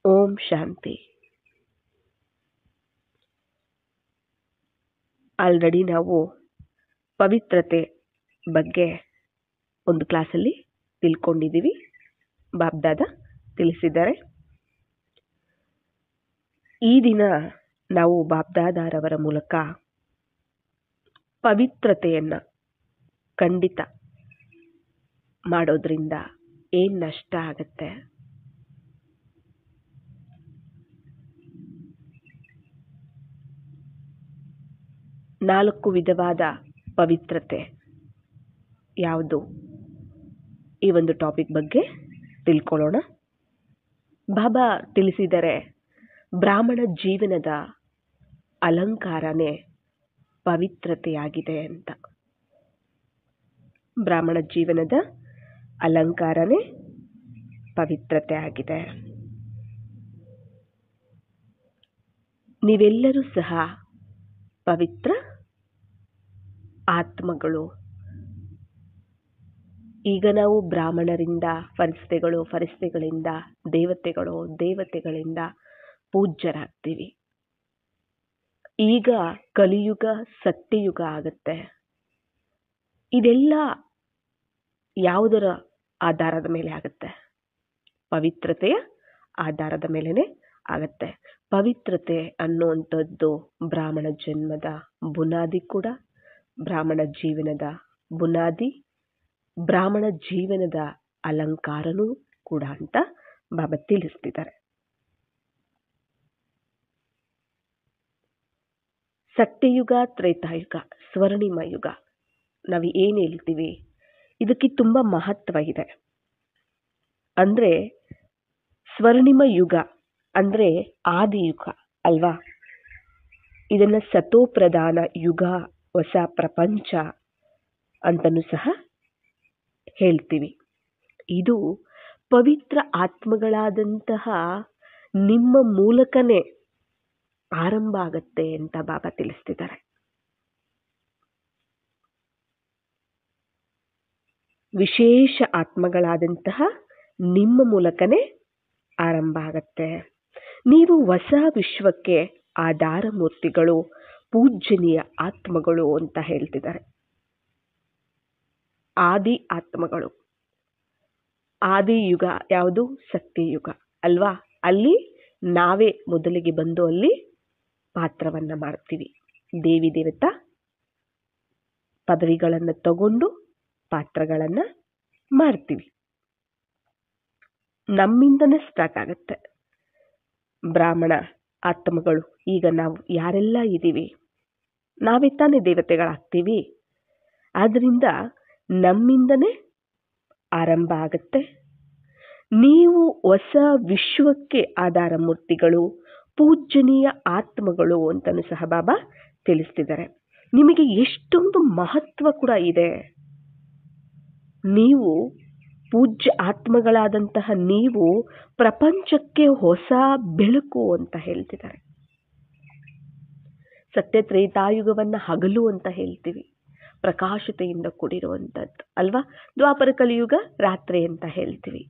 ಓಂ ಶಾಂತಿ. Already ನಾವು ಪವಿತ್ರತೆ ಬಗ್ಗೆ ಒಂದು ಕ್ಲಾಸಲ್ಲಿ ತಿಳ್ಕೊಂಡಿದ್ದೀವಿ. ಬಾಬ್ದಾದ ತಿಳಿಸಿದ್ದಾರೆ. ಈ ದಿನ ನಾವು ಬಾಬ್ದಾದಾರವರ ಮೂಲಕ ಪವಿತ್ರತೆಯನ್ನ ಖಂಡಿತ ಮಾಡೋದ್ರಿಂದ ಏನ್ ನಷ್ಟ ಆಗತ್ತೆ, ನಾಲ್ಕು ವಿಧವಾದ ಪವಿತ್ರತೆ ಯಾವುದು, ಈ ಒಂದು ಟಾಪಿಕ್ ಬಗ್ಗೆ ತಿಳ್ಕೊಳ್ಳೋಣ. ಬಾಬಾ ತಿಳಿಸಿದರೆ ಬ್ರಾಹ್ಮಣ ಜೀವನದ ಅಲಂಕಾರನೇ ಪವಿತ್ರತೆಯಾಗಿದೆ ಅಂತ. ಬ್ರಾಹ್ಮಣ ಜೀವನದ ಅಲಂಕಾರನೇ ಪವಿತ್ರತೆ ಆಗಿದೆ. ನೀವೆಲ್ಲರೂ ಸಹ ಪವಿತ್ರ ಆತ್ಮಗಳು. ಈಗ ನಾವು ಬ್ರಾಹ್ಮಣರಿಂದ ಫರಿಸ್ತೆಗಳಿಂದ ದೇವತೆಗಳಿಂದ ಪೂಜ್ಯರಾಗ್ತೀವಿ. ಈಗ ಕಲಿಯುಗ ಸತ್ಯಯುಗ ಆಗುತ್ತೆ. ಇದೆಲ್ಲ ಯಾವುದರ ಆಧಾರದ ಮೇಲೆ ಆಗುತ್ತೆ? ಪವಿತ್ರತೆಯ ಆಧಾರದ ಮೇಲೆನೆ ಆಗತ್ತೆ. ಪವಿತ್ರತೆ ಅನ್ನುವಂಥದ್ದು ಬ್ರಾಹ್ಮಣ ಜನ್ಮದ ಬುನಾದಿ ಕೂಡ, ಬ್ರಾಹ್ಮಣ ಜೀವನದ ಬುನಾದಿ, ಬ್ರಾಹ್ಮಣ ಜೀವನದ ಅಲಂಕಾರನೂ ಕೂಡ ಅಂತ ಬಾಬಾ ತಿಳಿಸ್ತಿದ್ದಾರೆ. ಸತ್ಯಯುಗ, ತ್ರೇತಾಯುಗ, ಸ್ವರ್ಣಿಮ ಯುಗ ನಾವು ಏನು ಹೇಳ್ತೀವಿ, ಇದಕ್ಕೆ ತುಂಬ ಮಹತ್ವ ಇದೆ. ಅಂದ್ರೆ ಸ್ವರ್ಣಿಮ ಯುಗ ಅಂದ್ರೆ ಆದಿಯುಗ ಅಲ್ವಾ? ಇದನ್ನ ಸತೋಪ್ರಧಾನ ಯುಗ, ಹೊಸ ಪ್ರಪಂಚ ಅಂತನೂ ಸಹ ಹೇಳ್ತೀವಿ. ಇದು ಪವಿತ್ರ ಆತ್ಮಗಳಾದಂತಹ ನಿಮ್ಮ ಮೂಲಕನೇ ಆರಂಭ ಆಗತ್ತೆ ಅಂತ ಬಾಬಾ ತಿಳಿಸ್ತಿದ್ದಾರೆ. ವಿಶೇಷ ಆತ್ಮಗಳಾದಂತಹ ನಿಮ್ಮ ಮೂಲಕನೇ ಆರಂಭ ಆಗತ್ತೆ. ನೀವು ಹೊಸ ವಿಶ್ವಕ್ಕೆ ಆಧಾರ ಮೂರ್ತಿಗಳು, ಪೂಜ್ಯನೀಯ ಆತ್ಮಗಳು ಅಂತ ಹೇಳ್ತಿದ್ದಾರೆ. ಆದಿ ಆತ್ಮಗಳು. ಆದಿ ಯುಗ ಯಾವುದು? ಸತ್ಯಯುಗ ಅಲ್ವಾ? ಅಲ್ಲಿ ನಾವೇ ಮೊದಲಿಗೆ ಬಂದು ಅಲ್ಲಿ ಪಾತ್ರವನ್ನ ಮಾಡ್ತೀವಿ. ದೇವಿ ದೇವತಾ ಪದವಿಗಳನ್ನು ತಗೊಂಡು ಪಾತ್ರಗಳನ್ನ ಮಾಡ್ತೀವಿ. ನಮ್ಮಿಂದನೇ ಸ್ಟಾರ್ಟ್ ಆಗತ್ತೆ. ಬ್ರಾಹ್ಮಣ ಆತ್ಮಗಳು ಈಗ ನಾವು ಯಾರೆಲ್ಲ ಇದ್ದೀವಿ, ನಾವೇ ತಾನೇ ದೇವತೆಗಳಾಗ್ತೀವಿ. ಆದ್ರಿಂದ ನಮ್ಮಿಂದನೇ ಆರಂಭ ಆಗತ್ತೆ. ನೀವು ಹೊಸ ವಿಶ್ವಕ್ಕೆ ಆಧಾರ ಮೂರ್ತಿಗಳು, ಪೂಜ್ಯನೀಯ ಆತ್ಮಗಳು ಅಂತಲೂ ಸಹ ಬಾಬಾ ತಿಳಿಸ್ತಿದ್ದಾರೆ. ನಿಮಗೆ ಎಷ್ಟೊಂದು ಮಹತ್ವ ಕೂಡ ಇದೆ. ನೀವು ಪೂಜ್ಯ ಆತ್ಮಗಳಾದಂತಹ ನೀವು ಪ್ರಪಂಚಕ್ಕೆ ಹೊಸ ಬೆಳಕು ಅಂತ ಹೇಳ್ತಿದ್ದಾರೆ. ಸತ್ಯ ತ್ರೇತಾಯುಗವನ್ನ ಹಗಲು ಅಂತ ಹೇಳ್ತೀವಿ, ಪ್ರಕಾಶತೆಯಿಂದ ಕೂಡಿರುವಂಥದ್ದು ಅಲ್ವಾ? ದ್ವಾಪರ ಕಲಿಯುಗ ರಾತ್ರಿ ಅಂತ ಹೇಳ್ತೀವಿ.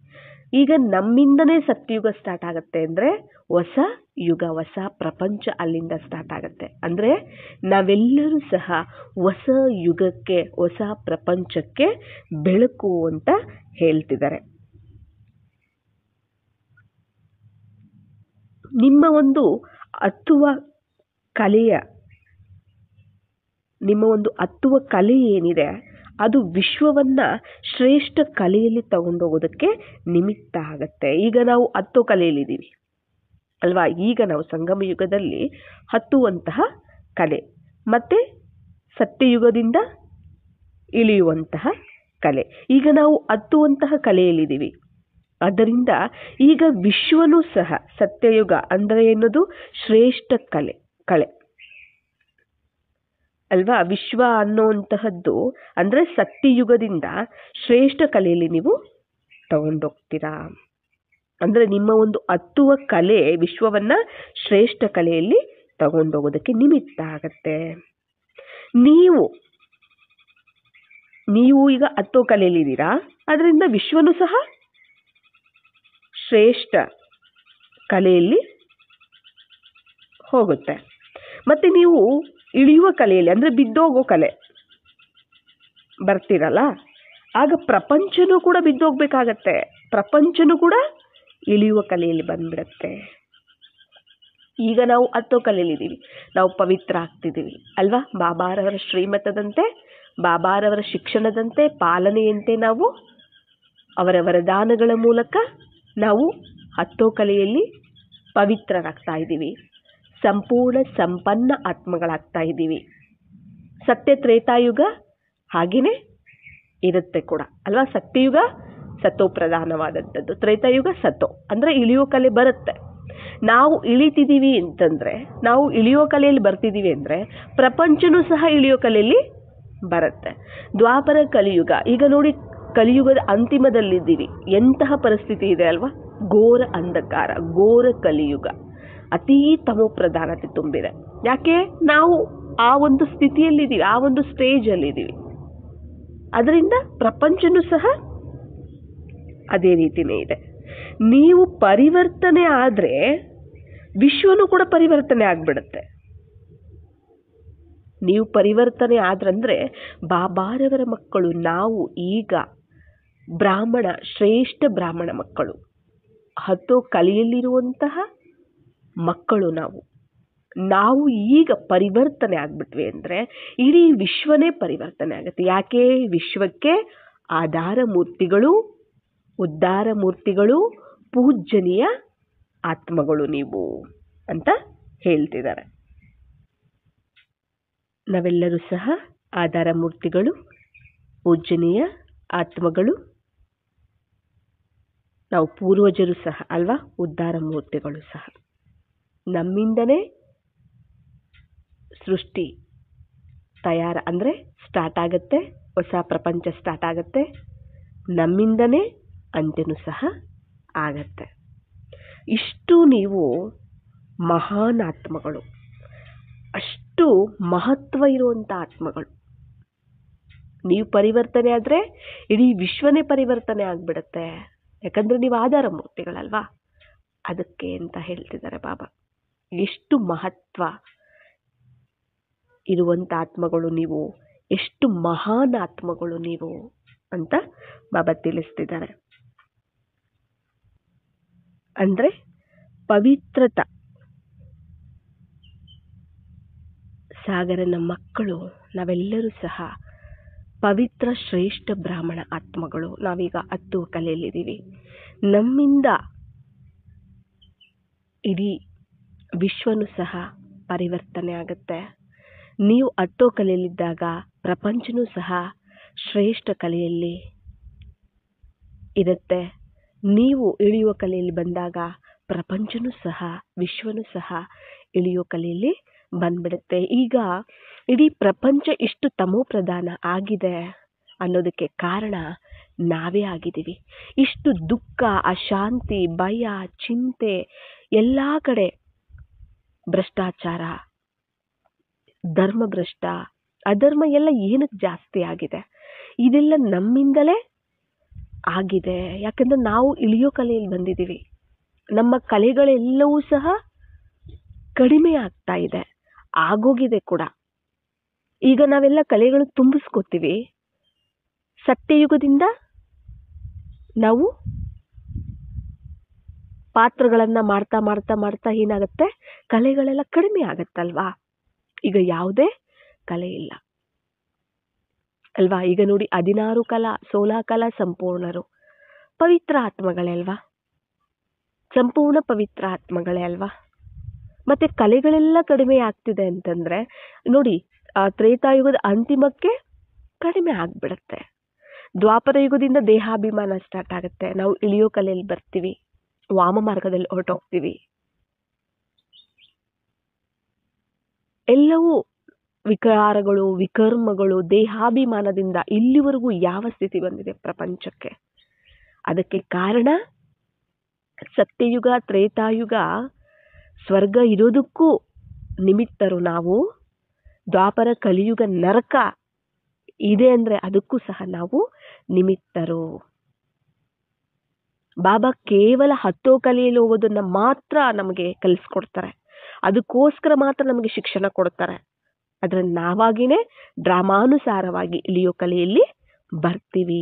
ಈಗ ನಮ್ಮಿಂದನೇ ಸತ್ಯಯುಗ ಸ್ಟಾರ್ಟ್ ಆಗತ್ತೆ ಅಂದ್ರೆ ಹೊಸ ಯುಗ, ಹೊಸ ಪ್ರಪಂಚ ಅಲ್ಲಿಂದ ಸ್ಟಾರ್ಟ್ ಆಗತ್ತೆ. ಅಂದ್ರೆ ನಾವೆಲ್ಲರೂ ಸಹ ಹೊಸ ಯುಗಕ್ಕೆ, ಹೊಸ ಪ್ರಪಂಚಕ್ಕೆ ಬೆಳಕು ಅಂತ ಹೇಳ್ತಿದ್ದಾರೆ. ನಿಮ್ಮ ಒಂದು ಹತ್ತುವ ಕಲೆ ಏನಿದೆ ಅದು ವಿಶ್ವವನ್ನ ಶ್ರೇಷ್ಠ ಕಲೆಯಲ್ಲಿ ತಗೊಂಡೋಗೋದಕ್ಕೆ ನಿಮಿತ್ತ ಆಗತ್ತೆ. ಈಗ ನಾವು ಹತ್ತೋ ಕಲೆಯಲ್ಲಿದ್ದೀವಿ ಅಲ್ವಾ? ಈಗ ನಾವು ಸಂಗಮ ಯುಗದಲ್ಲಿ ಹತ್ತುವಂತಹ ಕಲೆ, ಮತ್ತೆ ಸತ್ಯಯುಗದಿಂದ ಇಳಿಯುವಂತಹ ಕಲೆ. ಈಗ ನಾವು ಹತ್ತುವಂತಹ ಕಲೆಯಲ್ಲಿದ್ದೀವಿ. ಆದ್ದರಿಂದ ಈಗ ವಿಶ್ವನೂ ಸಹ ಸತ್ಯಯುಗ ಅಂದ್ರೆ ಏನದು? ಶ್ರೇಷ್ಠ ಕಲೆ ಅಲ್ವಾ? ವಿಶ್ವ ಅನ್ನುವಂತಹದ್ದು ಅಂದ್ರೆ ಸತ್ಯಯುಗದಿಂದ ಶ್ರೇಷ್ಠ ಕಲೆಯಲ್ಲಿ ನೀವು ತಗೊಂಡೋಗ್ತೀರಾ. ಅಂದ್ರೆ ನಿಮ್ಮ ಒಂದು ಹತ್ತುವ ಕಲೆ ವಿಶ್ವವನ್ನ ಶ್ರೇಷ್ಠ ಕಲೆಯಲ್ಲಿ ತಗೊಂಡೋಗೋದಕ್ಕೆ ನಿಮಿತ್ತ ಆಗತ್ತೆ. ನೀವು ಈಗ ಹತ್ತೋ ಕಲೆಯಲ್ಲಿದ್ದೀರಾ, ಅದರಿಂದ ವಿಶ್ವನೂ ಸಹ ಶ್ರೇಷ್ಠ ಕಲೆಯಲ್ಲಿ ಹೋಗುತ್ತೆ. ಮತ್ತು ನೀವು ಇಳಿಯುವ ಕಲೆಯಲ್ಲಿ ಅಂದರೆ ಬಿದ್ದೋಗೋ ಕಲೆ ಬರ್ತೀರಲ್ಲ, ಆಗ ಪ್ರಪಂಚನೂ ಕೂಡ ಬಿದ್ದೋಗ್ಬೇಕಾಗತ್ತೆ. ಪ್ರಪಂಚನೂ ಕೂಡ ಇಳಿಯುವ ಕಲೆಯಲ್ಲಿ ಬಂದ್ಬಿಡತ್ತೆ. ಈಗ ನಾವು ಹತ್ತೋ ಕಲೆಯಲ್ಲಿದ್ದೀವಿ, ನಾವು ಪವಿತ್ರ ಆಗ್ತಿದ್ದೀವಿ ಅಲ್ವಾ? ಬಾಬಾರವರ ಶ್ರೀಮತದಂತೆ, ಬಾಬಾರವರ ಶಿಕ್ಷಣದಂತೆ, ಪಾಲನೆಯಂತೆ ನಾವು ಅವರ ವರದಾನಗಳ ಮೂಲಕ ನಾವು ಹತ್ತೋ ಕಲೆಯಲ್ಲಿ ಪವಿತ್ರರಾಗ್ತಾ ಇದ್ದೀವಿ, ಸಂಪೂರ್ಣ ಸಂಪನ್ನ ಆತ್ಮಗಳಾಗ್ತಾ ಇದ್ದೀವಿ. ಸತ್ಯ ತ್ರೇತಾಯುಗ ಹಾಗೆಯೇ ಇರುತ್ತೆ ಕೂಡ ಅಲ್ವಾ? ಸತ್ಯಯುಗ ಸತೋ ಪ್ರಧಾನವಾದಂಥದ್ದು, ತ್ರೇತಾಯುಗ ಸತೋ ಅಂದರೆ ಇಳಿಯೋ ಕಲೆ ಬರುತ್ತೆ. ನಾವು ಇಳಿತಿದ್ದೀವಿ ಅಂತಂದರೆ, ನಾವು ಇಳಿಯೋ ಕಲೆಯಲ್ಲಿ ಬರ್ತಿದ್ದೀವಿ ಅಂದರೆ ಪ್ರಪಂಚನೂ ಸಹ ಇಳಿಯೋ ಕಲೆಯಲ್ಲಿ ಬರುತ್ತೆ. ದ್ವಾಪರ ಕಲಿಯುಗ, ಈಗ ನೋಡಿ ಕಲಿಯುಗದ ಅಂತಿಮದಲ್ಲಿದ್ದೀವಿ. ಎಂತಹ ಪರಿಸ್ಥಿತಿ ಇದೆ ಅಲ್ವಾ? ಘೋರ ಅಂಧಕಾರ, ಘೋರ ಕಲಿಯುಗ, ಅತೀ ತಮೋ ಪ್ರಧಾನತೆ ತುಂಬಿದೆ. ಯಾಕೆ? ನಾವು ಆ ಒಂದು ಸ್ಥಿತಿಯಲ್ಲಿದ್ದೀವಿ, ಆ ಒಂದು ಸ್ಟೇಜಲ್ಲಿದ್ದೀವಿ. ಅದರಿಂದ ಪ್ರಪಂಚನೂ ಸಹ ಅದೇ ರೀತಿಯೇ ಇದೆ. ನೀವು ಪರಿವರ್ತನೆ ಆದರೆ ವಿಶ್ವನೂ ಕೂಡ ಪರಿವರ್ತನೆ ಆಗಿಬಿಡುತ್ತೆ. ನೀವು ಪರಿವರ್ತನೆ ಆದ್ರಂದ್ರೆ ಬಾಬಾರವರ ಮಕ್ಕಳು ನಾವು ಈಗ ಬ್ರಾಹ್ಮಣ, ಶ್ರೇಷ್ಠ ಬ್ರಾಹ್ಮಣ ಮಕ್ಕಳು, ಹತ್ತೋ ಕಲೆಯಲ್ಲಿರುವಂತಹ ಮಕ್ಕಳು ನಾವು ಈಗ ಪರಿವರ್ತನೆ ಆಗ್ಬಿಟ್ವಿ ಅಂದರೆ ಇಡೀ ವಿಶ್ವನೇ ಪರಿವರ್ತನೆ ಆಗುತ್ತೆ. ಯಾಕೆ? ವಿಶ್ವಕ್ಕೆ ಆಧಾರ ಮೂರ್ತಿಗಳು, ಉದ್ಧಾರ ಮೂರ್ತಿಗಳು, ಪೂಜ್ಯನೀಯ ಆತ್ಮಗಳು ನೀವು ಅಂತ ಹೇಳ್ತಿದ್ದಾರೆ. ನಾವೆಲ್ಲರೂ ಸಹ ಆಧಾರ ಮೂರ್ತಿಗಳು, ಪೂಜ್ಯನೀಯ ಆತ್ಮಗಳು, ನಾವು ಪೂರ್ವಜರು ಸಹ ಅಲ್ವಾ? ಉದ್ಧಾರ ಮೂರ್ತಿಗಳು ಸಹ. ನಮ್ಮಿಂದನೇ ಸೃಷ್ಟಿ ಅಂದರೆ ಸ್ಟಾರ್ಟ್ ಆಗುತ್ತೆ, ಹೊಸ ಪ್ರಪಂಚ ಸ್ಟಾರ್ಟ್ ಆಗುತ್ತೆ. ನಮ್ಮಿಂದನೇ ಅಂತ್ಯನೂ ಸಹ ಆಗತ್ತೆ. ಇಷ್ಟು ನೀವು ಮಹಾನ್ ಆತ್ಮಗಳು, ಅಷ್ಟು ಮಹತ್ವ ಇರುವಂಥ ಆತ್ಮಗಳು. ನೀವು ಪರಿವರ್ತನೆ ಆದರೆ ಇಡೀ ವಿಶ್ವನೇ ಪರಿವರ್ತನೆ ಆಗಿಬಿಡುತ್ತೆ. ಯಾಕಂದರೆ ನೀವು ಆಧಾರ ಮೂರ್ತಿಗಳಲ್ವಾ? ಅದಕ್ಕೆ ಅಂತ ಹೇಳ್ತಿದ್ದಾರೆ ಬಾಬಾ. ಎಷ್ಟು ಮಹತ್ವ ಇರುವಂಥ ಆತ್ಮಗಳು ನೀವು, ಎಷ್ಟು ಮಹಾನ್ ಆತ್ಮಗಳು ನೀವು ಅಂತ ಬಾಬಾ ತಿಳಿಸ್ತಿದ್ದಾರೆ. ಅಂದರೆ ಪವಿತ್ರತ ಸಾಗರನ ಮಕ್ಕಳು ನಾವೆಲ್ಲರೂ ಸಹ ಪವಿತ್ರ ಶ್ರೇಷ್ಠ ಬ್ರಾಹ್ಮಣ ಆತ್ಮಗಳು. ನಾವೀಗ ಹತ್ತುವ ಕಲೆಯಲ್ಲಿದ್ದೀವಿ. ನಮ್ಮಿಂದ ಇಡೀ ವಿಶ್ವನೂ ಸಹ ಪರಿವರ್ತನೆ ಆಗುತ್ತೆ. ನೀವು ಹತ್ತೋ ಕಲೆಯಲ್ಲಿದ್ದಾಗ ಪ್ರಪಂಚನೂ ಸಹ ಶ್ರೇಷ್ಠ ಕಲೆಯಲ್ಲಿ ಇರುತ್ತೆ. ನೀವು ಇಳಿಯುವ ಕಲೆಯಲ್ಲಿ ಬಂದಾಗ ಪ್ರಪಂಚನೂ ಸಹ, ವಿಶ್ವನೂ ಸಹ ಇಳಿಯೋ ಕಲೆಯಲ್ಲಿ ಬಂದ್ಬಿಡುತ್ತೆ. ಈಗ ಇಡೀ ಪ್ರಪಂಚ ಇಷ್ಟು ತಮೋ ಪ್ರಧಾನ ಆಗಿದೆ ಅನ್ನೋದಕ್ಕೆ ಕಾರಣ ನಾವೇ ಆಗಿದ್ದೀವಿ. ಇಷ್ಟು ದುಃಖ, ಅಶಾಂತಿ, ಭಯ, ಚಿಂತೆ, ಎಲ್ಲ ಕಡೆ ಭ್ರಷ್ಟಾಚಾರ, ಧರ್ಮಭ್ರಷ್ಟ, ಅಧರ್ಮ ಎಲ್ಲ ಏನಕ್ಕೆ ಜಾಸ್ತಿ ಆಗಿದೆ? ಇದೆಲ್ಲ ನಮ್ಮಿಂದಲೇ ಆಗಿದೆ. ಯಾಕಂದ್ರೆ ನಾವು ಇಳಿಯೋ ಕಲೆಯಲ್ಲಿ ಬಂದಿದ್ದೀವಿ. ನಮ್ಮ ಕಲೆಗಳೆಲ್ಲವೂ ಸಹ ಕಡಿಮೆ ಆಗ್ತಾ ಇದೆ, ಆಗೋಗಿದೆ ಕೂಡ. ಈಗ ನಾವೆಲ್ಲ ಕಲೆಗಳು ತುಂಬಿಸ್ಕೋತೀವಿ. ಸತ್ಯಯುಗದಿಂದ ನಾವು ಪಾತ್ರಗಳನ್ನು ಮಾಡ್ತಾ ಮಾಡ್ತಾ ಮಾಡ್ತಾ ಏನಾಗುತ್ತೆ, ಕಲೆಗಳೆಲ್ಲ ಕಡಿಮೆ ಆಗತ್ತಲ್ವಾ? ಈಗ ಯಾವುದೇ ಕಲೆ ಇಲ್ಲ ಅಲ್ವಾ? ಈಗ ನೋಡಿ 16 ಕಲಾ 16 ಕಲಾ ಸಂಪೂರ್ಣರು ಪವಿತ್ರ ಆತ್ಮಗಳೇ ಅಲ್ವಾ? ಸಂಪೂರ್ಣ ಪವಿತ್ರ ಆತ್ಮಗಳೇ ಅಲ್ವಾ? ಮತ್ತೆ ಕಲೆಗಳೆಲ್ಲ ಕಡಿಮೆ ಆಗ್ತಿದೆ ಅಂತಂದ್ರೆ ನೋಡಿ, ತ್ರೇತಾಯುಗದ ಅಂತಿಮಕ್ಕೆ ಕಡಿಮೆ ಆಗ್ಬಿಡತ್ತೆ. ದ್ವಾಪರ ಯುಗದಿಂದ ದೇಹಾಭಿಮಾನ ಸ್ಟಾರ್ಟ್ ಆಗುತ್ತೆ. ನಾವು ಇಳಿಯೋ ಕಲೆಯಲ್ಲಿ ಬರ್ತೀವಿ, ವಾಮ ಮಾರ್ಗದಲ್ಲಿ ಹೊರಟೋಗ್ತೀವಿ. ಎಲ್ಲವೂ ವಿಕಾರಗಳು, ವಿಕರ್ಮಗಳು, ದೇಹಾಭಿಮಾನದಿಂದ ಇಲ್ಲಿವರೆಗೂ ಯಾವ ಸ್ಥಿತಿ ಬಂದಿದೆ ಪ್ರಪಂಚಕ್ಕೆ? ಅದಕ್ಕೆ ಕಾರಣ ಸತ್ಯಯುಗ, ತ್ರೇತಾಯುಗ, ಸ್ವರ್ಗ ಇರೋದಕ್ಕೂ ನಿಮಿತ್ತರು ನಾವು. ದ್ವಾಪರ ಕಲಿಯುಗ ನರಕ ಇದೆ ಅಂದರೆ ಅದಕ್ಕೂ ಸಹ ನಾವು ನಿಮಿತ್ತರು. ಬಾಬಾ ಕೇವಲ ಹತ್ತೋ ಕಲೆಯಲ್ಲಿ ಹೋಗೋದನ್ನ ಮಾತ್ರ ನಮಗೆ ಕಲಿಸ್ಕೊಡ್ತಾರೆ. ಅದಕ್ಕೋಸ್ಕರ ಮಾತ್ರ ನಮಗೆ ಶಿಕ್ಷಣ ಕೊಡ್ತಾರೆ. ಆದ್ರೆ ನಾವಾಗಿನೇ ಡ್ರಾಮಾನುಸಾರವಾಗಿ ಇಳಿಯೋ ಕಲೆಯಲ್ಲಿ ಬರ್ತೀವಿ.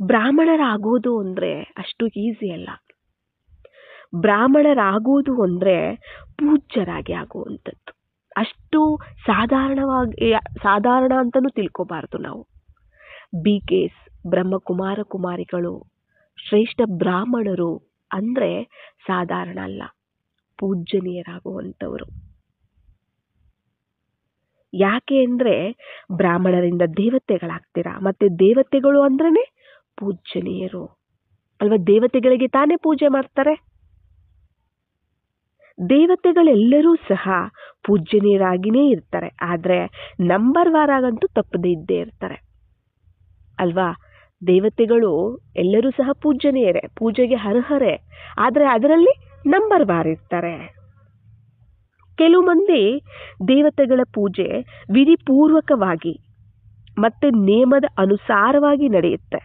ಬ್ರಾಹ್ಮಣರಾಗೋದು ಅಂದ್ರೆ ಅಷ್ಟು ಈಸಿ ಅಲ್ಲ. ಬ್ರಾಹ್ಮಣರಾಗೋದು ಅಂದ್ರೆ ಪೂಜ್ಯರಾಗಿ ಆಗುವಂಥದ್ದು. ಅಷ್ಟು ಸಾಧಾರಣ ಅಂತನೂ ತಿಳ್ಕೋಬಾರ್ದು ನಾವು. BKs, ಬ್ರಹ್ಮಕುಮಾರ ಕುಮಾರಿಗಳು, ಶ್ರೇಷ್ಠ ಬ್ರಾಹ್ಮಣರು ಅಂದ್ರೆ ಸಾಧಾರಣ ಅಲ್ಲ, ಪೂಜ್ಯನೀಯರಾಗುವಂಥವರು. ಯಾಕೆ ಅಂದ್ರೆ ಬ್ರಾಹ್ಮಣರಿಂದ ದೇವತೆಗಳಾಗ್ತೀರಾ, ಮತ್ತೆ ದೇವತೆಗಳು ಅಂದ್ರೇನೆ ಪೂಜ್ಯನೀಯರು ಅಲ್ವಾ. ದೇವತೆಗಳಿಗೆ ತಾನೇ ಪೂಜೆ ಮಾಡ್ತಾರೆ. ದೇವತೆಗಳೆಲ್ಲರೂ ಸಹ ಪೂಜ್ಯನೀಯರಾಗಿನೇ ಇರ್ತಾರೆ. ಆದ್ರೆ ನಂಬರ್ ವಾರಾಗಂತೂ ತಪ್ಪದೇ ಇದ್ದೇ ಇರ್ತಾರೆ ಅಲ್ವಾ. ದೇವತೆಗಳು ಎಲ್ಲರೂ ಸಹ ಪೂಜ್ಯನೀಯರೇ, ಪೂಜೆಗೆ ಅರ್ಹರೇ. ಆದ್ರೆ ಅದರಲ್ಲಿ ನಂಬರ್ ವಾರ್ ಇರ್ತಾರೆ. ಕೆಲವು ಮಂದಿ ದೇವತೆಗಳ ಪೂಜೆ ವಿಧಿಪೂರ್ವಕವಾಗಿ ಮತ್ತೆ ನೇಮದ ಅನುಸಾರವಾಗಿ ನಡೆಯುತ್ತೆ.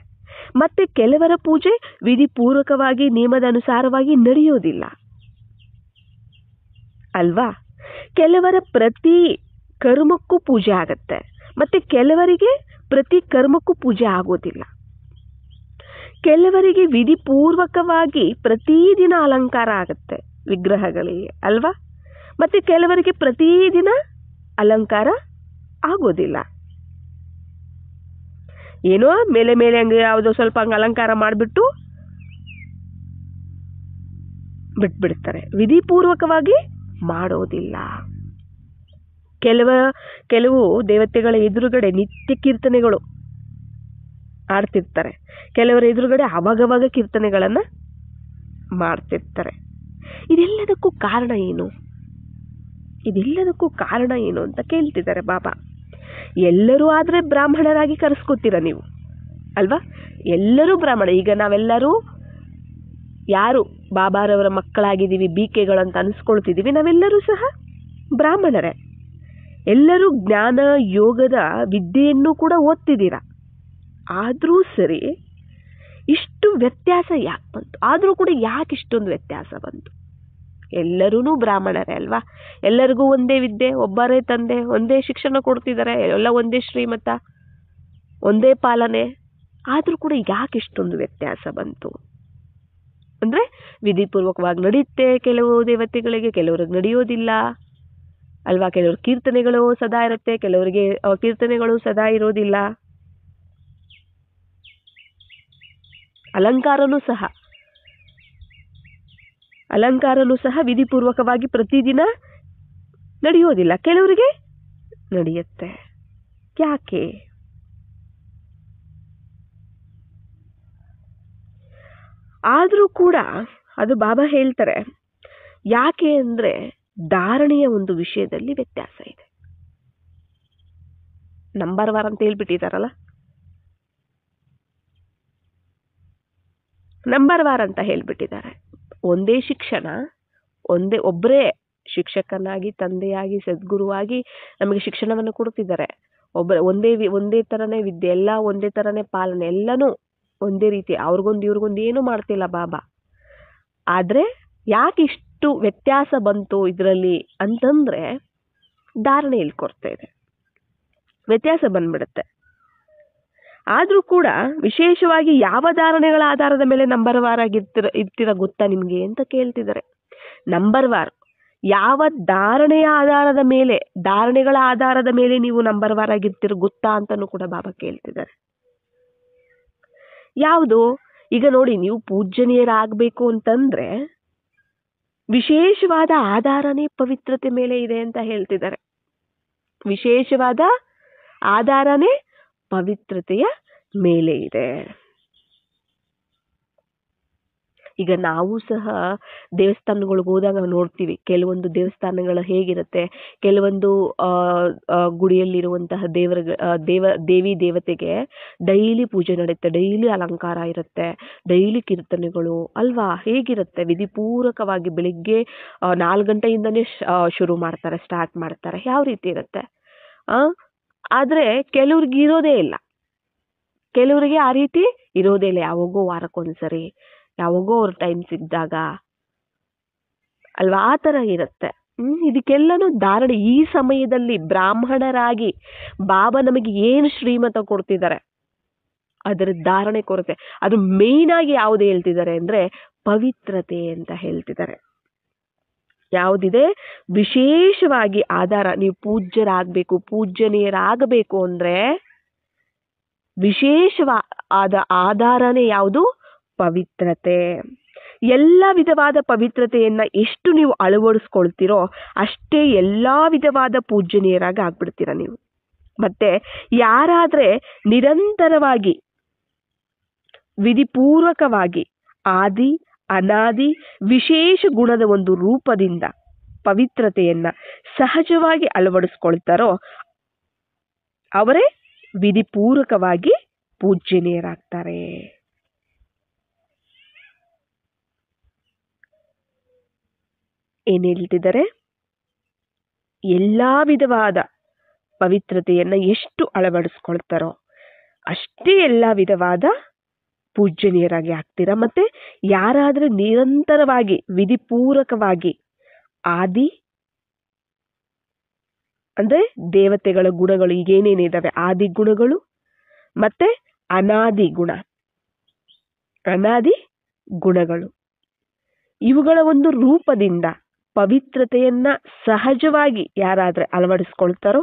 ಮತ್ತೆ ಕೆಲವರ ಪೂಜೆ ವಿಧಿಪೂರ್ವಕವಾಗಿ ನೇಮದ ಅನುಸಾರವಾಗಿ ನಡೆಯೋದಿಲ್ಲ ಅಲ್ವಾ. ಕೆಲವರ ಪ್ರತಿ ಕರ್ಮಕ್ಕೂ ಪೂಜೆ ಆಗತ್ತೆ, ಮತ್ತೆ ಕೆಲವರಿಗೆ ಪ್ರತಿ ಕರ್ಮಕ್ಕೂ ಪೂಜೆ ಆಗೋದಿಲ್ಲ. ಕೆಲವರಿಗೆ ವಿಧಿಪೂರ್ವಕವಾಗಿ ಪ್ರತಿದಿನ ಅಲಂಕಾರ ಆಗತ್ತೆ ವಿಗ್ರಹಗಳಿಗೆ ಅಲ್ವಾ. ಮತ್ತೆ ಕೆಲವರಿಗೆ ಪ್ರತಿದಿನ ಅಲಂಕಾರ ಆಗೋದಿಲ್ಲ. ಏನೋ ಮೇಲೆ ಮೇಲೆ ಹಂಗೆ ಯಾವುದೋ ಸ್ವಲ್ಪ ಹಂಗೆ ಅಲಂಕಾರ ಮಾಡಿಬಿಟ್ಟು ಬಿಟ್ಬಿಡ್ತಾರೆ, ವಿಧಿಪೂರ್ವಕವಾಗಿ ಮಾಡೋದಿಲ್ಲ. ಕೆಲವು ದೇವತೆಗಳ ಎದುರುಗಡೆ ನಿತ್ಯ ಕೀರ್ತನೆಗಳು ಆಡ್ತಿರ್ತಾರೆ, ಕೆಲವರ ಎದುರುಗಡೆ ಅವಾಗವಾಗ ಕೀರ್ತನೆಗಳನ್ನ ಮಾಡ್ತಿರ್ತಾರೆ. ಇದೆಲ್ಲದಕ್ಕೂ ಕಾರಣ ಏನು? ಇದೆಲ್ಲದಕ್ಕೂ ಕಾರಣ ಏನು ಅಂತ ಕೇಳ್ತಿದ್ದಾರೆ ಬಾಬಾ. ಎಲ್ಲರೂ ಆದ್ರೆ ಬ್ರಾಹ್ಮಣರಾಗಿ ಕರೆಸ್ಕೊತೀರ ನೀವು ಅಲ್ವಾ. ಎಲ್ಲರೂ ಬ್ರಾಹ್ಮಣ. ಈಗ ನಾವೆಲ್ಲರೂ ಯಾರು ಬಾಬಾರವರ ಮಕ್ಕಳಾಗಿದ್ದೀವಿ, BKಗಳಂತ ಅನ್ಸ್ಕೊಳ್ತಿದ್ದೀವಿ, ನಾವೆಲ್ಲರೂ ಸಹ ಬ್ರಾಹ್ಮಣರೇ. ಎಲ್ಲರೂ ಜ್ಞಾನ ಯೋಗದ ವಿದ್ಯೆಯನ್ನು ಕೂಡ ಓದ್ತಿದ್ದೀರಾ. ಆದ್ರೂ ಸರಿ ಇಷ್ಟು ವ್ಯತ್ಯಾಸ ಯಾಕೆ ಬಂತು? ಆದ್ರೂ ಕೂಡ ಯಾಕೆ ಇಷ್ಟೊಂದು ವ್ಯತ್ಯಾಸ ಬಂತು? ಎಲ್ಲರೂ ಬ್ರಾಹ್ಮಣರೇ ಅಲ್ವಾ. ಎಲ್ಲರಿಗೂ ಒಂದೇ ವಿದ್ಯೆ, ಒಬ್ಬರೇ ತಂದೆ, ಒಂದೇ ಶಿಕ್ಷಣ ಕೊಡ್ತಿದ್ದಾರೆ, ಎಲ್ಲ ಒಂದೇ ಶ್ರೀಮತ, ಒಂದೇ ಪಾಲನೆ. ಆದ್ರೂ ಕೂಡ ಯಾಕೆ ಇಷ್ಟೊಂದು ವ್ಯತ್ಯಾಸ ಬಂತು ಅಂದ್ರೆ ವಿಧಿಪೂರ್ವಕವಾಗಿ ನಡೆಯುತ್ತೆ ಕೆಲವು ದೇವತೆಗಳಿಗೆ, ಕೆಲವ್ರಿಗೆ ನಡೆಯೋದಿಲ್ಲ ಅಲ್ವಾ. ಕೆಲವ್ರ ಕೀರ್ತನೆಗಳು ಸದಾ ಇರುತ್ತೆ, ಕೆಲವರಿಗೆ ಕೀರ್ತನೆಗಳು ಸದಾ ಇರೋದಿಲ್ಲ. ಅಲಂಕಾರನೂ ಸಹ ವಿಧಿಪೂರ್ವಕವಾಗಿ ಪ್ರತಿದಿನ ನಡೆಯೋದಿಲ್ಲ, ಕೆಲವರಿಗೆ ನಡೆಯುತ್ತೆ. ಯಾಕೆ? ಆದ್ರೂ ಕೂಡ ಅದು ಬಾಬಾ ಹೇಳ್ತಾರೆ ಯಾಕೆ ಅಂದ್ರೆ ಧಾರಣೆಯ ಒಂದು ವಿಷಯದಲ್ಲಿ ವ್ಯತ್ಯಾಸ ಇದೆ. ನಂಬರ್ ವಾರ್ ಅಂತ ಹೇಳ್ಬಿಟ್ಟಿದಾರಲ್ಲ, ನಂಬರ್ ವಾರ್ ಅಂತ ಹೇಳ್ಬಿಟ್ಟಿದ್ದಾರೆ. ಒಂದೇ ಶಿಕ್ಷಣ, ಒಬ್ಬರೇ ಶಿಕ್ಷಕನಾಗಿ, ತಂದೆಯಾಗಿ, ಸದ್ಗುರುವಾಗಿ ನಮಗೆ ಶಿಕ್ಷಣವನ್ನು ಕೊಡ್ತಿದ್ದಾರೆ. ಒಂದೇ ತರನೇ ವಿದ್ಯೆ, ಎಲ್ಲ ಒಂದೇ ತರನೇ ಪಾಲನೆ, ಎಲ್ಲನೂ ಒಂದೇ ರೀತಿ. ಅವ್ರಿಗೊಂದು ಇವ್ರಿಗೊಂದು ಏನು ಮಾಡ್ತಿಲ್ಲ ಬಾಬಾ. ಆದ್ರೆ ಯಾಕೆ ಇಷ್ಟು ವ್ಯತ್ಯಾಸ ಬಂತು ಇದರಲ್ಲಿ ಅಂತಂದ್ರೆ ಧಾರಣೆ ಇಲ್ಲಿ ಕೊಡ್ತಾ ಇದೆ, ವ್ಯತ್ಯಾಸ ಬಂದ್ಬಿಡುತ್ತೆ. ಆದ್ರೂ ಕೂಡ ವಿಶೇಷವಾಗಿ ಯಾವ ಧಾರಣೆಗಳ ಆಧಾರದ ಮೇಲೆ ನಂಬರ್ ವಾರ್ ಇರ್ತೀರ ಗೊತ್ತಾ ನಿಮ್ಗೆ ಅಂತ ಕೇಳ್ತಿದ್ದಾರೆ. ನಂಬರ್ ವಾರ್ ಯಾವ ಧಾರಣೆಗಳ ಆಧಾರದ ಮೇಲೆ ನೀವು ನಂಬರ್ ವಾರ್ ಆಗಿರ್ತೀರ ಗೊತ್ತಾ ಅಂತಾನು ಕೂಡ ಬಾಬಾ ಕೇಳ್ತಿದ್ದಾರೆ. ಯಾವುದು? ಈಗ ನೋಡಿ, ನೀವು ಪೂಜ್ಯನೀಯರಾಗಬೇಕು ಅಂತಂದ್ರೆ ವಿಶೇಷವಾದ ಆಧಾರನೇ ಪವಿತ್ರತೆ ಮೇಲೆ ಇದೆ ಅಂತ ಹೇಳ್ತಿದ್ದಾರೆ. ವಿಶೇಷವಾದ ಆಧಾರನೇ ಪವಿತ್ರತೆಯ ಮೇಲೆ ಇದೆ. ಈಗ ನಾವು ಸಹ ದೇವಸ್ಥಾನಗಳಿಗೆ ಹೋದಾಗ ನೋಡ್ತೀವಿ, ಕೆಲವೊಂದು ದೇವಸ್ಥಾನಗಳು ಹೇಗಿರುತ್ತೆ, ಕೆಲವೊಂದು ಗುಡಿಯಲ್ಲಿರುವಂತಹ ದೇವಿ ದೇವತೆಗೆ ಡೈಲಿ ಪೂಜೆ ನಡೆಯುತ್ತೆ, ಡೈಲಿ ಅಲಂಕಾರ ಇರುತ್ತೆ, ಡೈಲಿ ಕೀರ್ತನೆಗಳು ಅಲ್ವಾ. ಹೇಗಿರುತ್ತೆ? ವಿಧಿಪೂರ್ವಕವಾಗಿ ಬೆಳಿಗ್ಗೆ 4 ಗಂಟೆಯಿಂದನೇ ಸ್ಟಾರ್ಟ್ ಮಾಡ್ತಾರೆ. ಯಾವ ರೀತಿ ಇರುತ್ತೆ? ಆದ್ರೆ ಕೆಲವ್ರಿಗೆ ಇರೋದೇ ಇಲ್ಲ, ಕೆಲವರಿಗೆ ಆ ರೀತಿ ಇರೋದೇ ಇಲ್ಲ, ಯಾವಾಗೋ ವಾರಕ್ಕೊಂದ್ಸರಿ, ಯಾವಾಗೋ ಅವ್ರ ಟೈಮ್ ಸಿಕ್ಕಿದಾಗ ಅಲ್ವಾ, ಆ ಥರ ಇರುತ್ತೆ. ಇದಕ್ಕೆಲ್ಲನೂ ಧಾರಣೆ ಈ ಸಮಯದಲ್ಲಿ ಬ್ರಾಹ್ಮಣರಾಗಿ ಬಾಬಾ ನಮಗೆ ಏನು ಶ್ರೀಮತ ಕೊಡ್ತಿದ್ದಾರೆ ಅದರ ಧಾರಣೆ ಕೊರತೆ. ಅದು ಮೇನ್ ಆಗಿ ಯಾವ್ದು ಹೇಳ್ತಿದ್ದಾರೆ ಅಂದ್ರೆ ಪವಿತ್ರತೆ ಅಂತ ಹೇಳ್ತಿದ್ದಾರೆ. ಯಾವುದಿದೆ ವಿಶೇಷವಾಗಿ ಆಧಾರ, ನೀವು ಪೂಜ್ಯರಾಗಬೇಕು, ಪೂಜ್ಯನೀಯರಾಗಬೇಕು ಅಂದ್ರೆ ವಿಶೇಷವಾದ ಆಧಾರನೇ ಯಾವುದು? ಪವಿತ್ರತೆ. ಎಲ್ಲ ವಿಧವಾದ ಪವಿತ್ರತೆಯನ್ನ ಎಷ್ಟು ನೀವು ಅಳವಡಿಸ್ಕೊಳ್ತೀರೋ ಅಷ್ಟೇ ಎಲ್ಲಾ ವಿಧವಾದ ಪೂಜ್ಯನೀಯರಾಗಿ ಆಗ್ಬಿಡ್ತೀರ ನೀವು. ಮತ್ತೆ ಯಾರಾದ್ರೆ ನಿರಂತರವಾಗಿ ವಿಧಿಪೂರ್ವಕವಾಗಿ ಆದಿ ಅನಾದಿ ವಿಶೇಷ ಗುಣದ ಒಂದು ರೂಪದಿಂದ ಪವಿತ್ರತೆಯನ್ನ ಸಹಜವಾಗಿ ಅಳವಡಿಸ್ಕೊಳ್ತಾರೋ ಅವರೇ ವಿಧಿಪೂರ್ವಕವಾಗಿ ಪೂಜ್ಯನೀಯರಾಗ್ತಾರೆ. ಏನ್ ಹೇಳ್ತಿದ್ದಾರೆ? ಎಲ್ಲಾ ವಿಧವಾದ ಪವಿತ್ರತೆಯನ್ನ ಎಷ್ಟು ಅಳವಡಿಸ್ಕೊಳ್ತಾರೋ ಅಷ್ಟೇ ಎಲ್ಲಾ ವಿಧವಾದ ಪೂಜ್ಯನೀಯರಾಗಿ ಆಗ್ತೀರಾ. ಮತ್ತೆ ಯಾರಾದ್ರೆ ನಿರಂತರವಾಗಿ ವಿಧಿಪೂರ್ವಕವಾಗಿ ಆದಿ ಅಂದ್ರೆ ದೇವತೆಗಳ ಗುಣಗಳು ಈಗೇನೇನಿದಾವೆ, ಆದಿ ಗುಣಗಳು ಮತ್ತೆ ಅನಾದಿ ಗುಣ, ಅನಾದಿ ಗುಣಗಳು, ಇವುಗಳ ಒಂದು ರೂಪದಿಂದ ಪವಿತ್ರತೆಯನ್ನ ಸಹಜವಾಗಿ ಯಾರಾದ್ರೆ ಅಳವಡಿಸ್ಕೊಳ್ತಾರೋ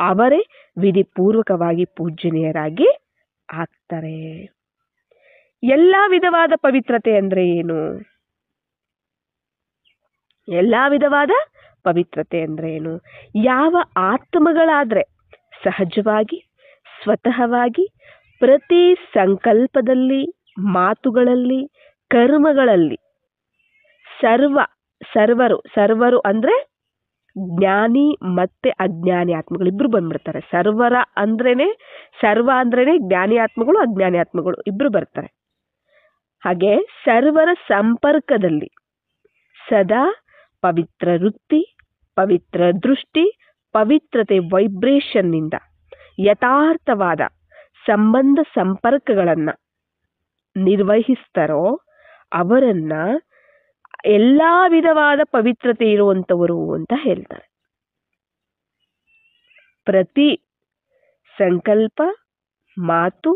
ಅವರೇ ವಿಧಿಪೂರ್ವಕವಾಗಿ ಪೂಜ್ಯನೀಯರಾಗಿ ಆಗ್ತಾರೆ. ಎಲ್ಲಾ ವಿಧವಾದ ಪವಿತ್ರತೆ ಅಂದ್ರೆ ಏನು? ಎಲ್ಲಾ ವಿಧವಾದ ಪವಿತ್ರತೆ ಅಂದ್ರೆ ಏನು? ಯಾವ ಆತ್ಮಗಳಾದ್ರೆ ಸಹಜವಾಗಿ ಸ್ವತಃವಾಗಿ ಪ್ರತಿ ಸಂಕಲ್ಪದಲ್ಲಿ, ಮಾತುಗಳಲ್ಲಿ, ಕರ್ಮಗಳಲ್ಲಿ ಸರ್ವರು ಅಂದ್ರೆ ಜ್ಞಾನಿ ಮತ್ತೆ ಅಜ್ಞಾನಿ ಆತ್ಮಗಳು ಇಬ್ರು ಬಂದ್ಬಿಡ್ತಾರೆ. ಸರ್ವ ಅಂದ್ರೇನೆ ಜ್ಞಾನಿ ಆತ್ಮಗಳು ಅಜ್ಞಾನಿ ಆತ್ಮಗಳು ಇಬ್ರು ಬರ್ತಾರೆ. ಹಾಗೆ ಸರ್ವರ ಸಂಪರ್ಕದಲ್ಲಿ ಸದಾ ಪವಿತ್ರ ವೃತ್ತಿ, ಪವಿತ್ರ ದೃಷ್ಟಿ, ಪವಿತ್ರತೆ ವೈಬ್ರೇಷನ್ ನಿಂದ ಯಥಾರ್ಥವಾದ ಸಂಬಂಧ ಸಂಪರ್ಕಗಳನ್ನ ನಿರ್ವಹಿಸ್ತಾರೋ ಅವರನ್ನ ಎಲ್ಲಾ ವಿಧವಾದ ಪವಿತ್ರತೆ ಇರುವಂತವರು ಅಂತ ಹೇಳ್ತಾರೆ. ಪ್ರತಿ ಸಂಕಲ್ಪ, ಮಾತು,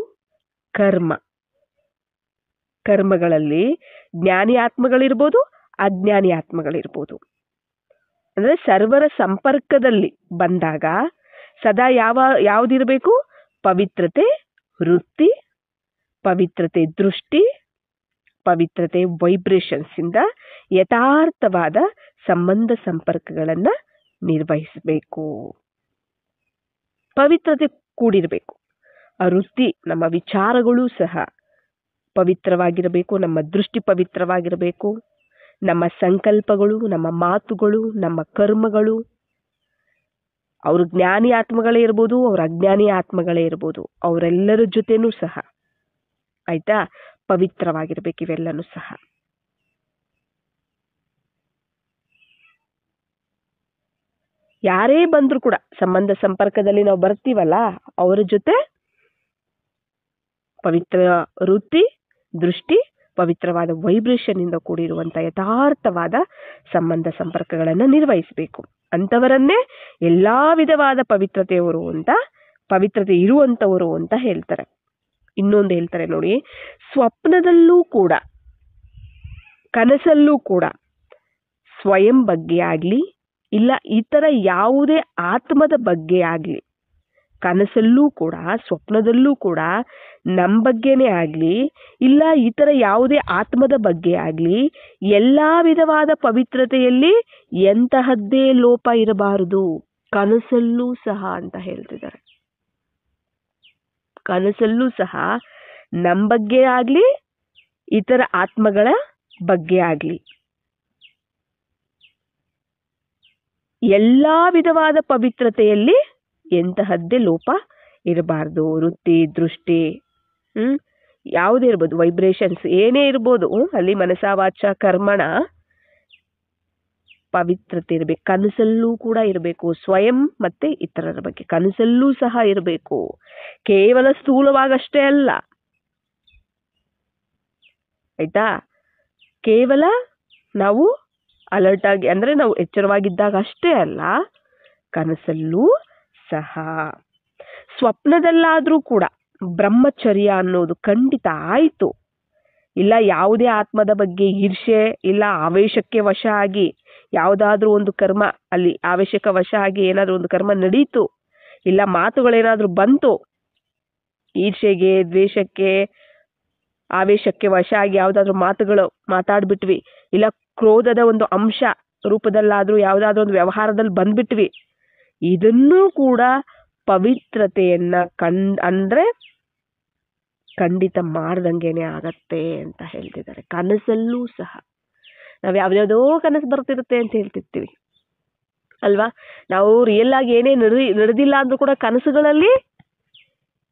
ಕರ್ಮಗಳಲ್ಲಿ ಜ್ಞಾನಿ ಆತ್ಮಗಳಿರ್ಬೋದು, ಅಜ್ಞಾನಿ ಆತ್ಮಗಳಿರ್ಬೋದು. ಅಂದ್ರೆ ಸರ್ವರ ಸಂಪರ್ಕದಲ್ಲಿ ಬಂದಾಗ ಸದಾ ಯಾವ್ದಿರ್ಬೇಕು? ಪವಿತ್ರತೆ ವೃತ್ತಿ, ಪವಿತ್ರತೆ ದೃಷ್ಟಿ, ಪವಿತ್ರತೆ ವೈಬ್ರೇಷನ್ಸ್ ಇಂದ ಯಥಾರ್ಥವಾದ ಸಂಬಂಧ ಸಂಪರ್ಕಗಳನ್ನ ನಿರ್ವಹಿಸಬೇಕು. ಪವಿತ್ರತೆ ಕೂಡಿರಬೇಕು. ಆ ವೃತ್ತಿ, ನಮ್ಮ ವಿಚಾರಗಳು ಸಹ ಪವಿತ್ರವಾಗಿರಬೇಕು, ನಮ್ಮ ದೃಷ್ಟಿ ಪವಿತ್ರವಾಗಿರಬೇಕು, ನಮ್ಮ ಸಂಕಲ್ಪಗಳು, ನಮ್ಮ ಮಾತುಗಳು, ನಮ್ಮ ಕರ್ಮಗಳು, ಅವರು ಜ್ಞಾನಿ ಆತ್ಮಗಳೇ ಇರ್ಬೋದು, ಅವ್ರ ಅಜ್ಞಾನಿ ಆತ್ಮಗಳೇ ಇರ್ಬೋದು, ಅವರೆಲ್ಲರ ಜೊತೆನೂ ಸಹ ಆಯ್ತಾ ಪವಿತ್ರವಾಗಿರ್ಬೇಕು ಇವೆಲ್ಲನೂ ಸಹ. ಯಾರೇ ಬಂದ್ರು ಕೂಡ ಸಂಬಂಧ ಸಂಪರ್ಕದಲ್ಲಿ ನಾವು ಬರ್ತೀವಲ್ಲ ಅವರ ಜೊತೆ ಪವಿತ್ರ ವೃತ್ತಿ, ದೃಷ್ಟಿ, ಪವಿತ್ರವಾದ ವೈಬ್ರೇಷನ್ ಇಂದ ಕೂಡಿರುವಂತ ಯಥಾರ್ಥವಾದ ಸಂಬಂಧ ಸಂಪರ್ಕಗಳನ್ನ ನಿರ್ವಹಿಸಬೇಕು. ಅಂತವರನ್ನೇ ಎಲ್ಲಾ ವಿಧವಾದ ಪವಿತ್ರತೆಯವರು ಅಂತ, ಪವಿತ್ರತೆ ಇರುವಂತವರು ಅಂತ ಹೇಳ್ತಾರೆ. ಇನ್ನೊಂದು ಹೇಳ್ತಾರೆ ನೋಡಿ, ಸ್ವಪ್ನದಲ್ಲೂ ಕೂಡ ಕನಸಲ್ಲೂ ಕೂಡ ಸ್ವಯಂ ಬಗ್ಗೆ ಆಗ್ಲಿ ಇಲ್ಲ ಇತರ ಯಾವುದೇ ಆತ್ಮದ ಬಗ್ಗೆ ಆಗ್ಲಿ, ಕನಸಲ್ಲೂ ಕೂಡ ಸ್ವಪ್ನದಲ್ಲೂ ಕೂಡ ನಮ್ಮ ಬಗ್ಗೆನೇ ಆಗ್ಲಿ ಇಲ್ಲ ಇತರ ಯಾವುದೇ ಆತ್ಮದ ಬಗ್ಗೆ ಆಗ್ಲಿ ಎಲ್ಲಾ ವಿಧವಾದ ಪವಿತ್ರತೆಯಲ್ಲಿ ಎಂತಹದ್ದೇ ಲೋಪ ಇರಬಾರದು. ಕನಸಲ್ಲೂ ಸಹ ಅಂತ ಹೇಳ್ತಿದ್ದಾರೆ. ಕನಸಲ್ಲೂ ಸಹ ನಮ್ಮ ಬಗ್ಗೆ ಆಗ್ಲಿ ಇತರ ಆತ್ಮಗಳ ಬಗ್ಗೆ ಆಗ್ಲಿ ಎಲ್ಲಾ ವಿಧವಾದ ಪವಿತ್ರತೆಯಲ್ಲಿ ಎಂತಹದ್ದೇ ಲೋಪ ಇರಬಾರ್ದು. ವೃತ್ತಿ, ದೃಷ್ಟಿ, ಯಾವುದೇ ಇರ್ಬೋದು, ವೈಬ್ರೇಷನ್ಸ್ ಏನೇ ಇರ್ಬೋದು, ಅಲ್ಲಿ ಮನಸ ವಾಚ ಕರ್ಮಣ ಪವಿತ್ರತೆ ಇರಬೇಕು. ಕನಸಲ್ಲೂ ಕೂಡ ಇರಬೇಕು. ಸ್ವಯಂ ಮತ್ತೆ ಇತರರ ಬಗ್ಗೆ ಕನಸಲ್ಲೂ ಸಹ ಇರಬೇಕು. ಕೇವಲ ಸ್ಥೂಲವಾಗಷ್ಟೇ ಅಲ್ಲ, ಆಯ್ತಾ? ಕೇವಲ ನಾವು ಅಲರ್ಟ್ ಆಗಿ ಅಂದ್ರೆ ನಾವು ಎಚ್ಚರವಾಗಿದ್ದಾಗ ಅಷ್ಟೇ ಅಲ್ಲ, ಕನಸಲ್ಲೂ ಸಹ. ಸ್ವಪ್ನದಲ್ಲಾದ್ರೂ ಕೂಡ ಬ್ರಹ್ಮಚರ್ಯ ಅನ್ನೋದು ಖಂಡಿತ ಆಯ್ತು. ಇಲ್ಲ ಯಾವುದೇ ಆತ್ಮದ ಬಗ್ಗೆ ಈರ್ಷೆ ಇಲ್ಲ ಆವೇಶಕ್ಕೆ ವಶ ಆಗಿ ಯಾವುದಾದ್ರೂ ಒಂದು ಕರ್ಮ ಅಲ್ಲಿ ಆವೇಶಕ್ಕೆ ವಶ ಆಗಿ ಏನಾದ್ರೂ ಒಂದು ಕರ್ಮ ನಡೀತು, ಇಲ್ಲ ಮಾತುಗಳೇನಾದ್ರೂ ಬಂತು, ಈರ್ಷೆಗೆ ದ್ವೇಷಕ್ಕೆ ಆವೇಶಕ್ಕೆ ವಶ ಆಗಿ ಯಾವುದಾದ್ರೂ ಮಾತುಗಳು ಮಾತಾಡ್ಬಿಟ್ವಿ, ಇಲ್ಲ ಕ್ರೋಧದ ಒಂದು ಅಂಶ ರೂಪದಲ್ಲಾದ್ರೂ ಯಾವುದಾದ್ರೂ ಒಂದು ವ್ಯವಹಾರದಲ್ಲಿ ಬಂದ್ಬಿಟ್ವಿ, ಇದನ್ನೂ ಕೂಡ ಪವಿತ್ರತೆಯನ್ನ ಅಂದ್ರೆ ಖಂಡಿತ ಮಾಡ್ದಂಗೆನೆ ಆಗತ್ತೆ ಅಂತ ಹೇಳ್ತಿದ್ದಾರೆ. ಕನಸಲ್ಲೂ ಸಹ ನಾವ್ ಯಾವ್ಯಾವುದೋ ಕನಸು ಬರ್ತಿರುತ್ತೆ ಅಂತ ಹೇಳ್ತಿರ್ತೀವಿ ಅಲ್ವಾ? ನಾವು ರಿಯಲ್ ಆಗಿ ಏನೇ ನಡೆದಿಲ್ಲ ಅಂದ್ರೂ ಕೂಡ ಕನಸುಗಳಲ್ಲಿ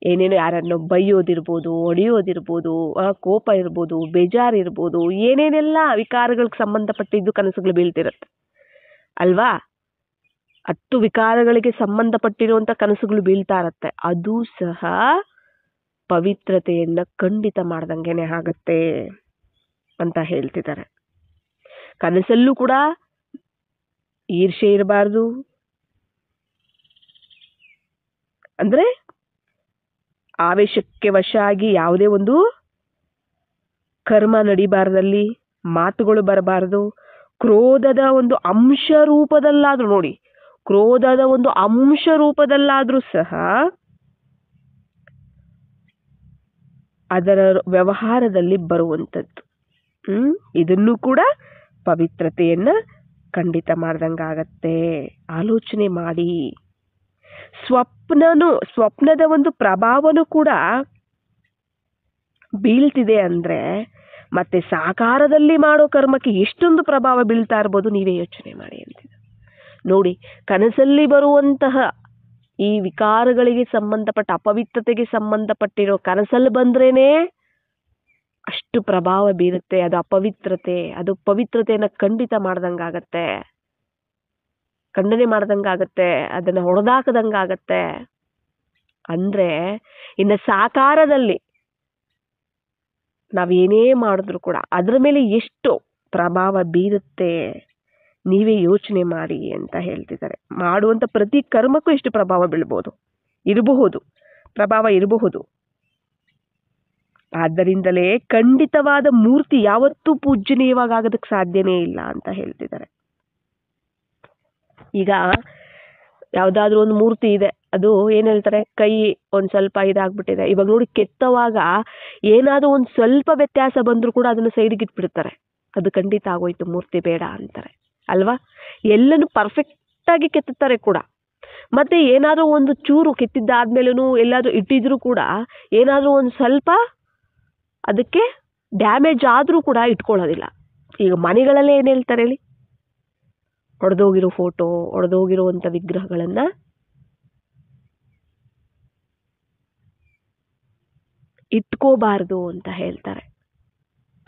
ಏನೇನೋ ಯಾರನ್ನೋ ಬೈಯೋದಿರ್ಬೋದು, ಹೊಡೆಯೋದಿರ್ಬೋದು, ಕೋಪ ಇರ್ಬೋದು, ಬೇಜಾರಿರ್ಬೋದು, ಏನೇನೆಲ್ಲ ವಿಕಾರಗಳಿಗೆ ಸಂಬಂಧಪಟ್ಟಿದ್ದು ಕನಸುಗಳು ಬೀಳ್ತಿರುತ್ತೆ ಅಲ್ವಾ? 10 ವಿಕಾರಗಳಿಗೆ ಸಂಬಂಧಪಟ್ಟಿರುವಂತ ಕನಸುಗಳು ಬೀಳ್ತಾ ಇರತ್ತೆ. ಅದು ಸಹ ಪವಿತ್ರತೆಯನ್ನ ಖಂಡಿತ ಮಾಡ್ದಂಗೆನೆ ಆಗತ್ತೆ ಅಂತ ಹೇಳ್ತಿದ್ದಾರೆ. ಕನಸಲ್ಲೂ ಕೂಡ ಈರ್ಷೆ ಇರಬಾರ್ದು, ಅಂದ್ರೆ ಆವೇಶಕ್ಕೆ ವಶ ಆಗಿ ಯಾವುದೇ ಒಂದು ಕರ್ಮ ನಡಿಬಾರ್ದಲ್ಲಿ, ಮಾತುಗಳು ಬರಬಾರದು. ಕ್ರೋಧದ ಒಂದು ಅಂಶ ರೂಪದಲ್ಲಾದ್ರೂ ನೋಡಿ, ಕ್ರೋಧದ ಒಂದು ಅಂಶ ರೂಪದಲ್ಲಾದ್ರೂ ಸಹ ಅದರ ವ್ಯವಹಾರದಲ್ಲಿ ಬರುವಂಥದ್ದು. ಇದನ್ನು ಕೂಡ ಪವಿತ್ರತೆಯನ್ನ ಖಂಡಿತ ಮಾಡ್ದಂಗಾಗತ್ತೆ. ಆಲೋಚನೆ ಮಾಡಿ. ಸ್ವಪ್ನದ ಒಂದು ಪ್ರಭಾವನೂ ಕೂಡ ಬೀಳ್ತಿದೆ ಅಂದ್ರೆ ಮತ್ತೆ ಸಾಕಾರದಲ್ಲಿ ಮಾಡೋ ಕರ್ಮಕ್ಕೆ ಎಷ್ಟೊಂದು ಪ್ರಭಾವ ಬೀಳ್ತಾ ಇರ್ಬೋದು ನೀವೇ ಯೋಚನೆ ಮಾಡಿ ಅಂತಿದೆ. ನೋಡಿ, ಕನಸಲ್ಲಿ ಬರುವಂತಹ ಈ ವಿಕಾರಗಳಿಗೆ ಸಂಬಂಧಪಟ್ಟ ಅಪವಿತ್ರತೆಗೆ ಸಂಬಂಧಪಟ್ಟಿರೋ ಕನಸಲ್ಲಿ ಬಂದ್ರೇನೆ ಅಷ್ಟು ಪ್ರಭಾವ ಬೀರುತ್ತೆ. ಅದು ಅಪವಿತ್ರತೆ, ಅದು ಪವಿತ್ರತೆಯನ್ನ ಖಂಡಿತ ಮಾಡ್ದಂಗಾಗತ್ತೆ, ಖಂಡನೆ ಮಾಡ್ದಂಗಾಗತ್ತೆ, ಅದನ್ನ ಹೊಡೆದಾಕದಂಗಾಗತ್ತೆ. ಅಂದ್ರೆ ಇನ್ನು ಸಾಕಾರದಲ್ಲಿ ನಾವೇನೇ ಮಾಡಿದ್ರು ಕೂಡ ಅದ್ರ ಮೇಲೆ ಎಷ್ಟು ಪ್ರಭಾವ ಬೀರುತ್ತೆ ನೀವೇ ಯೋಚನೆ ಮಾಡಿ ಅಂತ ಹೇಳ್ತಿದ್ದಾರೆ. ಮಾಡುವಂತ ಪ್ರತಿ ಕರ್ಮಕ್ಕೂ ಎಷ್ಟು ಪ್ರಭಾವ ಇರಬಹುದು, ಪ್ರಭಾವ ಇರಬಹುದು. ಆದ್ದರಿಂದಲೇ ಖಂಡಿತವಾದ ಮೂರ್ತಿ ಯಾವತ್ತೂ ಪೂಜ್ಯನೀಯವಾಗೋದಕ್ಕೆ ಸಾಧ್ಯನೇ ಇಲ್ಲ ಅಂತ ಹೇಳ್ತಿದ್ದಾರೆ. ಈಗ ಯಾವ್ದಾದ್ರು ಒಂದು ಮೂರ್ತಿ ಇದೆ, ಅದು ಏನ್ ಹೇಳ್ತಾರೆ, ಕೈ ಒಂದ್ ಸ್ವಲ್ಪ ಇದಾಗ್ಬಿಟ್ಟಿದೆ. ಇವಾಗ ನೋಡಿ, ಕೆತ್ತವಾಗ ಏನಾದ್ರೂ ಒಂದ್ ಸ್ವಲ್ಪ ವ್ಯತ್ಯಾಸ ಬಂದ್ರು ಕೂಡ ಅದನ್ನ ಸೈಡ್ಗೆ ಇಟ್ಬಿಡ್ತಾರೆ. ಅದು ಖಂಡಿತ ಆಗೋಯ್ತು, ಮೂರ್ತಿ ಬೇಡ ಅಂತಾರೆ ಅಲ್ವಾ? ಎಲ್ಲನೂ ಪರ್ಫೆಕ್ಟ್ ಆಗಿ ಕೆತ್ತುತ್ತಾರೆ ಕೂಡ. ಮತ್ತೆ ಏನಾದ್ರೂ ಒಂದು ಚೂರು ಕೆತ್ತಿದ್ದಾದ್ಮೇಲೂ ಎಲ್ಲಾದ್ರೂ ಇಟ್ಟಿದ್ರು ಕೂಡ ಏನಾದ್ರೂ ಒಂದ್ ಸ್ವಲ್ಪ ಅದಕ್ಕೆ ಡ್ಯಾಮೇಜ್ ಆದ್ರೂ ಕೂಡ ಇಟ್ಕೊಳ್ಳೋದಿಲ್ಲ. ಈಗ ಮನೆಗಳಲ್ಲೇ ಏನ್ ಹೇಳ್ತಾರೆ ಹೇಳಿ, ಒಡೆದೋಗಿರೋ ಫೋಟೋ, ಒಡೆದೋಗಿರುವಂತ ವಿಗ್ರಹಗಳನ್ನ ಇಟ್ಕೋಬಾರ್ದು ಅಂತ ಹೇಳ್ತಾರೆ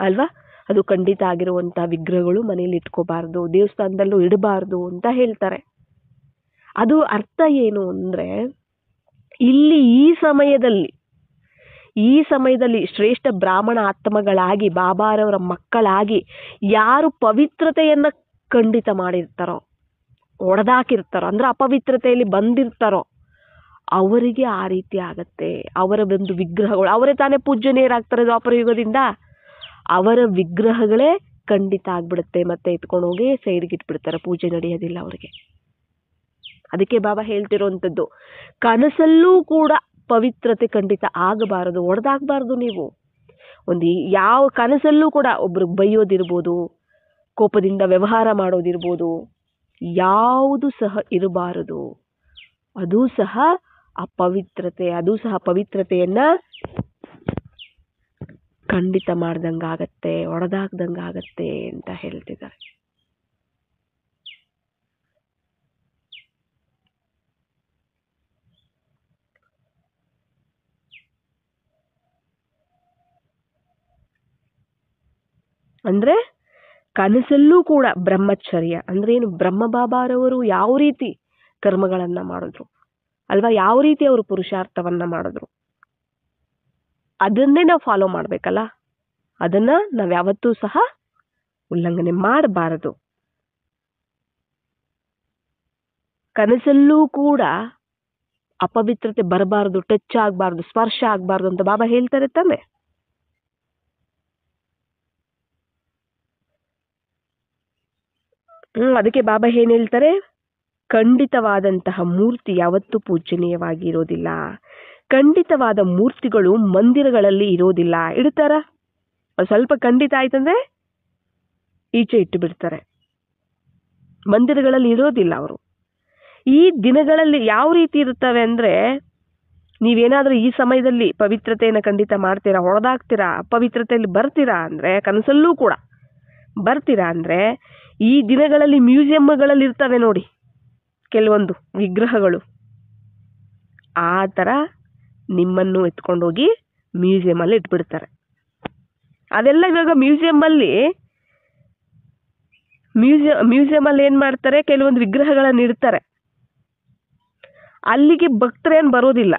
ಅಲ್ವಾ? ಅದು ಖಂಡಿತ ಆಗಿರುವಂತ ವಿಗ್ರಹಗಳು ಮನೆಯಲ್ಲಿ ಇಟ್ಕೋಬಾರ್ದು, ದೇವಸ್ಥಾನದಲ್ಲೂ ಇಡಬಾರ್ದು ಅಂತ ಹೇಳ್ತಾರೆ. ಅದು ಅರ್ಥ ಏನು ಅಂದ್ರೆ, ಇಲ್ಲಿ ಈ ಸಮಯದಲ್ಲಿ ಶ್ರೇಷ್ಠ ಬ್ರಾಹ್ಮಣ ಆತ್ಮಗಳಾಗಿ ಬಾಬಾರವರ ಮಕ್ಕಳಾಗಿ ಯಾರು ಪವಿತ್ರತೆಯನ್ನ ಖಂಡಿತ ಮಾಡಿರ್ತಾರೋ, ಒಡೆದಾಕಿರ್ತಾರೋ, ಅಂದ್ರೆ ಅಪವಿತ್ರತೆಯಲ್ಲಿ ಬಂದಿರ್ತಾರೋ ಅವರಿಗೆ ಆ ರೀತಿ ಆಗತ್ತೆ. ಅವರ ಒಂದು ವಿಗ್ರಹಗಳು, ಅವರೇ ತಾನೇ ಪೂಜ್ಯನೀಯರಾಗ್ತಾರೆ ದ್ವಾಪರ ಯುಗದಿಂದ, ಅವರ ವಿಗ್ರಹಗಳೇ ಖಂಡಿತ ಆಗ್ಬಿಡುತ್ತೆ. ಮತ್ತೆ ಎತ್ಕೊಂಡು ಹೋಗಿ ಸೈಡ್ಗೆ ಇಟ್ಬಿಡ್ತಾರೆ, ಪೂಜೆ ನಡೆಯೋದಿಲ್ಲ ಅವರಿಗೆ. ಅದಕ್ಕೆ ಬಾಬಾ ಹೇಳ್ತಿರೋಂಥದ್ದು, ಕನಸಲ್ಲೂ ಕೂಡ ಪವಿತ್ರತೆ ಖಂಡಿತ ಆಗಬಾರದು, ಒಡೆದಾಗಬಾರ್ದು. ನೀವು ಒಂದು ಯಾವ ಕನಸಲ್ಲೂ ಕೂಡ ಒಬ್ರಿಗೆ ಬೈಯೋದಿರ್ಬೋದು, ಕೋಪದಿಂದ ವ್ಯವಹಾರ ಮಾಡೋದಿರ್ಬೋದು, ಯಾವುದು ಸಹ ಇರಬಾರದು. ಅದು ಸಹ ಅಪವಿತ್ರತೆ, ಅದು ಸಹ ಪವಿತ್ರತೆಯನ್ನ ಖಂಡಿತ ಮಾಡ್ದಂಗಾಗತ್ತೆ, ಒಡೆದಾಕ್ದಂಗಾಗತ್ತೆ ಅಂತ ಹೇಳ್ತಿದ್ದಾರೆ. ಅಂದ್ರೆ ಕನಸಲ್ಲೂ ಕೂಡ ಬ್ರಹ್ಮಚರ್ಯ ಅಂದ್ರೆ ಏನು, ಬ್ರಹ್ಮಬಾಬಾರವರು ಯಾವ ರೀತಿ ಕರ್ಮಗಳನ್ನ ಮಾಡಿದ್ರು ಅಲ್ವಾ, ಯಾವ ರೀತಿ ಅವರು ಪುರುಷಾರ್ಥವನ್ನ ಮಾಡಿದ್ರು, ಅದನ್ನೇ ನಾವು ಫಾಲೋ ಮಾಡ್ಬೇಕಲ್ಲ. ಅದನ್ನ ನಾವ್ ಯಾವತ್ತೂ ಸಹ ಉಲ್ಲಂಘನೆ ಮಾಡಬಾರದು. ಕನಸಲ್ಲೂ ಕೂಡ ಅಪವಿತ್ರತೆ ಬರಬಾರದು, ಟಚ್ ಆಗಬಾರ್ದು, ಸ್ಪರ್ಶ ಆಗಬಾರ್ದು ಅಂತ ಬಾಬಾ ಹೇಳ್ತಾರೆ ತಾನೆ. ಅದಕ್ಕೆ ಬಾಬಾ ಏನ್ ಹೇಳ್ತಾರೆ, ಖಂಡಿತವಾದಂತಹ ಮೂರ್ತಿ ಯಾವತ್ತೂ ಪೂಜನೀಯವಾಗಿ ಇರೋದಿಲ್ಲ. ಖಂಡಿತವಾದ ಮೂರ್ತಿಗಳು ಮಂದಿರಗಳಲ್ಲಿ ಇರೋದಿಲ್ಲ. ಇಡ್ತಾರ, ಸ್ವಲ್ಪ ಖಂಡಿತ ಆಯ್ತಂದ್ರೆ ಈಚೆ ಇಟ್ಟು ಬಿಡ್ತಾರೆ, ಮಂದಿರಗಳಲ್ಲಿ ಇರೋದಿಲ್ಲ ಅವರು. ಈ ದಿನಗಳಲ್ಲಿ ಯಾವ ರೀತಿ ಇರುತ್ತವೆ ಅಂದ್ರೆ, ನೀವೇನಾದ್ರೂ ಈ ಸಮಯದಲ್ಲಿ ಪವಿತ್ರತೆಯನ್ನು ಖಂಡಿತ ಮಾಡ್ತೀರಾ, ಹೊಡೆದಾಕ್ತೀರಾ, ಅಪವಿತ್ರತೆಯಲ್ಲಿ ಬರ್ತೀರಾ ಅಂದ್ರೆ, ಕನಸಲ್ಲೂ ಕೂಡ ಬರ್ತೀರಾ ಅಂದ್ರೆ, ಈ ದಿನಗಳಲ್ಲಿ ಮ್ಯೂಸಿಯಂಗಳಲ್ಲಿ ಇರ್ತವೆ ನೋಡಿ ಕೆಲವೊಂದು ವಿಗ್ರಹಗಳು, ಆ ತರ ನಿಮ್ಮನ್ನು ಎತ್ಕೊಂಡೋಗಿ ಮ್ಯೂಸಿಯಂ ಅಲ್ಲಿ ಇಟ್ಬಿಡ್ತಾರೆ. ಅದೆಲ್ಲ ಇವಾಗ ಮ್ಯೂಸಿಯಂ ಅಲ್ಲಿ ಏನ್ ಮಾಡ್ತಾರೆ, ಕೆಲವೊಂದು ವಿಗ್ರಹಗಳನ್ನ ಇಡ್ತಾರೆ. ಅಲ್ಲಿಗೆ ಭಕ್ತರೇನ್ ಬರೋದಿಲ್ಲ,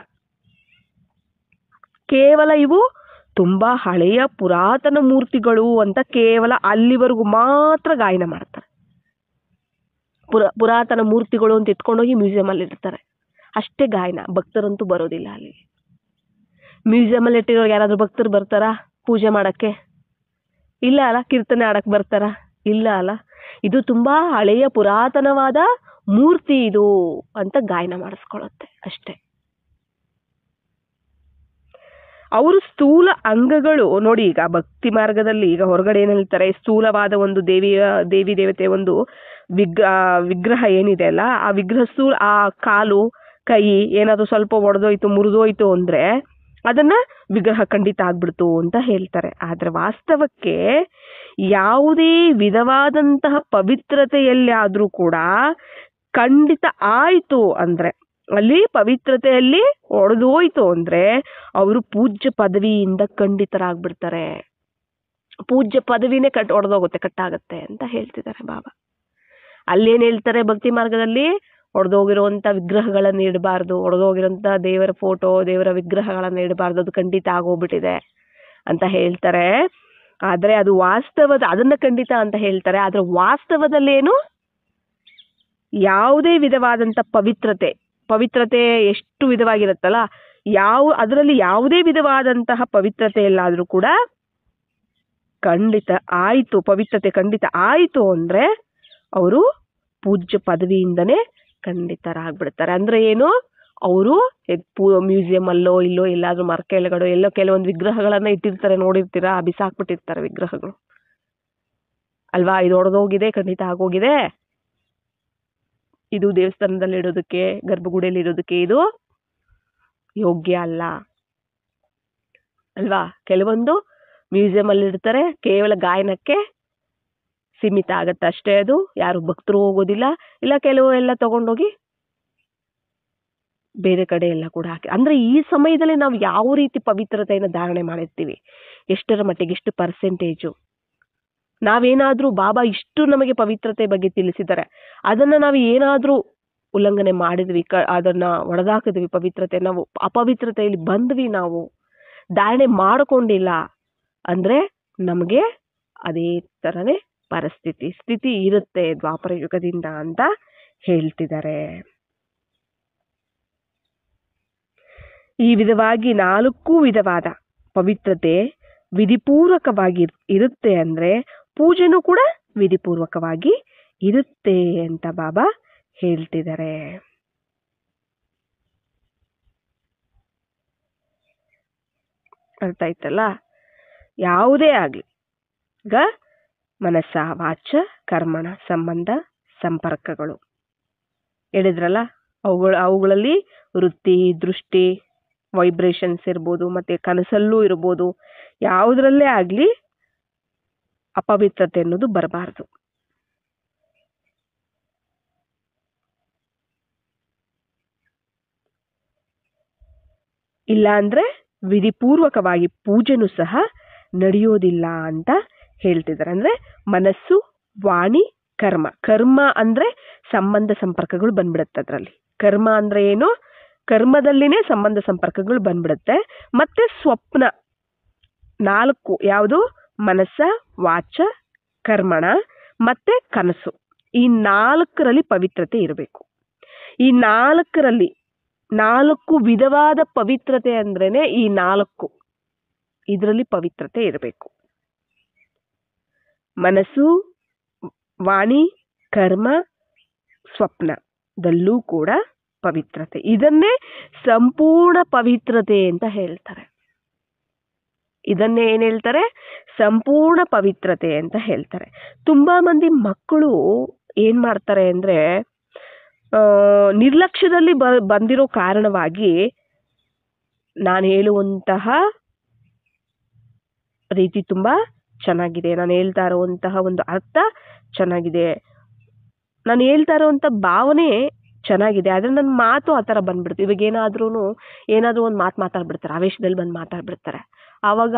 ಕೇವಲ ಇವು ತುಂಬಾ ಹಳೆಯ ಪುರಾತನ ಮೂರ್ತಿಗಳು ಅಂತ ಕೇವಲ ಅಲ್ಲಿವರೆಗೂ ಮಾತ್ರ ಗಾಯನ ಮಾಡ್ತಾರೆ. ಪುರಾತನ ಮೂರ್ತಿಗಳು ಅಂತ ಎತ್ಕೊಂಡೋಗಿ ಮ್ಯೂಸಿಯಂ ಅಲ್ಲಿ ಇಡ್ತಾರೆ, ಅಷ್ಟೇ ಗಾಯನ. ಭಕ್ತರಂತೂ ಬರೋದಿಲ್ಲ ಅಲ್ಲಿಗೆ. ಮ್ಯೂಸಿಯಂ ಅಲ್ಲಿ ಇಟ್ಟಿರೋರು ಯಾರಾದ್ರೂ ಭಕ್ತರು ಬರ್ತಾರಾ ಪೂಜೆ ಮಾಡಕ್ಕೆ? ಇಲ್ಲ ಅಲ್ಲ. ಕೀರ್ತನೆ ಆಡಕ್ ಬರ್ತಾರ? ಇಲ್ಲ ಅಲ್ಲ. ಇದು ತುಂಬಾ ಹಳೆಯ ಪುರಾತನವಾದ ಮೂರ್ತಿ ಇದು ಅಂತ ಗಾಯನ ಮಾಡಿಸ್ಕೊಳ್ಳುತ್ತೆ ಅಷ್ಟೇ. ಅವರು ಸ್ಥೂಲ ಅಂಗಗಳು ನೋಡಿ, ಈಗ ಭಕ್ತಿ ಮಾರ್ಗದಲ್ಲಿ ಈಗ ಹೊರಗಡೆ ಏನ್ ಹೇಳ್ತಾರೆ, ಸ್ಥೂಲವಾದ ಒಂದು ದೇವಿ ದೇವತೆ ಒಂದು ವಿಗ್ರಹ ಏನಿದೆ ಅಲ್ಲ, ಆ ವಿಗ್ರಹ ಸ್ಥೂಲ, ಆ ಕಾಲು ಕೈ ಏನಾದ್ರು ಸ್ವಲ್ಪ ಒಡೆದೋಯ್ತು ಮುರಿದೋಯ್ತು ಅಂದ್ರೆ ಅದನ್ನ ವಿಗ್ರಹ ಖಂಡಿತ ಆಗ್ಬಿಡ್ತು ಅಂತ ಹೇಳ್ತಾರೆ. ಆದ್ರೆ ವಾಸ್ತವಕ್ಕೆ ಯಾವುದೇ ವಿಧವಾದಂತಹ ಪವಿತ್ರತೆಯಲ್ಲಿ ಆದ್ರೂ ಕೂಡ ಖಂಡಿತ ಆಯ್ತು ಅಂದ್ರೆ, ಅಲ್ಲಿ ಪವಿತ್ರತೆಯಲ್ಲಿ ಒಡೆದೋಯ್ತು ಅಂದ್ರೆ ಅವರು ಪೂಜ್ಯ ಪದವಿಯಿಂದ ಖಂಡಿತರಾಗ್ಬಿಡ್ತಾರೆ. ಪೂಜ್ಯ ಪದವಿನೇ ಒಡೆದೋಗುತ್ತೆ, ಕಟ್ಟಾಗತ್ತೆ ಅಂತ ಹೇಳ್ತಿದ್ದಾರೆ ಬಾಬಾ. ಅಲ್ಲೇನ್ ಹೇಳ್ತಾರೆ ಭಕ್ತಿ ಮಾರ್ಗದಲ್ಲಿ, ಒಡೆದೋಗಿರುವಂತ ವಿಗ್ರಹಗಳನ್ನ ಇಡಬಾರ್ದು, ಒಡೆದೋಗಿರೋಂತ ದೇವರ ಫೋಟೋ ದೇವರ ವಿಗ್ರಹಗಳನ್ನ ಇಡಬಾರ್ದು, ಅದು ಖಂಡಿತ ಆಗೋಗ್ಬಿಟ್ಟಿದೆ ಅಂತ ಹೇಳ್ತಾರೆ. ಆದ್ರೆ ಅದು ವಾಸ್ತವದ, ಅದನ್ನ ಖಂಡಿತ ಅಂತ ಹೇಳ್ತಾರೆ. ಆದ್ರೆ ವಾಸ್ತವದಲ್ಲೇನು, ಯಾವುದೇ ವಿಧವಾದಂತ ಪವಿತ್ರತೆ ಎಷ್ಟು ವಿಧವಾಗಿರುತ್ತಲ್ಲ, ಅದರಲ್ಲಿ ಯಾವುದೇ ವಿಧವಾದಂತಹ ಪವಿತ್ರತೆ ಎಲ್ಲಾದ್ರೂ ಕೂಡ ಖಂಡಿತ ಆಯ್ತು, ಪವಿತ್ರತೆ ಖಂಡಿತ ಆಯ್ತು ಅಂದ್ರೆ ಅವರು ಪೂಜ್ಯ ಪದವಿಯಿಂದನೇ ಖಂಡಿತರಾಗ್ಬಿಡ್ತಾರೆ. ಅಂದ್ರೆ ಏನು, ಅವರು ಮ್ಯೂಸಿಯಂ ಅಲ್ಲೋ ಇಲ್ಲೋ ಎಲ್ಲಾದ್ರೂ ಮರಕೆಲಗಡೆ ಎಲ್ಲೋ ಕೆಲವೊಂದು ವಿಗ್ರಹಗಳನ್ನ ಇಟ್ಟಿರ್ತಾರೆ, ನೋಡಿರ್ತೀರಾ, ಬಿಸಾಕ್ಬಿಟ್ಟಿರ್ತಾರೆ ವಿಗ್ರಹಗಳು ಅಲ್ವಾ. ಇದು ಒಡೆದೋಗಿದೆ, ಖಂಡಿತ ಆಗೋಗಿದೆ, ಇದು ದೇವಸ್ಥಾನದಲ್ಲಿ ಇಡೋದಕ್ಕೆ, ಗರ್ಭಗುಡಿಯಲ್ಲಿ ಇಡೋದಕ್ಕೆ ಇದು ಯೋಗ್ಯ ಅಲ್ಲ ಅಲ್ವಾ. ಕೆಲವೊಂದು ಮ್ಯೂಸಿಯಂ ಅಲ್ಲಿ ಇಡ್ತಾರೆ, ಕೇವಲ ಗಾಯನಕ್ಕೆ ಸೀಮಿತ ಆಗತ್ತೆ ಅಷ್ಟೇ, ಅದು ಯಾರು ಭಕ್ತರು ಹೋಗೋದಿಲ್ಲ. ಇಲ್ಲ ಕೆಲವು ಎಲ್ಲ ತಗೊಂಡೋಗಿ ಬೇರೆ ಕಡೆ ಎಲ್ಲ ಕೂಡ ಹಾಕಿ. ಅಂದ್ರೆ ಈ ಸಮಯದಲ್ಲಿ ನಾವು ಯಾವ ರೀತಿ ಪವಿತ್ರತೆಯನ್ನು ಧಾರಣೆ ಮಾಡಿರ್ತೀವಿ, ಎಷ್ಟರ ಮಟ್ಟಿಗೆ, ಎಷ್ಟು ಪರ್ಸೆಂಟೇಜು, ನಾವೇನಾದ್ರೂ ಬಾಬಾ ಇಷ್ಟು ನಮಗೆ ಪವಿತ್ರತೆ ಬಗ್ಗೆ ತಿಳಿಸಿದ್ದಾರೆ, ಅದನ್ನ ನಾವು ಏನಾದ್ರೂ ಉಲ್ಲಂಘನೆ ಮಾಡಿದ್ವಿ, ಅದನ್ನ ಒಡೆದಾಕಿದ್ವಿ, ಪವಿತ್ರತೆ ನಾವು ಅಪವಿತ್ರತೆಯಲ್ಲಿ ಬಂದ್ವಿ, ನಾವು ಧಾರಣೆ ಮಾಡಿಕೊಂಡಿಲ್ಲ ಅಂದ್ರೆ ನಮಗೆ ಅದೇ ತರನೇ ಸ್ಥಿತಿ ಇರುತ್ತೆ ದ್ವಾಪರ ಯುಗದಿಂದ ಅಂತ ಹೇಳ್ತಿದ್ದಾರೆ. ಈ ವಿಧವಾಗಿ 4 ವಿಧವಾದ ಪವಿತ್ರತೆ ವಿಧಿಪೂರ್ವಕವಾಗಿ ಇರುತ್ತೆ ಅಂದ್ರೆ ಪೂಜೆನೂ ಕೂಡ ವಿಧಿಪೂರ್ವಕವಾಗಿ ಇರುತ್ತೆ ಅಂತ ಬಾಬಾ ಹೇಳ್ತಿದ್ದಾರೆ. ಅರ್ಥ ಆಯ್ತಲ್ಲ. ಯಾವುದೇ ಆಗ್ಲಿ, ಈಗ ಮನಸ್ಸ ವಾಚ ಕರ್ಮಣ ಸಂಬಂಧ ಸಂಪರ್ಕಗಳು ಹೇಳಿದ್ರಲ್ಲ, ಅವುಗಳಲ್ಲಿ ವೃತ್ತಿ, ದೃಷ್ಟಿ, ವೈಬ್ರೇಷನ್ಸ್ ಇರ್ಬೋದು, ಮತ್ತೆ ಕನಸಲ್ಲೂ ಇರ್ಬೋದು, ಯಾವುದ್ರಲ್ಲೇ ಆಗ್ಲಿ ಅಪವಿತ್ರತೆ ಅನ್ನೋದು ಬರಬಾರ್ದು. ಇಲ್ಲ ಅಂದ್ರೆ ವಿಧಿಪೂರ್ವಕವಾಗಿ ಪೂಜೆನೂ ಸಹ ನಡೆಯೋದಿಲ್ಲ ಅಂತ ಹೇಳ್ತಿದ್ದಾರೆ. ಅಂದರೆ ಮನಸ್ಸು, ವಾಣಿ, ಕರ್ಮ. ಕರ್ಮ ಅಂದರೆ ಸಂಬಂಧ ಸಂಪರ್ಕಗಳು ಬಂದ್ಬಿಡುತ್ತೆ ಅದರಲ್ಲಿ. ಕರ್ಮ ಅಂದರೆ ಏನು? ಕರ್ಮದಲ್ಲಿನೇ ಸಂಬಂಧ ಸಂಪರ್ಕಗಳು ಬಂದ್ಬಿಡುತ್ತೆ. ಮತ್ತೆ ಸ್ವಪ್ನ 4 ಯಾವುದು? ಮನಸ್ಸ, ವಾಚ, ಕರ್ಮಣ ಮತ್ತೆ ಕನಸು. ಈ 4ರಲ್ಲಿ ಪವಿತ್ರತೆ ಇರಬೇಕು. ಈ 4ರಲ್ಲಿ 4 ವಿಧವಾದ ಪವಿತ್ರತೆ ಅಂದ್ರೇನೆ ಈ 4 ಇದರಲ್ಲಿ ಪವಿತ್ರತೆ ಇರಬೇಕು. ಮನಸ್ಸು, ವಾಣಿ, ಕರ್ಮ, ಸ್ವಪ್ನದಲ್ಲೂ ಕೂಡ ಪವಿತ್ರತೆ. ಇದನ್ನೇ ಸಂಪೂರ್ಣ ಪವಿತ್ರತೆ ಅಂತ ಹೇಳ್ತಾರೆ. ಇದನ್ನೇ ಏನ್ ಹೇಳ್ತಾರೆ? ಸಂಪೂರ್ಣ ಪವಿತ್ರತೆ ಅಂತ ಹೇಳ್ತಾರೆ. ತುಂಬಾ ಮಂದಿ ಮಕ್ಕಳು ಏನ್ ಮಾಡ್ತಾರೆ ಅಂದ್ರೆ ನಿರ್ಲಕ್ಷ್ಯದಲ್ಲಿ ಬಂದಿರೋ ಕಾರಣವಾಗಿ ನಾನು ಹೇಳುವಂತಹ ರೀತಿ ತುಂಬಾ ಚೆನ್ನಾಗಿದೆ, ನಾನು ಹೇಳ್ತಾ ಇರುವಂತಹ ಒಂದು ಅರ್ಥ ಚೆನ್ನಾಗಿದೆ, ನಾನು ಹೇಳ್ತಾ ಇರುವಂತ ಭಾವನೆ ಚೆನ್ನಾಗಿದೆ, ಆದ್ರೆ ನನ್ನ ಮಾತು ಆ ಥರ ಬಂದ್ಬಿಡ್ತು. ಇವಾಗ ಏನಾದ್ರೂ ಒಂದು ಮಾತಾಡ್ಬಿಡ್ತಾರೆ, ಆವೇಶದಲ್ಲಿ ಬಂದು ಮಾತಾಡ್ಬಿಡ್ತಾರೆ. ಆವಾಗ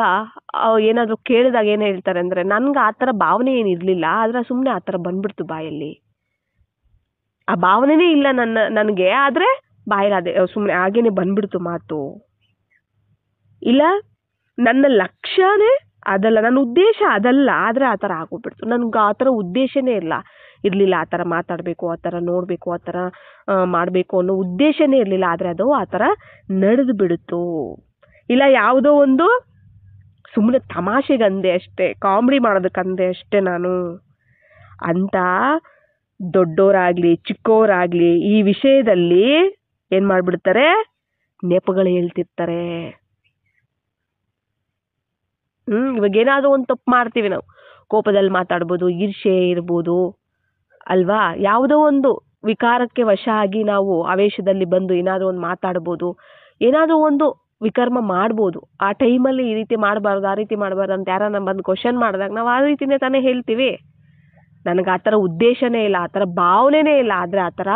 ಏನಾದರೂ ಕೇಳಿದಾಗ ಏನು ಹೇಳ್ತಾರೆ ಅಂದರೆ, ನನ್ಗೆ ಆ ಥರ ಭಾವನೆ ಏನಿರಲಿಲ್ಲ, ಆದರೆ ಸುಮ್ಮನೆ ಆ ಥರ ಬಂದ್ಬಿಡ್ತು ಬಾಯಲ್ಲಿ, ಆ ಭಾವನೆನೇ ಇಲ್ಲ ನನಗೆ, ಆದರೆ ಬಾಯಲ್ಲಿ ಅದೇ ಸುಮ್ಮನೆ ಹಾಗೇನೆ ಬಂದ್ಬಿಡ್ತು ಮಾತು. ಇಲ್ಲ ನನ್ನ ಲಕ್ಷ್ಯನೇ ಅದಲ್ಲ, ನನ್ನ ಉದ್ದೇಶ ಅದಲ್ಲ, ಆದರೆ ಆ ಥರ ಆಗೋಗ್ಬಿಡ್ತು. ನನ್ಗೆ ಆ ಥರ ಉದ್ದೇಶನೇ ಇರಲಿಲ್ಲ ಆ ಥರ ಮಾತಾಡಬೇಕು, ಆ ಥರ ನೋಡಬೇಕು, ಆ ಥರ ಮಾಡಬೇಕು ಅನ್ನೋ ಉದ್ದೇಶನೇ ಇರಲಿಲ್ಲ, ಆದರೆ ಅದು ಆ ಥರ ನಡೆದು ಬಿಡುತ್ತು. ಇಲ್ಲ ಯಾವುದೋ ಒಂದು ಸುಮ್ಮನೆ ತಮಾಷೆಗಂದೆ ಅಷ್ಟೇ, ಕಾಮಿಡಿ ಮಾಡೋದಕ್ಕಂದೆ ಅಷ್ಟೇ ನಾನು ಅಂತ ದೊಡ್ಡೋರಾಗ್ಲಿ ಚಿಕ್ಕವರಾಗ್ಲಿ ಈ ವಿಷಯದಲ್ಲಿ ಏನು ಮಾಡಿಬಿಡ್ತಾರೆ? ನೆಪಗಳು ಹೇಳ್ತಿರ್ತಾರೆ. ಇವಾಗ ಏನಾದರೂ ಒಂದು ತಪ್ಪು ಮಾಡ್ತೀವಿ ನಾವು, ಕೋಪದಲ್ಲಿ ಮಾತಾಡ್ಬೋದು, ಈರ್ಷೆ ಇರ್ಬೋದು ಅಲ್ವಾ, ಯಾವುದೋ ಒಂದು ವಿಕಾರಕ್ಕೆ ವಶ ಆಗಿ ನಾವು ಆವೇಶದಲ್ಲಿ ಬಂದು ಏನಾದರೂ ಒಂದು ಮಾತಾಡ್ಬೋದು, ಏನಾದರೂ ಒಂದು ವಿಕರ್ಮ ಮಾಡ್ಬೋದು. ಆ ಟೈಮಲ್ಲಿ ಈ ರೀತಿ ಮಾಡಬಾರ್ದು, ಆ ರೀತಿ ಮಾಡಬಾರ್ದು ಅಂತ ಯಾರನ್ನ ಬಂದು ಕ್ವಶನ್ ಮಾಡಿದಾಗ ನಾವು ಆ ರೀತಿನೇ ತಾನೇ ಹೇಳ್ತೀವಿ. ನನಗೆ ಆ ಥರ ಉದ್ದೇಶನೇ ಇಲ್ಲ, ಆ ಥರ ಭಾವನೆನೇ ಇಲ್ಲ, ಆದರೆ ಆ ಥರ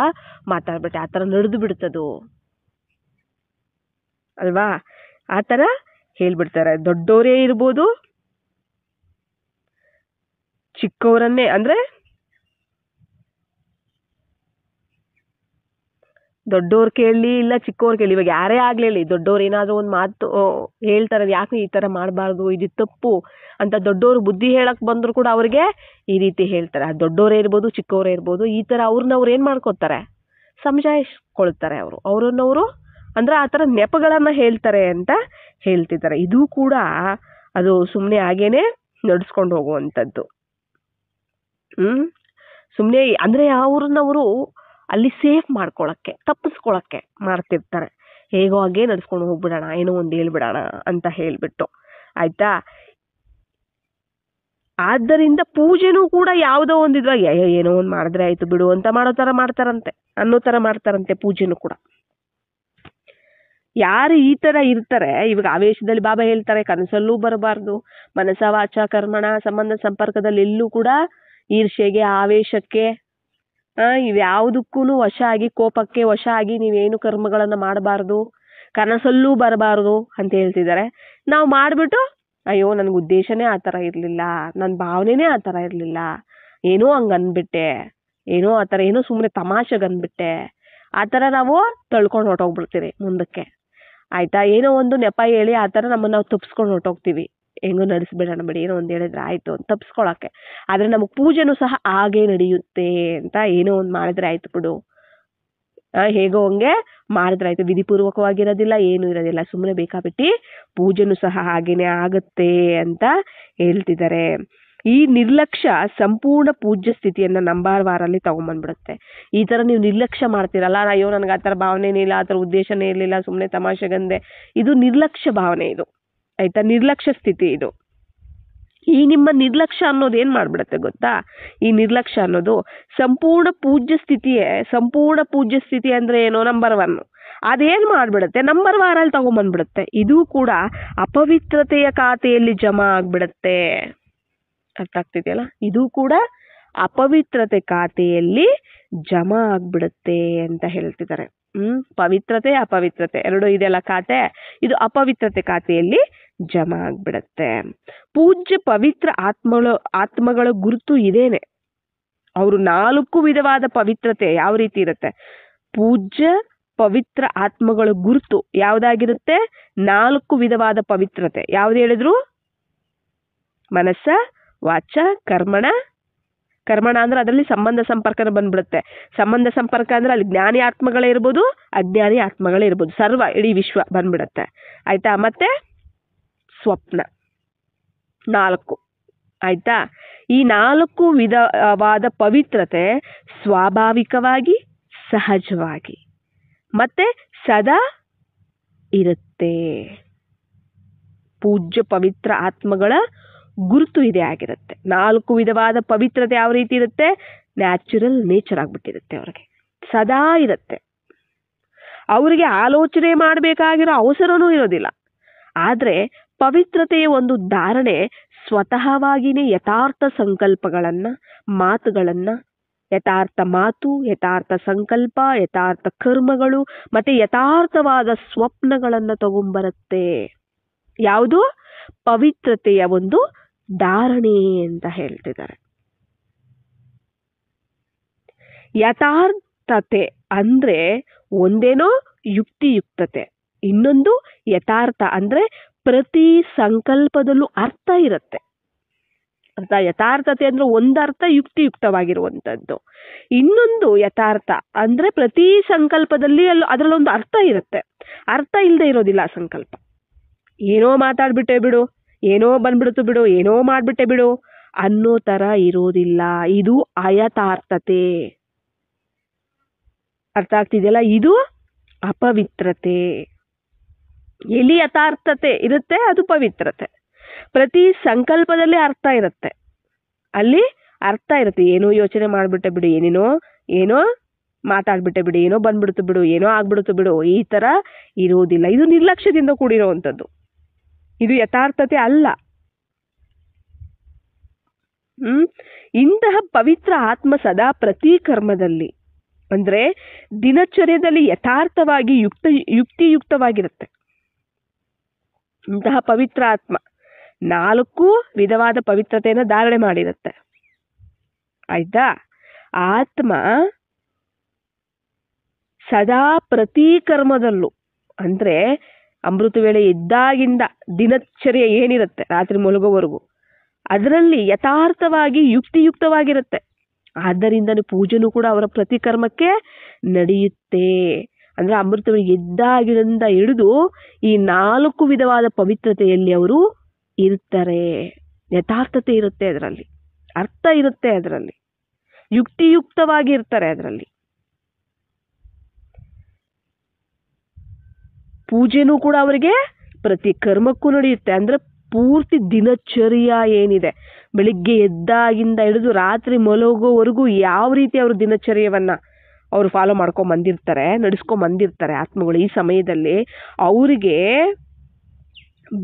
ಮಾತಾಡ್ಬಿಟ್ಟೆ, ಆ ಥರ ನಡೆದು ಬಿಡ್ತದು ಅಲ್ವಾ, ಆ ಥರ ಹೇಳ್ಬಿಡ್ತಾರೆ. ದೊಡ್ಡವರೇ ಇರ್ಬೋದು, ಚಿಕ್ಕವರನ್ನೇ ಅಂದರೆ ದೊಡ್ಡವ್ರು ಕೇಳಲಿ ಇಲ್ಲ ಚಿಕ್ಕವ್ರು ಕೇಳಿ, ಇವಾಗ ಯಾರೇ ಆಗಲಿ, ದೊಡ್ಡವ್ರು ಏನಾದರೂ ಒಂದು ಮಾತು ಹೇಳ್ತಾರೆ, ಯಾಕೆ ಈ ಥರ ಮಾಡಬಾರ್ದು, ಇದು ತಪ್ಪು ಅಂತ ದೊಡ್ಡವರು ಬುದ್ಧಿ ಹೇಳಕ್ಕೆ ಬಂದರೂ ಕೂಡ ಅವ್ರಿಗೆ ಈ ರೀತಿ ಹೇಳ್ತಾರೆ. ಆ ದೊಡ್ಡವರೇ ಇರ್ಬೋದು, ಚಿಕ್ಕವರೇ ಇರ್ಬೋದು, ಈ ಥರ ಅವ್ರನ್ನವ್ರು ಏನು ಮಾಡ್ಕೋತಾರೆ? ಸಮಜಾಯಿಸ್ಕೊಳ್ತಾರೆ. ಅವ್ರನ್ನವರು ಅಂದರೆ ಆ ಥರ ನೆಪಗಳನ್ನು ಹೇಳ್ತಾರೆ ಅಂತ ಹೇಳ್ತಿದ್ದಾರೆ. ಇದು ಕೂಡ ಅದು ಸುಮ್ಮನೆ ಹಾಗೇನೆ ನಡೆಸ್ಕೊಂಡು ಹೋಗುವಂಥದ್ದು. ಸುಮ್ಮನೆ ಅಂದರೆ ಅವ್ರನ್ನವರು ಅಲ್ಲಿ ಸೇಫ್ ಮಾಡ್ಕೊಳಕ್ಕೆ, ತಪ್ಪಿಸ್ಕೊಳಕ್ಕೆ ಮಾಡ್ತಿರ್ತಾರೆ. ಹೇಗೋ ಹಾಗೆ ನಡ್ಸ್ಕೊಂಡು ಹೋಗ್ಬಿಡೋಣ, ಏನೋ ಒಂದು ಹೇಳ್ಬಿಡೋಣ ಅಂತ ಹೇಳ್ಬಿಟ್ಟು, ಆಯ್ತಾ. ಆದ್ದರಿಂದ ಪೂಜೆನೂ ಕೂಡ ಯಾವುದೋ ಒಂದು ಇದ್ರಾಗ ಏನೋ ಒಂದು ಮಾಡಿದ್ರೆ ಆಯ್ತು ಬಿಡು ಅಂತ ಮಾಡೋ ಥರ ಮಾಡ್ತಾರಂತೆ, ಅನ್ನೋ ಥರ ಮಾಡ್ತಾರಂತೆ ಪೂಜೆನೂ ಕೂಡ. ಯಾರು ಈ ಥರ ಇರ್ತಾರೆ, ಇವಾಗ ಆವೇಶದಲ್ಲಿ ಬಾಬಾ ಹೇಳ್ತಾರೆ ಕನಸಲ್ಲೂ ಬರಬಾರ್ದು, ಮನಸ ವಾಚ ಕರ್ಮಣ ಸಂಬಂಧ ಸಂಪರ್ಕದಲ್ಲಿ ಎಲ್ಲೂ ಕೂಡ ಈರ್ಷೆಗೆ, ಆವೇಶಕ್ಕೆ, ಇವ್ಯಾವುದಕ್ಕೂ ವಶ ಆಗಿ, ಕೋಪಕ್ಕೆ ವಶ ಆಗಿ ನೀವೇನು ಕರ್ಮಗಳನ್ನು ಮಾಡಬಾರ್ದು, ಕನಸಲ್ಲೂ ಬರಬಾರ್ದು ಅಂತ ಹೇಳ್ತಿದ್ದಾರೆ. ನಾವು ಮಾಡಿಬಿಟ್ಟು ಅಯ್ಯೋ ನನಗೆ ಉದ್ದೇಶನೇ ಆ ಥರ ಇರಲಿಲ್ಲ, ನನ್ನ ಭಾವನೆನೇ ಆ ಥರ ಇರಲಿಲ್ಲ, ಏನೋ ಹಂಗೆ ಅಂದ್ಬಿಟ್ಟೆ, ಏನೋ ಆ ಥರ ಏನೋ ಸುಮ್ಮನೆ ತಮಾಷೆಗೆ ಅಂದ್ಬಿಟ್ಟೆ, ಆ ಥರ ನಾವು ತಳ್ಕೊಂಡು ಹೊಟ್ಟೋಗ್ಬಿಡ್ತೀವಿ ಮುಂದಕ್ಕೆ, ಆಯಿತಾ. ಏನೋ ಒಂದು ನೆಪ ಹೇಳಿ ಆ ಥರ ನಮ್ಮನ್ನು ನಾವು ತಪ್ಪಿಸ್ಕೊಂಡು ಹೊಟ್ಟೋಗ್ತೀವಿ, ಹೆಂಗೋ ನಡೆಸ್ಬಿಡೋಣ ಬಿಡಿ, ಏನೋ ಒಂದು ಹೇಳಿದ್ರೆ ಆಯಿತು ಅಂತ ತಪ್ಪಿಸ್ಕೊಳಕ್ಕೆ. ಆದರೆ ನಮಗೆ ಪೂಜೆನೂ ಸಹ ಹಾಗೇ ನಡೆಯುತ್ತೆ ಅಂತ, ಏನೋ ಒಂದು ಮಾಡಿದ್ರೆ ಆಯಿತು ಬಿಡು, ಹೇಗೋ ಹಂಗೆ ಮಾಡಿದ್ರೆ ಆಯಿತು, ವಿಧಿಪೂರ್ವಕವಾಗಿರೋದಿಲ್ಲ, ಏನೂ ಇರೋದಿಲ್ಲ, ಸುಮ್ಮನೆ ಬೇಕಾಬಿಟ್ಟು ಪೂಜೆನೂ ಸಹ ಹಾಗೇನೆ ಆಗುತ್ತೆ ಅಂತ ಹೇಳ್ತಿದ್ದಾರೆ. ಈ ನಿರ್ಲಕ್ಷ್ಯ ಸಂಪೂರ್ಣ ಪೂಜ್ಯ ಸ್ಥಿತಿಯನ್ನು ನಂಬರ್ ವಾರಲ್ಲಿ ತಗೊಂಬಂದ್ಬಿಡುತ್ತೆ. ಈ ಥರ ನೀವು ನಿರ್ಲಕ್ಷ್ಯ ಮಾಡ್ತೀರಲ್ಲ, ಅಯ್ಯೋ ನನಗೆ ಆ ಥರ ಭಾವನೆನೇ ಇಲ್ಲ, ಆ ಥರ ಉದ್ದೇಶನೇ ಇರಲಿಲ್ಲ, ಸುಮ್ಮನೆ ತಮಾಷೆಗಂದೆ, ಇದು ನಿರ್ಲಕ್ಷ್ಯ ಭಾವನೆ, ಇದು ಆಯಿತಾ, ನಿರ್ಲಕ್ಷ್ಯ ಸ್ಥಿತಿ ಇದು. ಈ ನಿಮ್ಮ ನಿರ್ಲಕ್ಷ್ಯ ಅನ್ನೋದು ಏನು ಮಾಡಿಬಿಡುತ್ತೆ ಗೊತ್ತಾ? ಈ ನಿರ್ಲಕ್ಷ್ಯ ಅನ್ನೋದು ಸಂಪೂರ್ಣ ಪೂಜ್ಯ ಸ್ಥಿತಿಯೇ. ಸಂಪೂರ್ಣ ಪೂಜ್ಯ ಸ್ಥಿತಿ ಅಂದರೆ ಏನೋ ನಂಬರ್ 1, ಅದೇನು ಮಾಡಿಬಿಡುತ್ತೆ, ನಂಬರ್ ವಾರಲ್ಲಿ ತಗೊಂಬಂದ್ಬಿಡುತ್ತೆ. ಇದು ಕೂಡ ಅಪವಿತ್ರತೆಯ ಖಾತೆಯಲ್ಲಿ ಜಮಾ ಆಗಿಬಿಡುತ್ತೆ. ಅರ್ಥ ಆಗ್ತಿದೆಯಲ್ಲ? ಇದು ಕೂಡ ಅಪವಿತ್ರತೆ ಖಾತೆಯಲ್ಲಿ ಜಮಾ ಆಗ್ಬಿಡುತ್ತೆ ಅಂತ ಹೇಳ್ತಿದ್ದಾರೆ. ಪವಿತ್ರತೆ ಅಪವಿತ್ರತೆ ಎರಡು ಇದೆಲ್ಲ ಖಾತೆ, ಇದು ಅಪವಿತ್ರತೆ ಖಾತೆಯಲ್ಲಿ ಜಮಾ ಆಗ್ಬಿಡತ್ತೆ. ಪೂಜ್ಯ ಪವಿತ್ರ ಆತ್ಮಗಳ ಗುರುತು ಇದೇನೆ. ಅವರು 4 ವಿಧವಾದ ಪವಿತ್ರತೆ ಯಾವ ರೀತಿ ಇರುತ್ತೆ? ಪೂಜ್ಯ ಪವಿತ್ರ ಆತ್ಮಗಳ ಗುರುತು ಯಾವ್ದಾಗಿರುತ್ತೆ? 4 ವಿಧವಾದ ಪವಿತ್ರತೆ. ಯಾವ್ದು ಹೇಳಿದ್ರು? ಮನಸ್ಸ, ವಾಚ, ಕರ್ಮಣ ಅಂದ್ರೆ ಅದರಲ್ಲಿ ಸಂಬಂಧ ಸಂಪರ್ಕನ ಬಂದ್ಬಿಡುತ್ತೆ. ಸಂಬಂಧ ಸಂಪರ್ಕ ಅಂದ್ರೆ ಅಲ್ಲಿ ಜ್ಞಾನಿ ಆತ್ಮಗಳೇ ಇರ್ಬೋದು, ಅಜ್ಞಾನಿ ಆತ್ಮಗಳೇ ಇರ್ಬೋದು, ಸರ್ವ ಇಡೀ ವಿಶ್ವ ಬಂದ್ಬಿಡತ್ತೆ. ಆಯ್ತಾ? ಮತ್ತೆ ಸ್ವಪ್ನ 4. ಆಯ್ತಾ? ಈ 4 ವಿಧವಾದ ಪವಿತ್ರತೆ ಸ್ವಾಭಾವಿಕವಾಗಿ, ಸಹಜವಾಗಿ ಮತ್ತೆ ಸದಾ ಇರುತ್ತೆ. ಪೂಜ್ಯ ಪವಿತ್ರ ಆತ್ಮಗಳ ಗುರುತು ಇದೆ ಆಗಿರುತ್ತೆ. 4 ವಿಧವಾದ ಪವಿತ್ರತೆ ಯಾವ ರೀತಿ ಇರುತ್ತೆ? ನ್ಯಾಚುರಲ್ ನೇಚರ್ ಆಗ್ಬಿಟ್ಟಿರುತ್ತೆ. ಅವ್ರಿಗೆ ಸದಾ ಇರುತ್ತೆ. ಅವರಿಗೆ ಆಲೋಚನೆ ಮಾಡಬೇಕಾಗಿರೋ ಅವಸರನೂ ಇರೋದಿಲ್ಲ. ಆದ್ರೆ ಪವಿತ್ರತೆಯ ಒಂದು ಧಾರಣೆ ಸ್ವತಃವಾಗಿನೇ ಯಥಾರ್ಥ ಸಂಕಲ್ಪಗಳನ್ನ, ಮಾತುಗಳನ್ನ, ಯಥಾರ್ಥ ಮಾತು, ಯಥಾರ್ಥ ಸಂಕಲ್ಪ, ಯಥಾರ್ಥ ಕರ್ಮಗಳು ಮತ್ತೆ ಯಥಾರ್ಥವಾದ ಸ್ವಪ್ನಗಳನ್ನ ತಗೊಂಬರುತ್ತೆ. ಯಾವುದು? ಪವಿತ್ರತೆಯ ಒಂದು ಧಾರಣೆ ಅಂತ ಹೇಳ್ತಿದ್ದಾರೆ. ಯಥಾರ್ಥತೆ ಅಂದ್ರೆ ಒಂದೇನೋ ಯುಕ್ತಿಯುಕ್ತತೆ, ಇನ್ನೊಂದು ಯಥಾರ್ಥ ಅಂದ್ರೆ ಪ್ರತಿ ಸಂಕಲ್ಪದಲ್ಲೂ ಅರ್ಥ ಇರುತ್ತೆ. ಅರ್ಥ ಯಥಾರ್ಥತೆ ಅಂದ್ರೆ ಒಂದರ್ಥ ಯುಕ್ತಿಯುಕ್ತವಾಗಿರುವಂಥದ್ದು, ಇನ್ನೊಂದು ಯಥಾರ್ಥ ಅಂದ್ರೆ ಪ್ರತಿ ಸಂಕಲ್ಪದಲ್ಲಿ ಅದರಲ್ಲೊಂದು ಅರ್ಥ ಇರುತ್ತೆ. ಅರ್ಥ ಇಲ್ಲದೆ ಇರೋದಿಲ್ಲ ಆ ಸಂಕಲ್ಪ. ಏನೋ ಮಾತಾಡ್ಬಿಟ್ಟೆ ಬಿಡು, ಏನೋ ಬಂದ್ಬಿಡ್ತು ಬಿಡು, ಏನೋ ಮಾಡ್ಬಿಟ್ಟೆ ಬಿಡು ಅನ್ನೋ ತರ ಇರೋದಿಲ್ಲ. ಇದು ಅಯಥಾರ್ಥತೆ. ಅರ್ಥ ಆಗ್ತಿದೆಯಲ್ಲ? ಇದು ಅಪವಿತ್ರತೆ. ಎಲ್ಲಿ ಯಥಾರ್ಥತೆ ಇರುತ್ತೆ ಅದು ಪವಿತ್ರತೆ. ಪ್ರತಿ ಸಂಕಲ್ಪದಲ್ಲಿ ಅರ್ಥ ಇರುತ್ತೆ, ಅಲ್ಲಿ ಅರ್ಥ ಇರುತ್ತೆ. ಏನೋ ಯೋಚನೆ ಮಾಡ್ಬಿಟ್ಟೆ ಬಿಡು, ಏನೋ ಮಾತಾಡ್ಬಿಟ್ಟೆ ಬಿಡು, ಏನೋ ಬಂದ್ಬಿಡ್ತು ಬಿಡು, ಏನೋ ಆಗ್ಬಿಡ್ತು ಬಿಡು, ಈ ತರ ಇರೋದಿಲ್ಲ. ಇದು ನಿರ್ಲಕ್ಷ್ಯದಿಂದ ಕೂಡಿರೋವಂಥದ್ದು. ಇದು ಯಥಾರ್ಥತೆ ಅಲ್ಲ. ಇಂತಹ ಪವಿತ್ರ ಆತ್ಮ ಸದಾ ಪ್ರತಿ ಕರ್ಮದಲ್ಲಿ ಅಂದ್ರೆ ದಿನಚರ್ಯದಲ್ಲಿ ಯಥಾರ್ಥವಾಗಿ ಯುಕ್ತಿಯುಕ್ತವಾಗಿರುತ್ತೆ. ಇಂತಹ ಪವಿತ್ರ ಆತ್ಮ 4 ವಿಧವಾದ ಪವಿತ್ರತೆಯನ್ನು ಧಾರಣೆ ಮಾಡಿರುತ್ತೆ. ಆಯ್ತಾ? ಆತ್ಮ ಸದಾ ಪ್ರತಿ ಕರ್ಮದಲ್ಲೂ ಅಂದ್ರೆ ಅಮೃತ ವೇಳೆ ಎದ್ದಾಗಿಂದ ದಿನಚರ್ಯ ಏನಿರುತ್ತೆ ರಾತ್ರಿ ಮಲಗೋವರೆಗೂ ಅದರಲ್ಲಿ ಯಥಾರ್ಥವಾಗಿ ಯುಕ್ತಿಯುಕ್ತವಾಗಿರುತ್ತೆ. ಆದ್ದರಿಂದನೇ ಪೂಜೆನೂ ಕೂಡ ಅವರ ಪ್ರತಿ ಕರ್ಮಕ್ಕೆ ನಡೆಯುತ್ತೆ. ಅಂದ್ರೆ ಅಮೃತ ವೇಳೆ ಎದ್ದಾಗಿನಿಂದ ಹಿಡಿದು ಈ 4 ವಿಧವಾದ ಪವಿತ್ರತೆಯಲ್ಲಿ ಅವರು ಇರ್ತಾರೆ. ಯಥಾರ್ಥತೆ ಇರುತ್ತೆ ಅದರಲ್ಲಿ, ಅರ್ಥ ಇರುತ್ತೆ ಅದರಲ್ಲಿ, ಯುಕ್ತಿಯುಕ್ತವಾಗಿ ಇರ್ತಾರೆ ಅದರಲ್ಲಿ. ಪೂಜೆನೂ ಕೂಡ ಅವರಿಗೆ ಪ್ರತಿ ಕರ್ಮಕ್ಕೂ ನಡೆಯುತ್ತೆ. ಅಂದ್ರೆ ಪೂರ್ತಿ ದಿನಚರ್ಯ ಏನಿದೆ, ಬೆಳಿಗ್ಗೆ ಎದ್ದಾಗಿಂದ ಹಿಡಿದು ರಾತ್ರಿ ಮಲಗೋವರೆಗೂ ಯಾವ ರೀತಿ ಅವರು ದಿನಚರ್ಯವನ್ನ ಅವರು ಫಾಲೋ ಮಾಡ್ಕೊಂಡ್ ಬಂದಿರ್ತಾರೆ, ನಡೆಸ್ಕೊಂಡ್ ಬಂದಿರ್ತಾರೆ ಆತ್ಮಗಳು. ಈ ಸಮಯದಲ್ಲಿ ಅವರಿಗೆ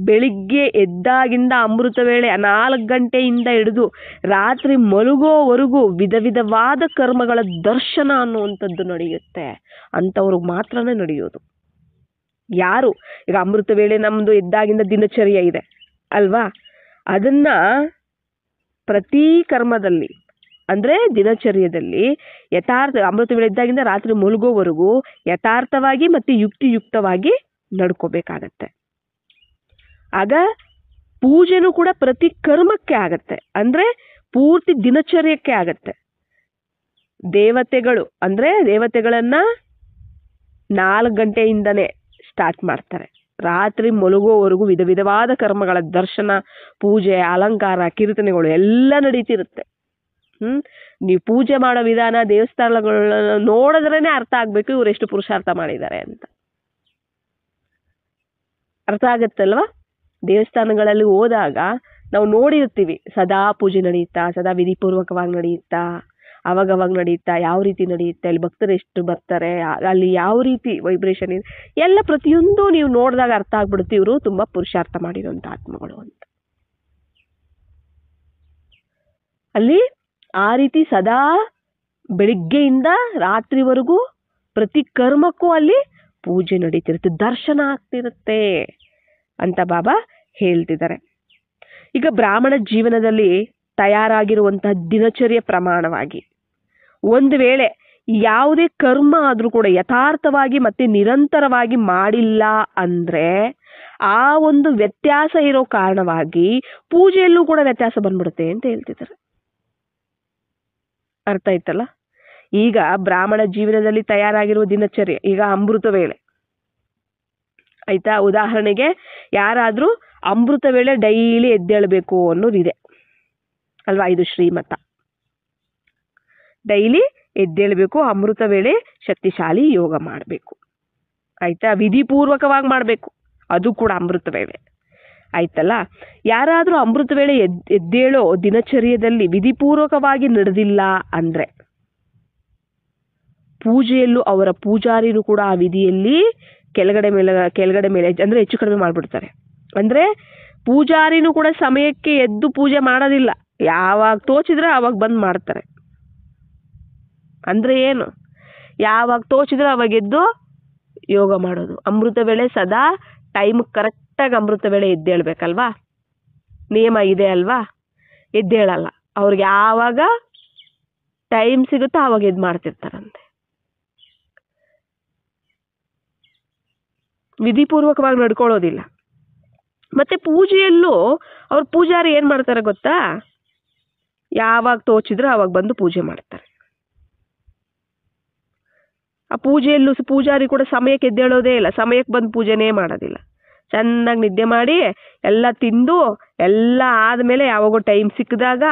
ಬೆಳಿಗ್ಗೆ ಎದ್ದಾಗಿಂದ ಅಮೃತ ವೇಳೆ 4 ಗಂಟೆಯಿಂದ ಹಿಡಿದು ರಾತ್ರಿ ಮಲಗೋವರೆಗೂ ವಿಧ ವಿಧವಾದ ಕರ್ಮಗಳ ದರ್ಶನ ಅನ್ನುವಂಥದ್ದು ನಡೆಯುತ್ತೆ. ಅಂಥವ್ರಿಗೆ ಮಾತ್ರನೇ ನಡೆಯೋದು. ಯಾರು ಈಗ ಅಮೃತ ವೇಳೆ ನಮ್ದು ಎದ್ದಾಗಿಂದ ದಿನಚರ್ಯ ಇದೆ ಅಲ್ವಾ, ಅದನ್ನ ಪ್ರತಿ ಕರ್ಮದಲ್ಲಿ ಅಂದ್ರೆ ದಿನಚರ್ಯದಲ್ಲಿ ಯಥಾರ್ಥ ಅಮೃತ ವೇಳೆ ಇದ್ದಾಗಿಂದ ರಾತ್ರಿ ಮಲಗೋವರೆಗೂ ಯಥಾರ್ಥವಾಗಿ ಮತ್ತೆ ಯುಕ್ತಿಯುಕ್ತವಾಗಿ ನಡ್ಕೋಬೇಕಾಗತ್ತೆ. ಆಗ ಪೂಜೆನೂ ಕೂಡ ಪ್ರತಿ ಕರ್ಮಕ್ಕೆ ಆಗತ್ತೆ, ಅಂದ್ರೆ ಪೂರ್ತಿ ದಿನಚರ್ಯಕ್ಕೆ ಆಗತ್ತೆ. ದೇವತೆಗಳು ಅಂದ್ರೆ ದೇವತೆಗಳನ್ನ 4 ಗಂಟೆಯಿಂದನೇ ಸ್ಟಾರ್ಟ್ ಮಾಡ್ತಾರೆ. ರಾತ್ರಿ ಮಲಗೋವರೆಗೂ ವಿಧ ವಿಧವಾದ ಕರ್ಮಗಳ ದರ್ಶನ, ಪೂಜೆ, ಅಲಂಕಾರ, ಕೀರ್ತನೆಗಳು ಎಲ್ಲ ನಡೀತಿರುತ್ತೆ. ನೀವು ಪೂಜೆ ಮಾಡೋ ವಿಧಾನ, ದೇವಸ್ಥಾನಗಳನ್ನ ನೋಡಿದ್ರೇನೆ ಅರ್ಥ ಆಗ್ಬೇಕು ಇವ್ರು ಎಷ್ಟು ಪುರುಷಾರ್ಥ ಮಾಡಿದ್ದಾರೆ ಅಂತ. ಅರ್ಥ ಆಗತ್ತಲ್ವಾ? ದೇವಸ್ಥಾನಗಳಲ್ಲಿ ಹೋದಾಗ ನಾವು ನೋಡಿರ್ತೀವಿ, ಸದಾ ಪೂಜೆ ನಡೆಯುತ್ತಾ, ಸದಾ ವಿಧಿಪೂರ್ವಕವಾಗಿ ನಡೆಯುತ್ತಾ, ಅವಾಗ ನಡೆಯುತ್ತಾ, ಯಾವ ರೀತಿ ನಡೆಯುತ್ತೆ, ಅಲ್ಲಿ ಭಕ್ತರು ಎಷ್ಟು ಬರ್ತಾರೆ, ಅಲ್ಲಿ ಯಾವ ರೀತಿ ವೈಬ್ರೇಷನ್ ಇದೆ, ಎಲ್ಲ ಪ್ರತಿಯೊಂದು ನೀವು ನೋಡಿದಾಗ ಅರ್ಥ ಆಗ್ಬಿಡುತ್ತೆ ಇವರು ತುಂಬಾ ಪುರುಷಾರ್ಥ ಮಾಡಿರುವಂತ ಆತ್ಮಗಳು ಅಂತ. ಅಲ್ಲಿ ಆ ರೀತಿ ಸದಾ ಬೆಳಿಗ್ಗೆಯಿಂದ ರಾತ್ರಿವರೆಗೂ ಪ್ರತಿ ಕರ್ಮಕ್ಕೂ ಅಲ್ಲಿ ಪೂಜೆ ನಡೀತಿರುತ್ತೆ, ದರ್ಶನ ಆಗ್ತಿರುತ್ತೆ ಅಂತ ಬಾಬಾ ಹೇಳ್ತಿದ್ದಾರೆ. ಈಗ ಬ್ರಾಹ್ಮಣ ಜೀವನದಲ್ಲಿ ತಯಾರಾಗಿರುವಂತಹ ದಿನಚರ್ಯ ಪ್ರಮಾಣವಾಗಿ ಒಂದು ವೇಳೆ ಯಾವುದೇ ಕರ್ಮ ಆದ್ರೂ ಕೂಡ ಯಥಾರ್ಥವಾಗಿ ಮತ್ತೆ ನಿರಂತರವಾಗಿ ಮಾಡಿಲ್ಲ ಅಂದ್ರೆ ಆ ಒಂದು ವ್ಯತ್ಯಾಸ ಇರೋ ಕಾರಣವಾಗಿ ಪೂಜೆಯಲ್ಲೂ ಕೂಡ ವ್ಯತ್ಯಾಸ ಬಂದ್ಬಿಡುತ್ತೆ ಅಂತ ಹೇಳ್ತಿದ್ದಾರೆ. ಅರ್ಥ ಆಯ್ತಲ್ಲ? ಈಗ ಬ್ರಾಹ್ಮಣ ಜೀವನದಲ್ಲಿ ತಯಾರಾಗಿರುವ ದಿನಚರ್ಯೆ, ಈಗ ಅಮೃತ ವೇಳೆ ಆಯ್ತಾ, ಉದಾಹರಣೆಗೆ ಯಾರಾದ್ರೂ ಅಮೃತ ವೇಳೆ ಡೈಲಿ ಎದ್ದೇಳಬೇಕು ಅನ್ನೋದಿದೆ ಅಲ್ವಾ, ಇದು ಶ್ರೀಮತ. ಡೈಲಿ ಎದ್ದೇಳಬೇಕು, ಅಮೃತ ವೇಳೆ ಶಕ್ತಿಶಾಲಿ ಯೋಗ ಮಾಡಬೇಕು ಆಯ್ತಾ, ವಿಧಿಪೂರ್ವಕವಾಗಿ ಮಾಡಬೇಕು, ಅದು ಕೂಡ ಅಮೃತ ವೇಳೆ ಆಯ್ತಲ್ಲ. ಯಾರಾದ್ರೂ ಅಮೃತ ವೇಳೆ ಎದ್ದೇಳೋ ದಿನಚರ್ಯದಲ್ಲಿ ವಿಧಿಪೂರ್ವಕವಾಗಿ ನಡೆದಿಲ್ಲ ಅಂದ್ರೆ ಪೂಜೆಯಲ್ಲೂ ಅವರ ಪೂಜಾರಿನೂ ಕೂಡ ಆ ವಿಧಿಯಲ್ಲಿ ಕೆಳಗಡೆ ಮೇಲೆ ಅಂದ್ರೆ ಹೆಚ್ಚು ಕಡಿಮೆ ಮಾಡ್ಬಿಡ್ತಾರೆ. ಅಂದ್ರೆ ಪೂಜಾರಿನೂ ಕೂಡ ಸಮಯಕ್ಕೆ ಎದ್ದು ಪೂಜೆ ಮಾಡೋದಿಲ್ಲ, ಯಾವಾಗ ತೋಚಿದ್ರೆ ಆವಾಗ ಬಂದ್ ಮಾಡ್ತಾರೆ. ಅಂದ್ರೆ ಏನು, ಯಾವಾಗ ತೋಚಿದ್ರೆ ಅವಾಗ ಎದ್ದು ಯೋಗ ಮಾಡೋದು. ಅಮೃತ ವೇಳೆ ಸದಾ ಟೈಮ್ ಕರೆಕ್ಟಾಗಿ ಅಮೃತ ವೇಳೆ ಎದ್ದೇಳ್ಬೇಕಲ್ವಾ, ನಿಯಮ ಇದೆ ಅಲ್ವಾ, ಎದ್ದೇಳಲ್ಲ. ಅವ್ರಿಗೆ ಯಾವಾಗ ಟೈಮ್ ಸಿಗುತ್ತೋ ಆವಾಗ ಎದ್ದು ಮಾಡ್ತಿರ್ತಾರಂತೆ. ವಿಧಿಪೂರ್ವಕವಾಗಿ ನಡ್ಕೊಳ್ಳೋದಿಲ್ಲ. ಮತ್ತೆ ಪೂಜೆಯಲ್ಲೂ ಅವ್ರ ಪೂಜಾರಿ ಏನ್ ಮಾಡ್ತಾರೆ ಗೊತ್ತಾ, ಯಾವಾಗ ತೋಚಿದ್ರೆ ಅವಾಗ ಬಂದು ಪೂಜೆ ಮಾಡ್ತಾರೆ. ಆ ಪೂಜೆಯಲ್ಲೂ ಪೂಜಾರಿ ಕೂಡ ಸಮಯಕ್ಕೆ ಎದ್ದೇಳೋದೇ ಇಲ್ಲ, ಸಮಯಕ್ಕೆ ಬಂದು ಪೂಜೆನೇ ಮಾಡೋದಿಲ್ಲ. ಚೆನ್ನಾಗಿ ನಿದ್ದೆ ಮಾಡಿ ಎಲ್ಲ ತಿಂದು ಎಲ್ಲ ಆದ್ಮೇಲೆ ಯಾವಾಗೋ ಟೈಮ್ ಸಿಕ್ಕಿದಾಗ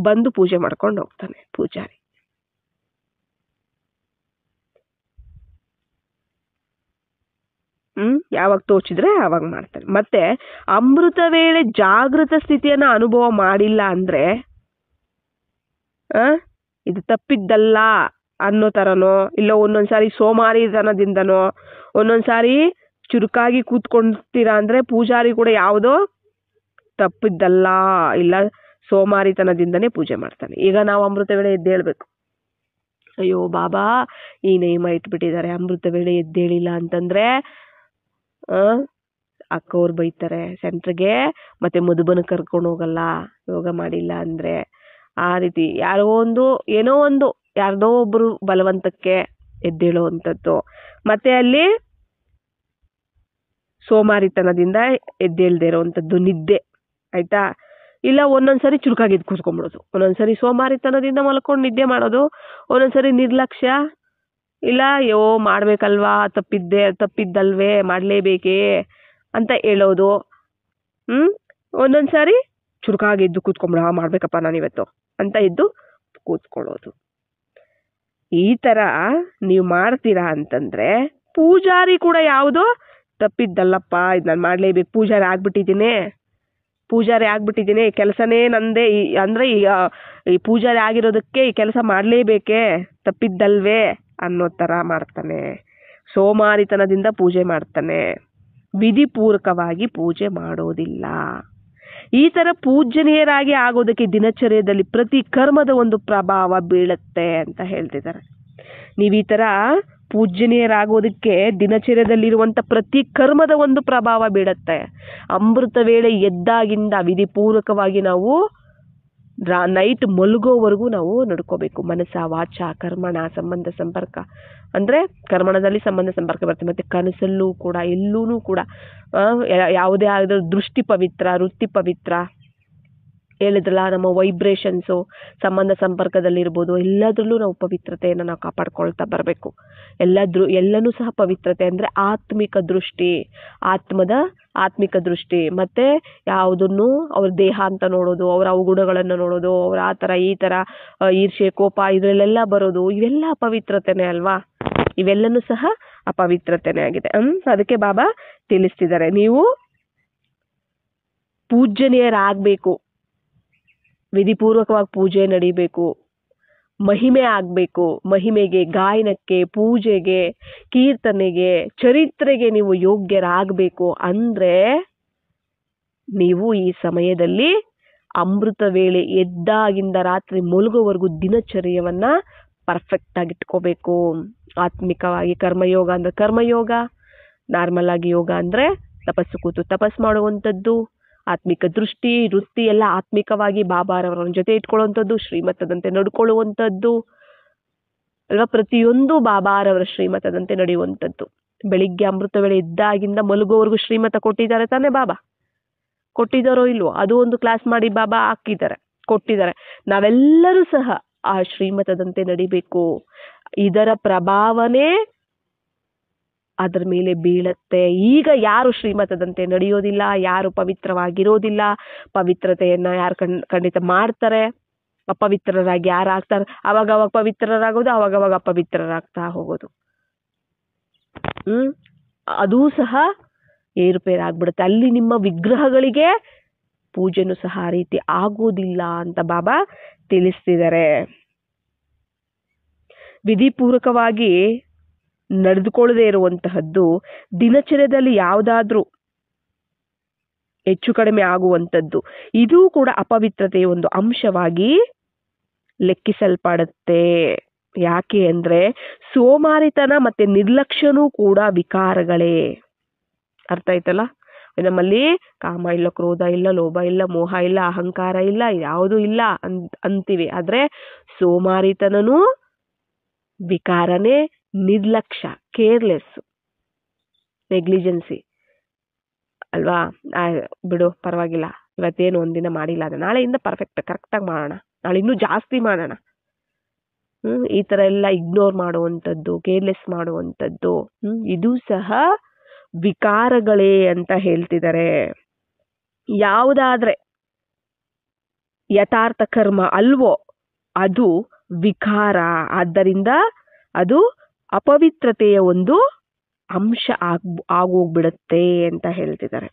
ಬಂದು ಪೂಜೆ ಮಾಡ್ಕೊಂಡು ಹೋಗ್ತಾನೆ ಪೂಜಾರಿ. ಯಾವಾಗ ತೋಚಿದ್ರೆ ಆವಾಗ ಮಾಡ್ತಾರೆ. ಮತ್ತೆ ಅಮೃತ ವೇಳೆ ಜಾಗೃತ ಸ್ಥಿತಿಯನ್ನ ಅನುಭವ ಮಾಡಿಲ್ಲ ಅಂದ್ರೆ ಇದು ತಪ್ಪಿದ್ದಲ್ಲ ಅನ್ನೋ ತರನೋ, ಇಲ್ಲ ಒಂದೊಂದ್ಸಾರಿ ಸೋಮಾರಿತನದಿಂದನೋ, ಒಂದೊಂದ್ಸಾರಿ ಚುರುಕಾಗಿ ಕೂತ್ಕೊಂತೀರಾ ಅಂದ್ರೆ ಪೂಜಾರಿ ಕೂಡ ಯಾವುದೋ ತಪ್ಪಿದ್ದಲ್ಲ, ಇಲ್ಲ ಸೋಮಾರಿತನದಿಂದನೇ ಪೂಜೆ ಮಾಡ್ತಾನೆ. ಈಗ ನಾವು ಅಮೃತ ವೇಳೆ ಎದ್ದೇಳ್ಬೇಕು, ಅಯ್ಯೋ ಬಾಬಾ ಈ ನಿಯಮ ಇಟ್ಬಿಟ್ಟಿದ್ದಾರೆ, ಅಮೃತ ವೇಳೆ ಎದ್ದೇಳಿಲ್ಲ ಅಂತಂದ್ರೆ ಅಕ್ಕವ್ರು ಬೈತಾರೆ ಸೆಂಟ್ರಿಗೆ, ಮತ್ತೆ ಮಧುಬನ ಕರ್ಕೊಂಡು ಹೋಗಲ್ಲ ಯೋಗ ಮಾಡಿಲ್ಲ ಅಂದ್ರೆ. ಆ ರೀತಿ ಯಾರ್ದೋ ಒಬ್ರು ಬಲವಂತಕ್ಕೆ ಎದ್ದೇಳೋ ಅಂತದ್ದು, ಮತ್ತೆ ಅಲ್ಲಿ ಸೋಮಾರಿತನದಿಂದ ಎದ್ದೇಳ್ದೇ ಇರೋವಂಥದ್ದು ನಿದ್ದೆ ಆಯ್ತಾ, ಇಲ್ಲ ಒಂದೊಂದ್ಸರಿ ಚುರುಕಾಗಿದ್ದು ಕೂತ್ಕೊಂಡ್ಬಿಡೋದು, ಒಂದೊಂದ್ಸರಿ ಸೋಮಾರಿತನದಿಂದ ಮಲ್ಕೊಂಡು ನಿದ್ದೆ ಮಾಡೋದು, ಒಂದೊಂದ್ಸರಿ ನಿರ್ಲಕ್ಷ್ಯ, ಇಲ್ಲ ಅಯ್ಯೋ ಮಾಡ್ಬೇಕಲ್ವಾ, ತಪ್ಪಿದ್ದಲ್ವೇ ಮಾಡ್ಲೇಬೇಕೇ ಅಂತ ಹೇಳೋದು. ಒಂದೊಂದ್ಸಾರಿ ಚುರುಕಾಗಿದ್ದು ಕೂತ್ಕೊಂಡ್ಬಿಡ, ಮಾಡ್ಬೇಕಪ್ಪ ನಾನಿವತ್ತು ಅಂತ ಇದ್ದು ಕೂತ್ಕೊಳ್ಳೋದು. ಈ ತರ ನೀವು ಮಾಡ್ತೀರಾ ಅಂತಂದ್ರೆ ಪೂಜಾರಿ ಕೂಡ ಯಾವುದೋ ತಪ್ಪಿದ್ದಲ್ಲಪ್ಪ, ಇದು ನಾನು ಮಾಡ್ಲೇಬೇಕು, ಪೂಜಾರಿ ಆಗ್ಬಿಟ್ಟಿದ್ದೀನಿ, ಕೆಲಸನೇ ನಂದೇ ಅಂದ್ರೆ ಈ ಪೂಜಾರಿ ಆಗಿರೋದಕ್ಕೆ ಈ ಕೆಲಸ ಮಾಡ್ಲೇಬೇಕೇ, ತಪ್ಪಿದ್ದಲ್ವೇ ಅನ್ನೋ ತರ ಮಾಡ್ತಾನೆ. ಸೋಮಾರಿತನದಿಂದ ಪೂಜೆ ಮಾಡ್ತಾನೆ, ವಿಧಿಪೂರ್ವಕವಾಗಿ ಪೂಜೆ ಮಾಡೋದಿಲ್ಲ. ಈ ತರ ಪೂಜನೀಯರಾಗಿ ಆಗೋದಕ್ಕೆ ದಿನಚರ್ಯದಲ್ಲಿ ಪ್ರತಿ ಕರ್ಮದ ಒಂದು ಪ್ರಭಾವ ಬೀಳುತ್ತೆ ಅಂತ ಹೇಳ್ತಿದ್ದಾರೆ. ನೀವು ಈ ತರ ಪೂಜನೀಯರಾಗೋದಕ್ಕೆ ದಿನಚರ್ಯದಲ್ಲಿರುವಂತ ಪ್ರತಿ ಕರ್ಮದ ಒಂದು ಪ್ರಭಾವ ಬೀಳುತ್ತೆ. ಅಮೃತ ವೇಳೆ ಎದ್ದಾಗಿಂದ ವಿಧಿಪೂರ್ವಕವಾಗಿ ನಾವು ನೈಟ್ ಮಲಗೋವರೆಗೂ ನಾವು ನಡ್ಕೋಬೇಕು. ಮನಸ್ಸ ವಾಚ ಕರ್ಮಣ ಸಂಬಂಧ ಸಂಪರ್ಕ ಅಂದ್ರೆ ಕರ್ಮಣದಲ್ಲಿ ಸಂಬಂಧ ಸಂಪರ್ಕ ಬರುತ್ತೆ. ಮತ್ತೆ ಕನಸಲ್ಲೂ ಕೂಡ ಎಲ್ಲೂನು ಕೂಡ ಯಾವುದೇ ಆದ್ರೂ ದೃಷ್ಟಿ ಪವಿತ್ರ, ವೃತ್ತಿ ಪವಿತ್ರ, ಹೇಳಿದ್ರಲ್ಲ ನಮ್ಮ ವೈಬ್ರೇಷನ್ಸು ಸಂಬಂಧ ಸಂಪರ್ಕದಲ್ಲಿರ್ಬೋದು, ಎಲ್ಲದರಲ್ಲೂ ನಾವು ಪವಿತ್ರತೆಯನ್ನು ನಾವು ಕಾಪಾಡ್ಕೊಳ್ತಾ ಬರಬೇಕು. ಎಲ್ಲನೂ ಸಹ ಪವಿತ್ರತೆ ಅಂದ್ರೆ ಆತ್ಮಿಕ ದೃಷ್ಟಿ, ಆತ್ಮಿಕ ದೃಷ್ಟಿ. ಮತ್ತೆ ಯಾವುದನ್ನು ಅವ್ರ ದೇಹ ಅಂತ ನೋಡೋದು, ಅವರ ಅವಗುಣಗಳನ್ನು ನೋಡೋದು, ಅವ್ರ ಆ ಥರ ಈ ಥರ ಈರ್ಷೆ ಕೋಪ ಇದರಲ್ಲೆಲ್ಲ ಬರೋದು, ಇವೆಲ್ಲ ಅಪವಿತ್ರತೆನೇ ಅಲ್ವಾ, ಇವೆಲ್ಲನೂ ಸಹ ಅಪವಿತ್ರತೆನೇ ಆಗಿದೆ. ಅದಕ್ಕೆ ಬಾಬಾ ತಿಳಿಸ್ತಿದ್ದಾರೆ, ನೀವು ಪೂಜನೀಯರಾಗಬೇಕು, ವಿಧಿಪೂರ್ವಕವಾಗಿ ಪೂಜೆ ನಡೀಬೇಕು, ಮಹಿಮೆ ಆಗಬೇಕು. ಮಹಿಮೆಗೆ, ಗಾಯನಕ್ಕೆ, ಪೂಜೆಗೆ, ಕೀರ್ತನೆಗೆ, ಚರಿತ್ರೆಗೆ ನೀವು ಯೋಗ್ಯರಾಗಬೇಕು ಅಂದ್ರೆ ನೀವು ಈ ಸಮಯದಲ್ಲಿ ಅಮೃತ ವೇಳೆ ಎದ್ದಾಗಿಂದ ರಾತ್ರಿ ಮಲಗೋವರೆಗೂ ದಿನಚರ್ಯವನ್ನ ಪರ್ಫೆಕ್ಟ್ ಆಗಿ ಇಟ್ಕೋಬೇಕು. ಆತ್ಮಿಕವಾಗಿ ಕರ್ಮಯೋಗ ಅಂದ್ರೆ ಕರ್ಮಯೋಗ, ನಾರ್ಮಲ್ ಆಗಿ ಯೋಗ ಅಂದ್ರೆ ತಪಸ್ಸು ಕೂತು ತಪಸ್ ಮಾಡುವಂಥದ್ದು, ಆತ್ಮಿಕ ದೃಷ್ಟಿ ವೃತ್ತಿ ಎಲ್ಲ ಆತ್ಮಿಕವಾಗಿ ಬಾಬಾರವರ ಜೊತೆ ಇಟ್ಕೊಳ್ಳುವಂಥದ್ದು, ಶ್ರೀಮತದಂತೆ ನಡ್ಕೊಳ್ಳುವಂಥದ್ದು ಅಲ್ವಾ. ಪ್ರತಿಯೊಂದು ಬಾಬಾರವರ ಶ್ರೀಮತದಂತೆ ನಡೆಯುವಂಥದ್ದು. ಬೆಳಿಗ್ಗೆ ಅಮೃತ ವೇಳೆ ಇದ್ದಾಗಿಂದ ಮಲಗೋವರೆಗೂ ಶ್ರೀಮತ ಕೊಟ್ಟಿದ್ದಾರೆ ತಾನೇ ಬಾಬಾ? ಕೊಟ್ಟಿದ್ದಾರೋ ಇಲ್ವೋ ಅದು ಒಂದು ಕ್ಲಾಸ್ ಮಾಡಿ ಬಾಬಾ ಹಾಕಿದ್ದಾರೆ, ಕೊಟ್ಟಿದ್ದಾರೆ. ನಾವೆಲ್ಲರೂ ಸಹ ಆ ಶ್ರೀಮತದಂತೆ ನಡಿಬೇಕು. ಇದರ ಪ್ರಭಾವನೆ ಅದರ ಮೇಲೆ ಬೀಳತ್ತೆ. ಈಗ ಯಾರು ಶ್ರೀಮತದಂತೆ ನಡೆಯೋದಿಲ್ಲ, ಯಾರು ಪವಿತ್ರವಾಗಿರೋದಿಲ್ಲ, ಪವಿತ್ರತೆಯನ್ನ ಯಾರು ಖಂಡಿತ ಮಾಡ್ತಾರೆ, ಅಪವಿತ್ರರಾಗಿ ಯಾರು ಆಗ್ತಾರೆ, ಅವಾಗ ಪವಿತ್ರರಾಗೋದು, ಅವಾಗ ಅಪವಿತ್ರರಾಗ್ತಾ ಹೋಗೋದು. ಅದೂ ಸಹ ಏರುಪೇರಾಗ್ಬಿಡುತ್ತೆ. ಅಲ್ಲಿ ನಿಮ್ಮ ವಿಗ್ರಹಗಳಿಗೆ ಪೂಜೆನೂ ಸಹ ಆ ರೀತಿ ಆಗೋದಿಲ್ಲ ಅಂತ ಬಾಬಾ ತಿಳಿಸ್ತಿದ್ದಾರೆ. ವಿಧಿಪೂರ್ವಕವಾಗಿ ನಡೆದುಕೊಳ್ಳದೆ ಇರುವಂತಹದ್ದು ದಿನಚರ್ಯದಲ್ಲಿ ಯಾವುದಾದ್ರೂ ಹೆಚ್ಚು ಕಡಿಮೆ ಆಗುವಂಥದ್ದು, ಇದೂ ಕೂಡ ಅಪವಿತ್ರತೆಯ ಒಂದು ಅಂಶವಾಗಿ ಲೆಕ್ಕಿಸಲ್ಪಡುತ್ತೆ. ಯಾಕೆ ಅಂದ್ರೆ ಸೋಮಾರಿತನ ಮತ್ತೆ ನಿರ್ಲಕ್ಷ್ಯನೂ ಕೂಡ ವಿಕಾರಗಳೇ. ಅರ್ಥ ಆಯ್ತಲ್ಲ? ನಮ್ಮಲ್ಲಿ ಕಾಮ ಇಲ್ಲ, ಕ್ರೋಧ ಇಲ್ಲ, ಲೋಭ ಇಲ್ಲ, ಮೋಹ ಇಲ್ಲ, ಅಹಂಕಾರ ಇಲ್ಲ, ಯಾವುದೂ ಇಲ್ಲ ಅಂತೀವಿ. ಆದ್ರೆ ಸೋಮಾರಿತನೂ ವಿಕಾರನೇ, ನಿರ್ಲಕ್ಷ್ಯ, ಕೇರ್ಲೆಸ್, ನೆಗ್ಲಿಜೆನ್ಸಿ ಅಲ್ವಾ. ಬಿಡು ಪರವಾಗಿಲ್ಲ, ಇವತ್ತೇನು ಒಂದಿನ ಮಾಡಿಲ್ಲ, ಅದು ನಾಳೆಯಿಂದ ಕರೆಕ್ಟಾಗಿ ಮಾಡೋಣ, ನಾಳೆ ಇನ್ನೂ ಜಾಸ್ತಿ ಮಾಡೋಣ, ಈ ತರ ಎಲ್ಲ ಇಗ್ನೋರ್ ಮಾಡುವಂಥದ್ದು, ಕೇರ್ಲೆಸ್ ಮಾಡುವಂಥದ್ದು, ಇದು ಸಹ ವಿಕಾರಗಳೇ ಅಂತ ಹೇಳ್ತಿದ್ದಾರೆ. ಯಾವುದಾದ್ರೆ ಯಥಾರ್ಥ ಕರ್ಮ ಅಲ್ವೋ ಅದು ವಿಕಾರ. ಆದ್ದರಿಂದ ಅದು ಅಪವಿತ್ರತೆಯ ಒಂದು ಅಂಶ ಆಗೋಗ್ಬಿಡುತ್ತೆ ಅಂತ ಹೇಳ್ತಿದ್ದಾರೆ.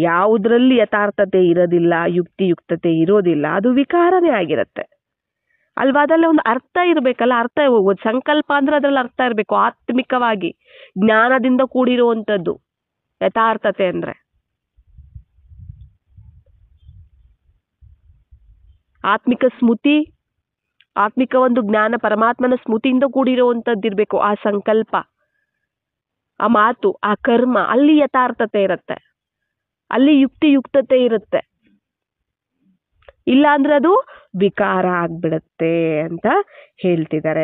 ಯಾವುದ್ರಲ್ಲಿ ಯಥಾರ್ಥತೆ ಇರೋದಿಲ್ಲ, ಯುಕ್ತಿಯುಕ್ತತೆ ಇರೋದಿಲ್ಲ, ಅದು ವಿಕಾರನೇ ಆಗಿರುತ್ತೆ ಅಲ್ವಾ. ಅದೆಲ್ಲ ಒಂದು ಅರ್ಥ ಇರಬೇಕಲ್ಲ, ಅರ್ಥ ಹೋಗೋದು. ಸಂಕಲ್ಪ ಅಂದ್ರೆ ಅದ್ರಲ್ಲಿ ಅರ್ಥ ಇರಬೇಕು, ಆತ್ಮಿಕವಾಗಿ ಜ್ಞಾನದಿಂದ ಕೂಡಿರುವಂಥದ್ದು ಯಥಾರ್ಥತೆ ಅಂದ್ರೆ. ಆತ್ಮಿಕ ಸ್ಮೃತಿ, ಆತ್ಮಿಕ ಒಂದು ಜ್ಞಾನ, ಪರಮಾತ್ಮನ ಸ್ಮೃತಿಯಿಂದ ಕೂಡಿರುವಂಥದ್ದು ಇರಬೇಕು. ಆ ಸಂಕಲ್ಪ, ಆ ಮಾತು, ಆ ಕರ್ಮ, ಅಲ್ಲಿ ಯಥಾರ್ಥತೆ ಇರುತ್ತೆ, ಅಲ್ಲಿ ಯುಕ್ತಿಯುಕ್ತತೆ ಇರುತ್ತೆ. ಇಲ್ಲ ಅಂದ್ರೆ ಅದು ವಿಕಾರ ಆಗ್ಬಿಡತ್ತೆ ಅಂತ ಹೇಳ್ತಿದ್ದಾರೆ.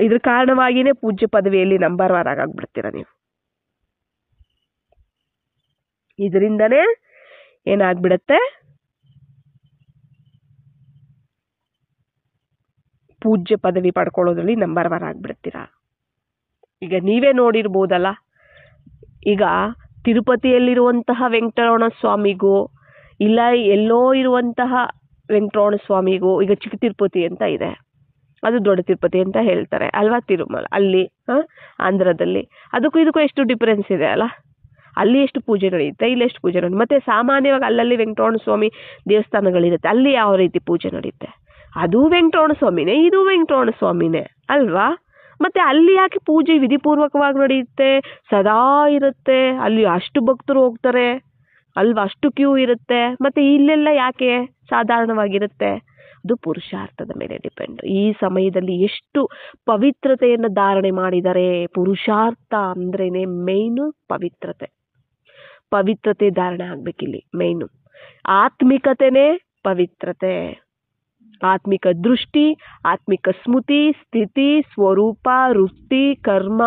ಇದ್ರ ಕಾರಣವಾಗಿನೇ ಪೂಜ್ಯ ಪದವಿಯಲ್ಲಿ ನಂಬರ್ 1 ಆಗ್ಬಿಡ್ತೀರ ನೀವು. ಇದರಿಂದನೇ ಏನಾಗ್ಬಿಡತ್ತೆ, ಪೂಜ್ಯ ಪದವಿ ಪಡ್ಕೊಳ್ಳೋದ್ರಲ್ಲಿ ನಂಬರ್ 1 ಆಗ್ಬಿಡ್ತೀರಾ. ಈಗ ನೀವೇ ನೋಡಿರ್ಬೋದಲ್ಲ, ಈಗ ತಿರುಪತಿಯಲ್ಲಿರುವಂತಹ ವೆಂಕಟರಮಣ ಸ್ವಾಮಿಗೂ ಇಲ್ಲ ಎಲ್ಲೋ ಇರುವಂತಹ ವೆಂಕಟರಮಣ ಸ್ವಾಮಿಗೂ ಈಗ ಚಿಕ್ಕ ತಿರುಪತಿ ಅಂತ ಇದೆ, ಅದು ದೊಡ್ಡ ತಿರುಪತಿ ಅಂತ ಹೇಳ್ತಾರೆ ಅಲ್ವಾ, ತಿರುಮಲ ಅಲ್ಲಿ ಆಂಧ್ರದಲ್ಲಿ. ಅದಕ್ಕೂ ಇದಕ್ಕೂ ಎಷ್ಟು ಡಿಫರೆನ್ಸ್ ಇದೆ ಅಲ್ಲ. ಅಲ್ಲಿ ಎಷ್ಟು ಪೂಜೆ ನಡೆಯುತ್ತೆ, ಇಲ್ಲಿ ಎಷ್ಟು ಪೂಜೆ ನಡೆಯುತ್ತೆ. ಮತ್ತೆ ಸಾಮಾನ್ಯವಾಗಿ ಅಲ್ಲಲ್ಲಿ ವೆಂಕಟರಮಣ ಸ್ವಾಮಿ ದೇವಸ್ಥಾನಗಳಿರುತ್ತೆ, ಅಲ್ಲಿ ಯಾವ ರೀತಿ ಪೂಜೆ ನಡೆಯುತ್ತೆ, ಅದು ವೆಂಕಟರಮಣ ಸ್ವಾಮಿನೇ, ಇದು ವೆಂಕಟರಮಣ ಸ್ವಾಮಿನೇ ಅಲ್ವಾ. ಮತ್ತೆ ಅಲ್ಲಿ ಯಾಕೆ ಪೂಜೆ ವಿಧಿಪೂರ್ವಕವಾಗಿ ನಡೆಯುತ್ತೆ, ಸದಾ ಇರುತ್ತೆ, ಅಲ್ಲಿ ಅಷ್ಟು ಭಕ್ತರು ಹೋಗ್ತಾರೆ ಅಲ್ವಾ, ಅಷ್ಟು ಕ್ಯೂ ಇರುತ್ತೆ. ಮತ್ತೆ ಇಲ್ಲೆಲ್ಲ ಯಾಕೆ ಸಾಧಾರಣವಾಗಿರುತ್ತೆ, ಅದು ಪುರುಷಾರ್ಥದ ಮೇಲೆ ಡಿಪೆಂಡ್. ಈ ಸಮಯದಲ್ಲಿ ಎಷ್ಟು ಪವಿತ್ರತೆಯನ್ನು ಧಾರಣೆ ಮಾಡಿದರೆ, ಪುರುಷಾರ್ಥ ಅಂದ್ರೇನೆ ಮೇಯ್ನು ಪವಿತ್ರತೆ. ಪವಿತ್ರತೆ ಧಾರಣೆ ಆಗ್ಬೇಕಿಲ್ಲಿ ಮೇಯ್ನು. ಆತ್ಮಿಕತೆನೇ ಪವಿತ್ರತೆ. ಆತ್ಮಿಕ ದೃಷ್ಟಿ, ಆತ್ಮಿಕ ಸ್ಮೃತಿ, ಸ್ಥಿತಿ, ಸ್ವರೂಪ, ವೃತ್ತಿ, ಕರ್ಮ,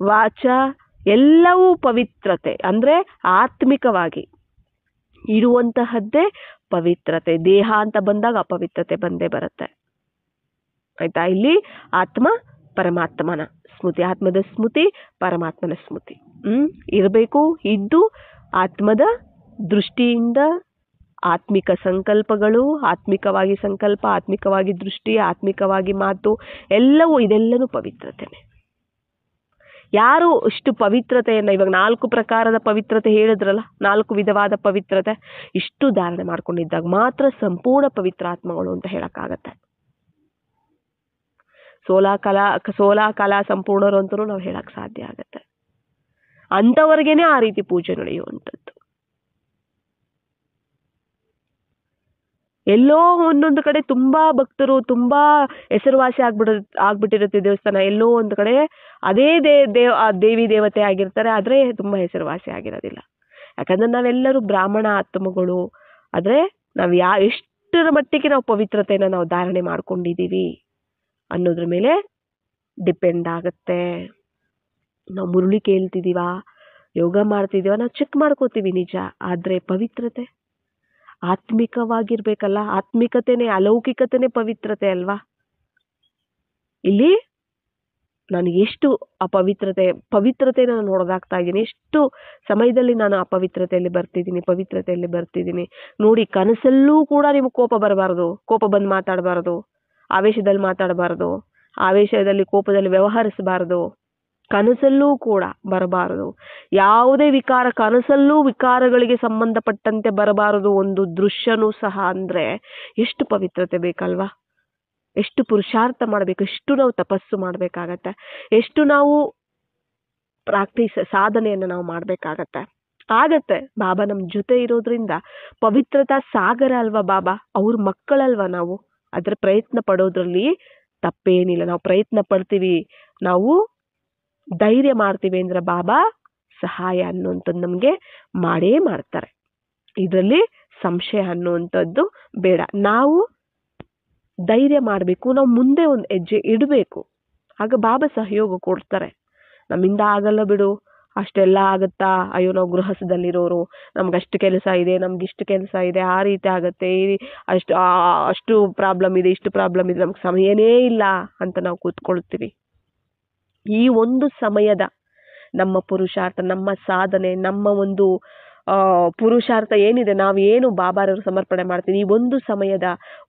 ವಾಚ ಎಲ್ಲವೂ ಪವಿತ್ರತೆ. ಅಂದ್ರೆ ಆತ್ಮಿಕವಾಗಿ ಇರುವಂತಹದ್ದೇ ಪವಿತ್ರತೆ. ದೇಹ ಅಂತ ಬಂದಾಗ ಅಪವಿತ್ರತೆ ಬಂದೇ ಬರುತ್ತೆ ಆಯ್ತಾ. ಇಲ್ಲಿ ಆತ್ಮ ಪರಮಾತ್ಮನ ಸ್ಮೃತಿ, ಆತ್ಮದ ಸ್ಮೃತಿ, ಪರಮಾತ್ಮನ ಸ್ಮೃತಿ ಇರಬೇಕು. ಇದ್ದು ಆತ್ಮದ ದೃಷ್ಟಿಯಿಂದ ಆತ್ಮಿಕ ಸಂಕಲ್ಪಗಳು, ಆತ್ಮಿಕವಾಗಿ ಸಂಕಲ್ಪ, ಆತ್ಮಿಕವಾಗಿ ದೃಷ್ಟಿ, ಆತ್ಮಿಕವಾಗಿ ಮಾತು, ಎಲ್ಲವೂ ಇದೆಲ್ಲನೂ ಪವಿತ್ರತೆನೆ. ಯಾರು ಇಷ್ಟು ಪವಿತ್ರತೆಯನ್ನ, ಇವಾಗ 4 ಪ್ರಕಾರದ ಪವಿತ್ರತೆ ಹೇಳಿದ್ರಲ್ಲ, 4 ವಿಧವಾದ ಪವಿತ್ರತೆ, ಇಷ್ಟು ಧಾರಣೆ ಮಾಡ್ಕೊಂಡಿದ್ದಾಗ ಮಾತ್ರ ಸಂಪೂರ್ಣ ಪವಿತ್ರಾತ್ಮಗಳು ಅಂತ ಹೇಳಕ್ಕಾಗತ್ತೆ. ಸೋಲಾ ಕಲಾ ಸಂಪೂರ್ಣರು ಅಂತಲೂ ನಾವು ಹೇಳಕ್ ಸಾಧ್ಯ ಆಗತ್ತೆ. ಅಂಥವ್ರಿಗೇನೆ ಆ ರೀತಿ ಪೂಜೆ ನಡೆಯುವಂಥದ್ದು. ಎಲ್ಲೋ ಒಂದೊಂದು ಕಡೆ ತುಂಬಾ ಭಕ್ತರು ತುಂಬಾ ಹೆಸರುವಾಸಿ ಆಗ್ಬಿಟ್ಟಿರುತ್ತೆ ದೇವಸ್ಥಾನ, ಎಲ್ಲೋ ಒಂದು ಕಡೆ ಅದೇ ದೇವಿ ದೇವತೆ ಆಗಿರ್ತಾರೆ, ಆದ್ರೆ ತುಂಬಾ ಹೆಸರುವಾಸಿ ಆಗಿರೋದಿಲ್ಲ. ಯಾಕಂದ್ರೆ ನಾವೆಲ್ಲರೂ ಬ್ರಾಹ್ಮಣ ಆತ್ಮಗಳು. ಆದ್ರೆ ನಾವ್ ಎಷ್ಟರ ಮಟ್ಟಿಗೆ ನಾವು ಪವಿತ್ರತೆನ ನಾವು ಧಾರಣೆ ಮಾಡ್ಕೊಂಡಿದೀವಿ ಅನ್ನೋದ್ರ ಮೇಲೆ ಡಿಪೆಂಡ್ ಆಗತ್ತೆ. ನಾವು ಮುರುಳಿ ಕೇಳ್ತಿದೀವ, ಯೋಗ ಮಾಡ್ತಿದೀವ, ನಾವು ಚೆಕ್ ಮಾಡ್ಕೋತೀವಿ ನಿಜ. ಆದ್ರೆ ಪವಿತ್ರತೆ ಆತ್ಮಿಕವಾಗಿರ್ಬೇಕಲ್ಲ. ಆತ್ಮಿಕತೆನೆ, ಅಲೌಕಿಕತೆನೆ ಪವಿತ್ರತೆ ಅಲ್ವಾ. ಇಲ್ಲಿ ನಾನು ಎಷ್ಟು ಪವಿತ್ರತೆನ ನಾನು ನೋಡೋದಾಗ್ತಾ ಇದ್ದೀನಿ, ಎಷ್ಟು ಸಮಯದಲ್ಲಿ ನಾನು ಅಪವಿತ್ರತೆಯಲ್ಲಿ ಬರ್ತಿದ್ದೀನಿ ನೋಡಿ. ಕನಸಲ್ಲೂ ಕೂಡ ನಿಮ್ಗೆ ಕೋಪ ಬರಬಾರ್ದು, ಕೋಪ ಬಂದು ಮಾತಾಡಬಾರ್ದು, ಆವೇಶದಲ್ಲಿ ಮಾತಾಡಬಾರ್ದು, ಆವೇಶದಲ್ಲಿ ಕೋಪದಲ್ಲಿ ವ್ಯವಹರಿಸಬಾರ್ದು, ಕನಸಲ್ಲೂ ಕೂಡ ಬರಬಾರದು. ಯಾವುದೇ ವಿಕಾರ ಕನಸಲ್ಲೂ ವಿಕಾರಗಳಿಗೆ ಸಂಬಂಧಪಟ್ಟಂತೆ ಬರಬಾರದು ಒಂದು ದೃಶ್ಯನೂ ಸಹ. ಅಂದ್ರೆ ಎಷ್ಟು ಪವಿತ್ರತೆ ಬೇಕಲ್ವಾ, ಎಷ್ಟು ಪುರುಷಾರ್ಥ ಮಾಡಬೇಕು, ಎಷ್ಟು ನಾವು ತಪಸ್ಸು ಮಾಡಬೇಕಾಗತ್ತೆ, ಎಷ್ಟು ನಾವು ಸಾಧನೆಯನ್ನು ನಾವು ಮಾಡಬೇಕಾಗತ್ತೆ. ಆಗತ್ತೆ. ಬಾಬಾ ನಮ್ ಜೊತೆ ಇರೋದ್ರಿಂದ ಪವಿತ್ರತಾ ಸಾಗರ ಅಲ್ವಾ ಬಾಬಾ, ಅವ್ರ ಮಕ್ಕಳಲ್ವಾ ನಾವು. ಅದ್ರ ಪ್ರಯತ್ನ ಪಡೋದ್ರಲ್ಲಿ ತಪ್ಪೇನಿಲ್ಲ. ನಾವು ಪ್ರಯತ್ನ ಪಡ್ತೀವಿ, ನಾವು ಧೈರ್ಯ ಮಾಡ್ತೀವಿ ಅಂದ್ರೆ ಬಾಬಾ ಸಹಾಯ ಅನ್ನುವಂಥದ್ದು ನಮ್ಗೆ ಮಾಡೇ ಮಾಡ್ತಾರೆ. ಇದರಲ್ಲಿ ಸಂಶಯ ಅನ್ನುವಂಥದ್ದು ಬೇಡ. ನಾವು ಧೈರ್ಯ ಮಾಡಬೇಕು, ನಾವು ಮುಂದೆ ಒಂದು ಹೆಜ್ಜೆ ಇಡಬೇಕು, ಆಗ ಬಾಬಾ ಸಹಯೋಗ ಕೊಡ್ತಾರೆ. ನಮ್ಮಿಂದ ಆಗಲ್ಲ ಬಿಡು, ಅಷ್ಟೆಲ್ಲ ಆಗುತ್ತಾ, ಅಯ್ಯೋ ನಾವು ಗೃಹಸ್ಥದಲ್ಲಿರೋರು, ನಮ್ಗಷ್ಟು ಕೆಲಸ ಇದೆ, ನಮ್ಗಿಷ್ಟು ಕೆಲಸ ಇದೆ, ಆ ರೀತಿ ಆಗತ್ತೆ, ಅಷ್ಟು ಪ್ರಾಬ್ಲಮ್ ಇದೆ, ಇಷ್ಟು ಪ್ರಾಬ್ಲಮ್ ಇದೆ, ನಮ್ಗೆ ಸಮಯನೇ ಇಲ್ಲ ಅಂತ ನಾವು ಕೂತ್ಕೊಳ್ತೀವಿ. ಈ ಒಂದು ಸಮಯದ ನಮ್ಮ ಪುರುಷಾರ್ಥ, ನಮ್ಮ ಸಾಧನೆ, ನಮ್ಮ ಒಂದು ಪುರುಷಾರ್ಥ ಏನಿದೆ, ನಾವು ಏನು ಬಾಬಾರವರು ಸಮರ್ಪಣೆ ಮಾಡ್ತೀವಿ, ಈ ಒಂದು ಸಮಯದ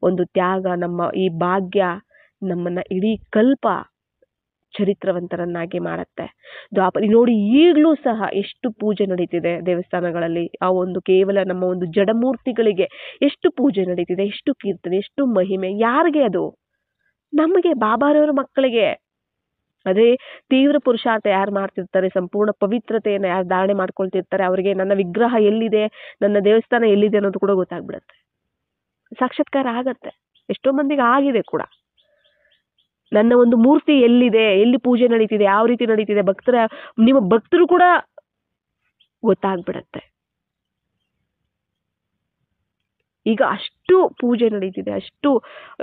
ಒಂದು ತ್ಯಾಗ, ನಮ್ಮ ಈ ಭಾಗ್ಯ ನಮ್ಮನ್ನ ಇಡೀ ಕಲ್ಪ ಚರಿತ್ರವಂತರನ್ನಾಗಿ ಮಾಡತ್ತೆ. ನೋಡಿ, ಈಗಲೂ ಸಹ ಎಷ್ಟು ಪೂಜೆ ನಡೀತಿದೆ ದೇವಸ್ಥಾನಗಳಲ್ಲಿ. ಆ ಒಂದು ಕೇವಲ ನಮ್ಮ ಒಂದು ಜಡಮೂರ್ತಿಗಳಿಗೆ ಎಷ್ಟು ಪೂಜೆ ನಡೀತಿದೆ, ಎಷ್ಟು ಕೀರ್ತನೆ, ಎಷ್ಟು ಮಹಿಮೆ. ಯಾರಿಗೆ ಅದು? ನಮಗೆ, ಬಾಬಾರವರ ಮಕ್ಕಳಿಗೆ. ಅದೇ ತೀವ್ರ ಪುರುಷಾರ್ಥ ಯಾರು ಮಾಡ್ತಿರ್ತಾರೆ, ಸಂಪೂರ್ಣ ಪವಿತ್ರತೆಯನ್ನು ಯಾರು ಧಾರಣೆ ಮಾಡ್ಕೊಳ್ತಿರ್ತಾರೆ, ಅವರಿಗೆ ನನ್ನ ವಿಗ್ರಹ ಎಲ್ಲಿದೆ, ನನ್ನ ದೇವಸ್ಥಾನ ಎಲ್ಲಿದೆ ಅನ್ನೋದು ಕೂಡ ಗೊತ್ತಾಗ್ಬಿಡತ್ತೆ, ಸಾಕ್ಷಾತ್ಕಾರ ಆಗತ್ತೆ. ಎಷ್ಟೋ ಮಂದಿಗೆ ಆಗಿದೆ ಕೂಡ. ನನ್ನ ಒಂದು ಮೂರ್ತಿ ಎಲ್ಲಿದೆ, ಎಲ್ಲಿ ಪೂಜೆ ನಡೀತಿದೆ, ಯಾವ ರೀತಿ ನಡೀತಿದೆ, ನಿಮ್ಮ ಭಕ್ತರು ಕೂಡ ಗೊತ್ತಾಗ್ಬಿಡತ್ತೆ. ಈಗ ಅಷ್ಟು ಪೂಜೆ ನಡೀತಿದೆ, ಅಷ್ಟು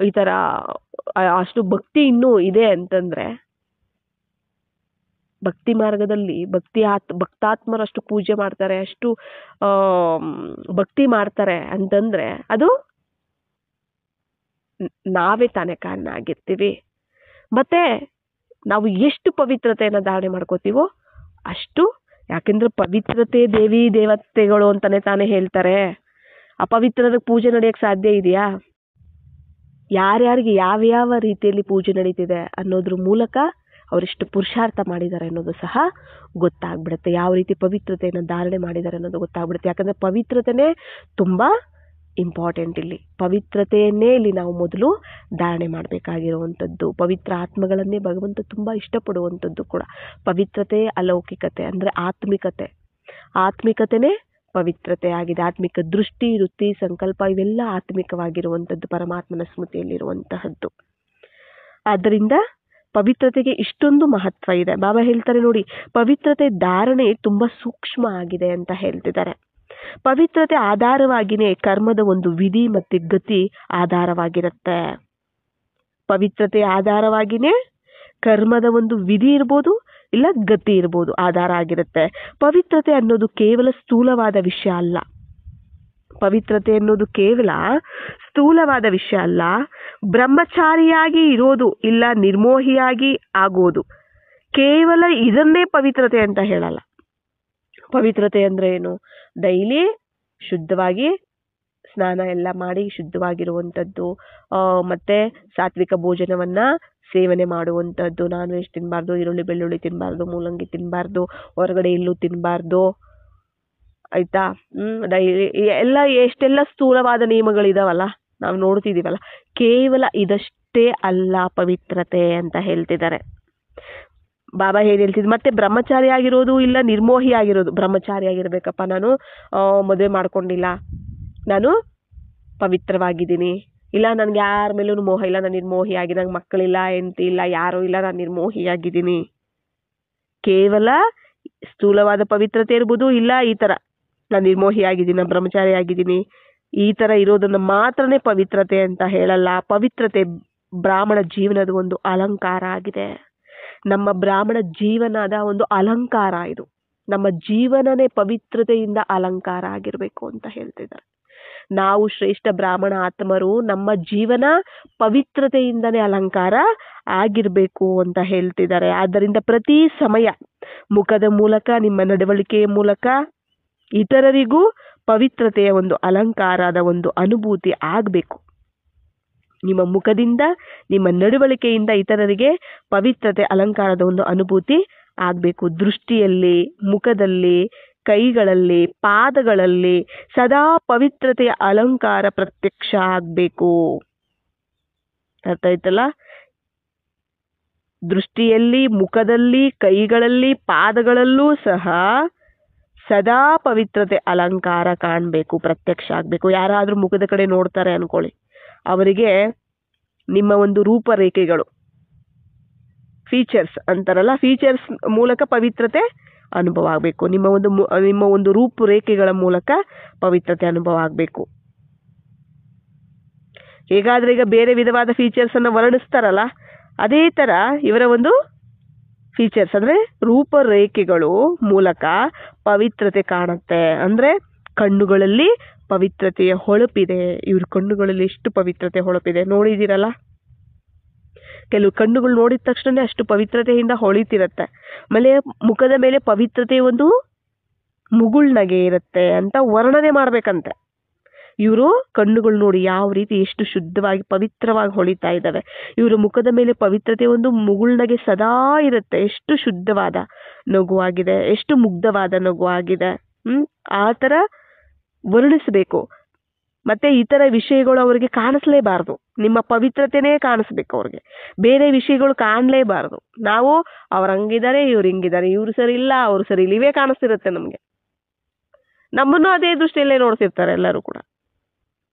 ಈ ತರ ಅಷ್ಟು ಭಕ್ತಿ ಇನ್ನೂ ಇದೆ ಅಂತಂದ್ರೆ, ಭಕ್ತಿ ಮಾರ್ಗದಲ್ಲಿ ಭಕ್ತಾತ್ಮರು ಅಷ್ಟು ಪೂಜೆ ಮಾಡ್ತಾರೆ, ಅಷ್ಟು ಭಕ್ತಿ ಮಾಡ್ತಾರೆ ಅಂತಂದ್ರೆ ಅದು ನಾವೇ ತಾನೇ ಕಾರಣ ಆಗಿರ್ತೀವಿ. ಮತ್ತೆ ನಾವು ಎಷ್ಟು ಪವಿತ್ರತೆಯನ್ನು ಧಾರಣೆ ಮಾಡ್ಕೋತೀವೋ ಅಷ್ಟು, ಯಾಕೆಂದ್ರೆ ಪವಿತ್ರತೆ ದೇವಿ ದೇವತೆಗಳು ಅಂತಾನೆ ತಾನೇ ಹೇಳ್ತಾರೆ. ಅಪವಿತ್ರದ ಪೂಜೆ ನಡೆಯಕ್ಕೆ ಸಾಧ್ಯ ಇದೆಯಾ? ಯಾರ್ಯಾರಿಗೆ ಯಾವ್ಯಾವ ರೀತಿಯಲ್ಲಿ ಪೂಜೆ ನಡೀತಿದೆ ಅನ್ನೋದ್ರ ಮೂಲಕ ಅವರೆಷ್ಟು ಪುರುಷಾರ್ಥ ಮಾಡಿದ್ದಾರೆ ಅನ್ನೋದು ಸಹ ಗೊತ್ತಾಗ್ಬಿಡುತ್ತೆ. ಯಾವ ರೀತಿ ಪವಿತ್ರತೆಯನ್ನು ಧಾರಣೆ ಮಾಡಿದ್ದಾರೆ ಅನ್ನೋದು ಗೊತ್ತಾಗ್ಬಿಡುತ್ತೆ. ಯಾಕಂದ್ರೆ ಪವಿತ್ರತೆನೇ ತುಂಬಾ ಇಂಪಾರ್ಟೆಂಟ್. ಇಲ್ಲಿ ಪವಿತ್ರತೆಯನ್ನೇ ಇಲ್ಲಿ ನಾವು ಮೊದಲು ಧಾರಣೆ ಮಾಡಬೇಕಾಗಿರುವಂಥದ್ದು. ಪವಿತ್ರ ಆತ್ಮಗಳನ್ನೇ ಭಗವಂತ ತುಂಬಾ ಇಷ್ಟಪಡುವಂಥದ್ದು ಕೂಡ. ಪವಿತ್ರತೆ ಅಲೌಕಿಕತೆ ಅಂದ್ರೆ ಆತ್ಮಿಕತೆನೇ ಪವಿತ್ರತೆ ಆಗಿದೆ. ಆತ್ಮಿಕ ದೃಷ್ಟಿ, ವೃತ್ತಿ, ಸಂಕಲ್ಪ ಇವೆಲ್ಲ ಆತ್ಮಿಕವಾಗಿರುವಂಥದ್ದು, ಪರಮಾತ್ಮನ ಸ್ಮೃತಿಯಲ್ಲಿರುವಂತಹದ್ದು. ಆದ್ದರಿಂದ ಪವಿತ್ರತೆಗೆ ಇಷ್ಟೊಂದು ಮಹತ್ವ ಇದೆ. ಬಾಬಾ ಹೇಳ್ತಾರೆ ನೋಡಿ, ಪವಿತ್ರತೆ ಧಾರಣೆ ತುಂಬಾ ಸೂಕ್ಷ್ಮ ಆಗಿದೆ ಅಂತ ಹೇಳ್ತಿದ್ದಾರೆ. ಪವಿತ್ರತೆ ಆಧಾರವಾಗಿನೇ ಕರ್ಮದ ಒಂದು ವಿಧಿ ಮತ್ತೆ ಗತಿ ಆಧಾರವಾಗಿರುತ್ತೆ. ಪವಿತ್ರತೆ ಆಧಾರವಾಗಿನೇ ಕರ್ಮದ ಒಂದು ವಿಧಿ ಇರ್ಬೋದು, ಇಲ್ಲ ಗತಿ ಇರ್ಬೋದು, ಆಧಾರ ಆಗಿರುತ್ತೆ. ಪವಿತ್ರತೆ ಅನ್ನೋದು ಕೇವಲ ಸ್ಥೂಲವಾದ ವಿಷಯ ಅಲ್ಲ. ಪವಿತ್ರತೆ ಅನ್ನೋದು ಕೇವಲ ಸ್ಥೂಲವಾದ ವಿಷಯ ಅಲ್ಲ. ಬ್ರಹ್ಮಚಾರಿಯಾಗಿ ಇರೋದು ಇಲ್ಲ ನಿರ್ಮೋಹಿಯಾಗಿ ಆಗೋದು, ಕೇವಲ ಇದನ್ನೇ ಪವಿತ್ರತೆ ಅಂತ ಹೇಳಲ್ಲ. ಪವಿತ್ರತೆ ಅಂದ್ರೆ ಏನು? ಡೈಲಿ ಶುದ್ಧವಾಗಿ ಸ್ನಾನ ಎಲ್ಲ ಮಾಡಿ ಶುದ್ಧವಾಗಿರುವಂಥದ್ದು, ಮತ್ತೆ ಸಾತ್ವಿಕ ಭೋಜನವನ್ನ ಸೇವನೆ ಮಾಡುವಂಥದ್ದು, ನಾನ್ ವೆಜ್ ತಿನ್ನಬಾರ್ದು, ಈರುಳ್ಳಿ ಬೆಳ್ಳುಳ್ಳಿ ತಿನ್ನಬಾರ್ದು, ಮೂಲಂಗಿ ತಿನ್ನಬಾರ್ದು, ಹೊರಗಡೆ ಎಲ್ಲೂ ತಿನ್ನಬಾರ್ದು, ಆಯ್ತಾ? ಡೈಲಿ ಎಲ್ಲ ಎಷ್ಟೆಲ್ಲ ಸ್ಥೂಲವಾದ ನಿಯಮಗಳಿದಾವಲ್ಲ, ನಾವು ನೋಡ್ತಿದೀವಲ್ಲ, ಕೇವಲ ಇದಷ್ಟೇ ಅಲ್ಲ ಪವಿತ್ರತೆ ಅಂತ ಹೇಳ್ತಿದ್ದಾರೆ. ಬಾಬಾ ಏನ್ ಹೇಳ್ತಿದ್ರು, ಮತ್ತೆ ಬ್ರಹ್ಮಚಾರಿ ಆಗಿರೋದು ಇಲ್ಲ ನಿರ್ಮೋಹಿ ಆಗಿರೋದು. ಬ್ರಹ್ಮಚಾರಿ ಆಗಿರ್ಬೇಕಪ್ಪ, ನಾನು ಮದುವೆ ಮಾಡ್ಕೊಂಡಿಲ್ಲ, ನಾನು ಪವಿತ್ರವಾಗಿದ್ದೀನಿ, ಇಲ್ಲ ನನಗೆ ಯಾರ ಮೇಲೂ ಮೋಹ ಇಲ್ಲ, ನಾನು ನಿರ್ಮೋಹಿಯಾಗಿ, ನಂಗೆ ಮಕ್ಕಳಿಲ್ಲ, ಹೆಂಡತಿ ಇಲ್ಲ, ಯಾರೂ ಇಲ್ಲ, ನಾನು ನಿರ್ಮೋಹಿಯಾಗಿದ್ದೀನಿ. ಕೇವಲ ಸ್ಥೂಲವಾದ ಪವಿತ್ರತೆ ಇರ್ಬೋದು, ಇಲ್ಲ ಈ ಥರ ನಾನು ನಿರ್ಮೋಹಿಯಾಗಿದ್ದೀನಿ, ನಾನು ಬ್ರಹ್ಮಚಾರಿಯಾಗಿದ್ದೀನಿ, ಈ ಥರ ಇರೋದನ್ನು ಮಾತ್ರನೇ ಪವಿತ್ರತೆ ಅಂತ ಹೇಳಲ್ಲ. ಪವಿತ್ರತೆ ಬ್ರಾಹ್ಮಣ ಜೀವನದ ಒಂದು ಅಲಂಕಾರ ಆಗಿದೆ. ನಮ್ಮ ಬ್ರಾಹ್ಮಣ ಜೀವನದ ಒಂದು ಅಲಂಕಾರ ಇದು. ನಮ್ಮ ಜೀವನನೇ ಪವಿತ್ರತೆಯಿಂದ ಅಲಂಕಾರ ಆಗಿರಬೇಕು ಅಂತ ಹೇಳ್ತಿದ್ದಾರೆ. ನಾವು ಶ್ರೇಷ್ಠ ಬ್ರಾಹ್ಮಣ ಆತ್ಮರು, ನಮ್ಮ ಜೀವನ ಪವಿತ್ರತೆಯಿಂದನೇ ಅಲಂಕಾರ ಆಗಿರಬೇಕು ಅಂತ ಹೇಳ್ತಿದ್ದಾರೆ. ಆದ್ದರಿಂದ ಪ್ರತಿ ಸಮಯ ಮುಖದ ಮೂಲಕ, ನಿಮ್ಮ ನಡವಳಿಕೆಯ ಮೂಲಕ ಇತರರಿಗೂ ಪವಿತ್ರತೆಯ ಒಂದು ಅಲಂಕಾರದ ಒಂದು ಅನುಭೂತಿ ಆಗಬೇಕು. ನಿಮ್ಮ ಮುಖದಿಂದ, ನಿಮ್ಮ ನಡವಳಿಕೆಯಿಂದ ಇತರರಿಗೆ ಪವಿತ್ರತೆ ಅಲಂಕಾರದ ಒಂದು ಅನುಭೂತಿ ಆಗಬೇಕು. ದೃಷ್ಟಿಯಲ್ಲಿ, ಮುಖದಲ್ಲಿ, ಕೈಗಳಲ್ಲಿ, ಪಾದಗಳಲ್ಲಿ ಸದಾ ಪವಿತ್ರತೆಯ ಅಲಂಕಾರ ಪ್ರತ್ಯಕ್ಷ ಆಗಬೇಕು. ಅರ್ಥ ಆಯ್ತಲ್ಲ? ದೃಷ್ಟಿಯಲ್ಲಿ, ಮುಖದಲ್ಲಿ, ಕೈಗಳಲ್ಲಿ, ಪಾದಗಳಲ್ಲೂ ಸಹ ಸದಾ ಪವಿತ್ರತೆ ಅಲಂಕಾರ ಕಾಣಬೇಕು, ಪ್ರತ್ಯಕ್ಷ ಆಗಬೇಕು. ಯಾರಾದರೂ ಮುಖದ ಕಡೆ ನೋಡ್ತಾರೆ ಅನ್ಕೊಳ್ಳಿ, ಅವರಿಗೆ ನಿಮ್ಮ ಒಂದು ರೂಪರೇಖೆಗಳು, ಫೀಚರ್ಸ್ ಅಂತಾರಲ್ಲ, ಫೀಚರ್ಸ್ ಮೂಲಕ ಪವಿತ್ರತೆ ಅನುಭವ ಆಗಬೇಕು. ನಿಮ್ಮ ಒಂದು ರೂಪರೇಖೆಗಳ ಮೂಲಕ ಪವಿತ್ರತೆ ಅನುಭವ ಆಗಬೇಕು. ಹೇಗಾದ್ರೆ ಈಗ ಬೇರೆ ವಿಧವಾದ ಫೀಚರ್ಸ್ ಅನ್ನು ವರ್ಣಿಸ್ತಾರಲ್ಲ, ಅದೇ ತರ ಇವರ ಒಂದು ಫೀಚರ್ಸ್ ಅಂದ್ರೆ ರೂಪರೇಖೆಗಳು ಮೂಲಕ ಪವಿತ್ರತೆ ಕಾಣುತ್ತೆ. ಅಂದ್ರೆ ಕಣ್ಣುಗಳಲ್ಲಿ ಪವಿತ್ರತೆಯ ಹೊಳಪಿದೆ. ಇವ್ರ ಕಣ್ಣುಗಳಲ್ಲಿ ಎಷ್ಟು ಪವಿತ್ರತೆ ಹೊಳಪಿದೆ ನೋಡಿದಿರಲ್ಲ. ಕೆಲವು ಕಣ್ಣುಗಳು ನೋಡಿದ ತಕ್ಷಣ ಅಷ್ಟು ಪವಿತ್ರತೆಯಿಂದ ಹೊಳಿತಿರತ್ತೆ. ಆಮೇಲೆ ಮುಖದ ಮೇಲೆ ಪವಿತ್ರತೆ ಒಂದು ಮುಗುಳ್ನಗೆ ಇರುತ್ತೆ ಅಂತ ವರ್ಣನೆ ಮಾಡ್ಬೇಕಂತೆ. ಇವರು ಕಣ್ಣುಗಳು ನೋಡಿ ಯಾವ ರೀತಿ ಎಷ್ಟು ಶುದ್ಧವಾಗಿ ಪವಿತ್ರವಾಗಿ ಹೊಳಿತಾ ಇದ್ದಾವೆ. ಇವರ ಮುಖದ ಮೇಲೆ ಪವಿತ್ರತೆ ಒಂದು ಮುಗುಳ್ನಗೆ ಸದಾ ಇರುತ್ತೆ. ಎಷ್ಟು ಶುದ್ಧವಾದ ನಗುವಾಗಿದೆ, ಎಷ್ಟು ಮುಗ್ಧವಾದ ನಗುವಾಗಿದೆ. ಆ ಥರ ವರ್ಣಿಸಬೇಕು. ಮತ್ತೆ ಇತರ ವಿಷಯಗಳು ಅವರಿಗೆ ಕಾಣಿಸ್ಲೇಬಾರ್ದು. ನಿಮ್ಮ ಪವಿತ್ರತೆನೇ ಕಾಣಿಸ್ಬೇಕು ಅವ್ರಿಗೆ, ಬೇರೆ ವಿಷಯಗಳು ಕಾಣಲೇಬಾರ್ದು. ನಾವು ಅವ್ರು ಹಂಗಿದ್ದಾರೆ, ಇವ್ರು ಹಿಂಗಿದ್ದಾರೆ, ಇವ್ರು ಸರಿ ಇಲ್ಲ, ಅವ್ರು ಸರಿ ಇಲ್ಲ, ಇವೇ ಕಾಣಿಸ್ತಿರುತ್ತೆ ನಮಗೆ. ನಮ್ಮನ್ನು ಅದೇ ದೃಷ್ಟಿಯಲ್ಲೇ ನೋಡ್ತಿರ್ತಾರೆ ಎಲ್ಲರೂ ಕೂಡ.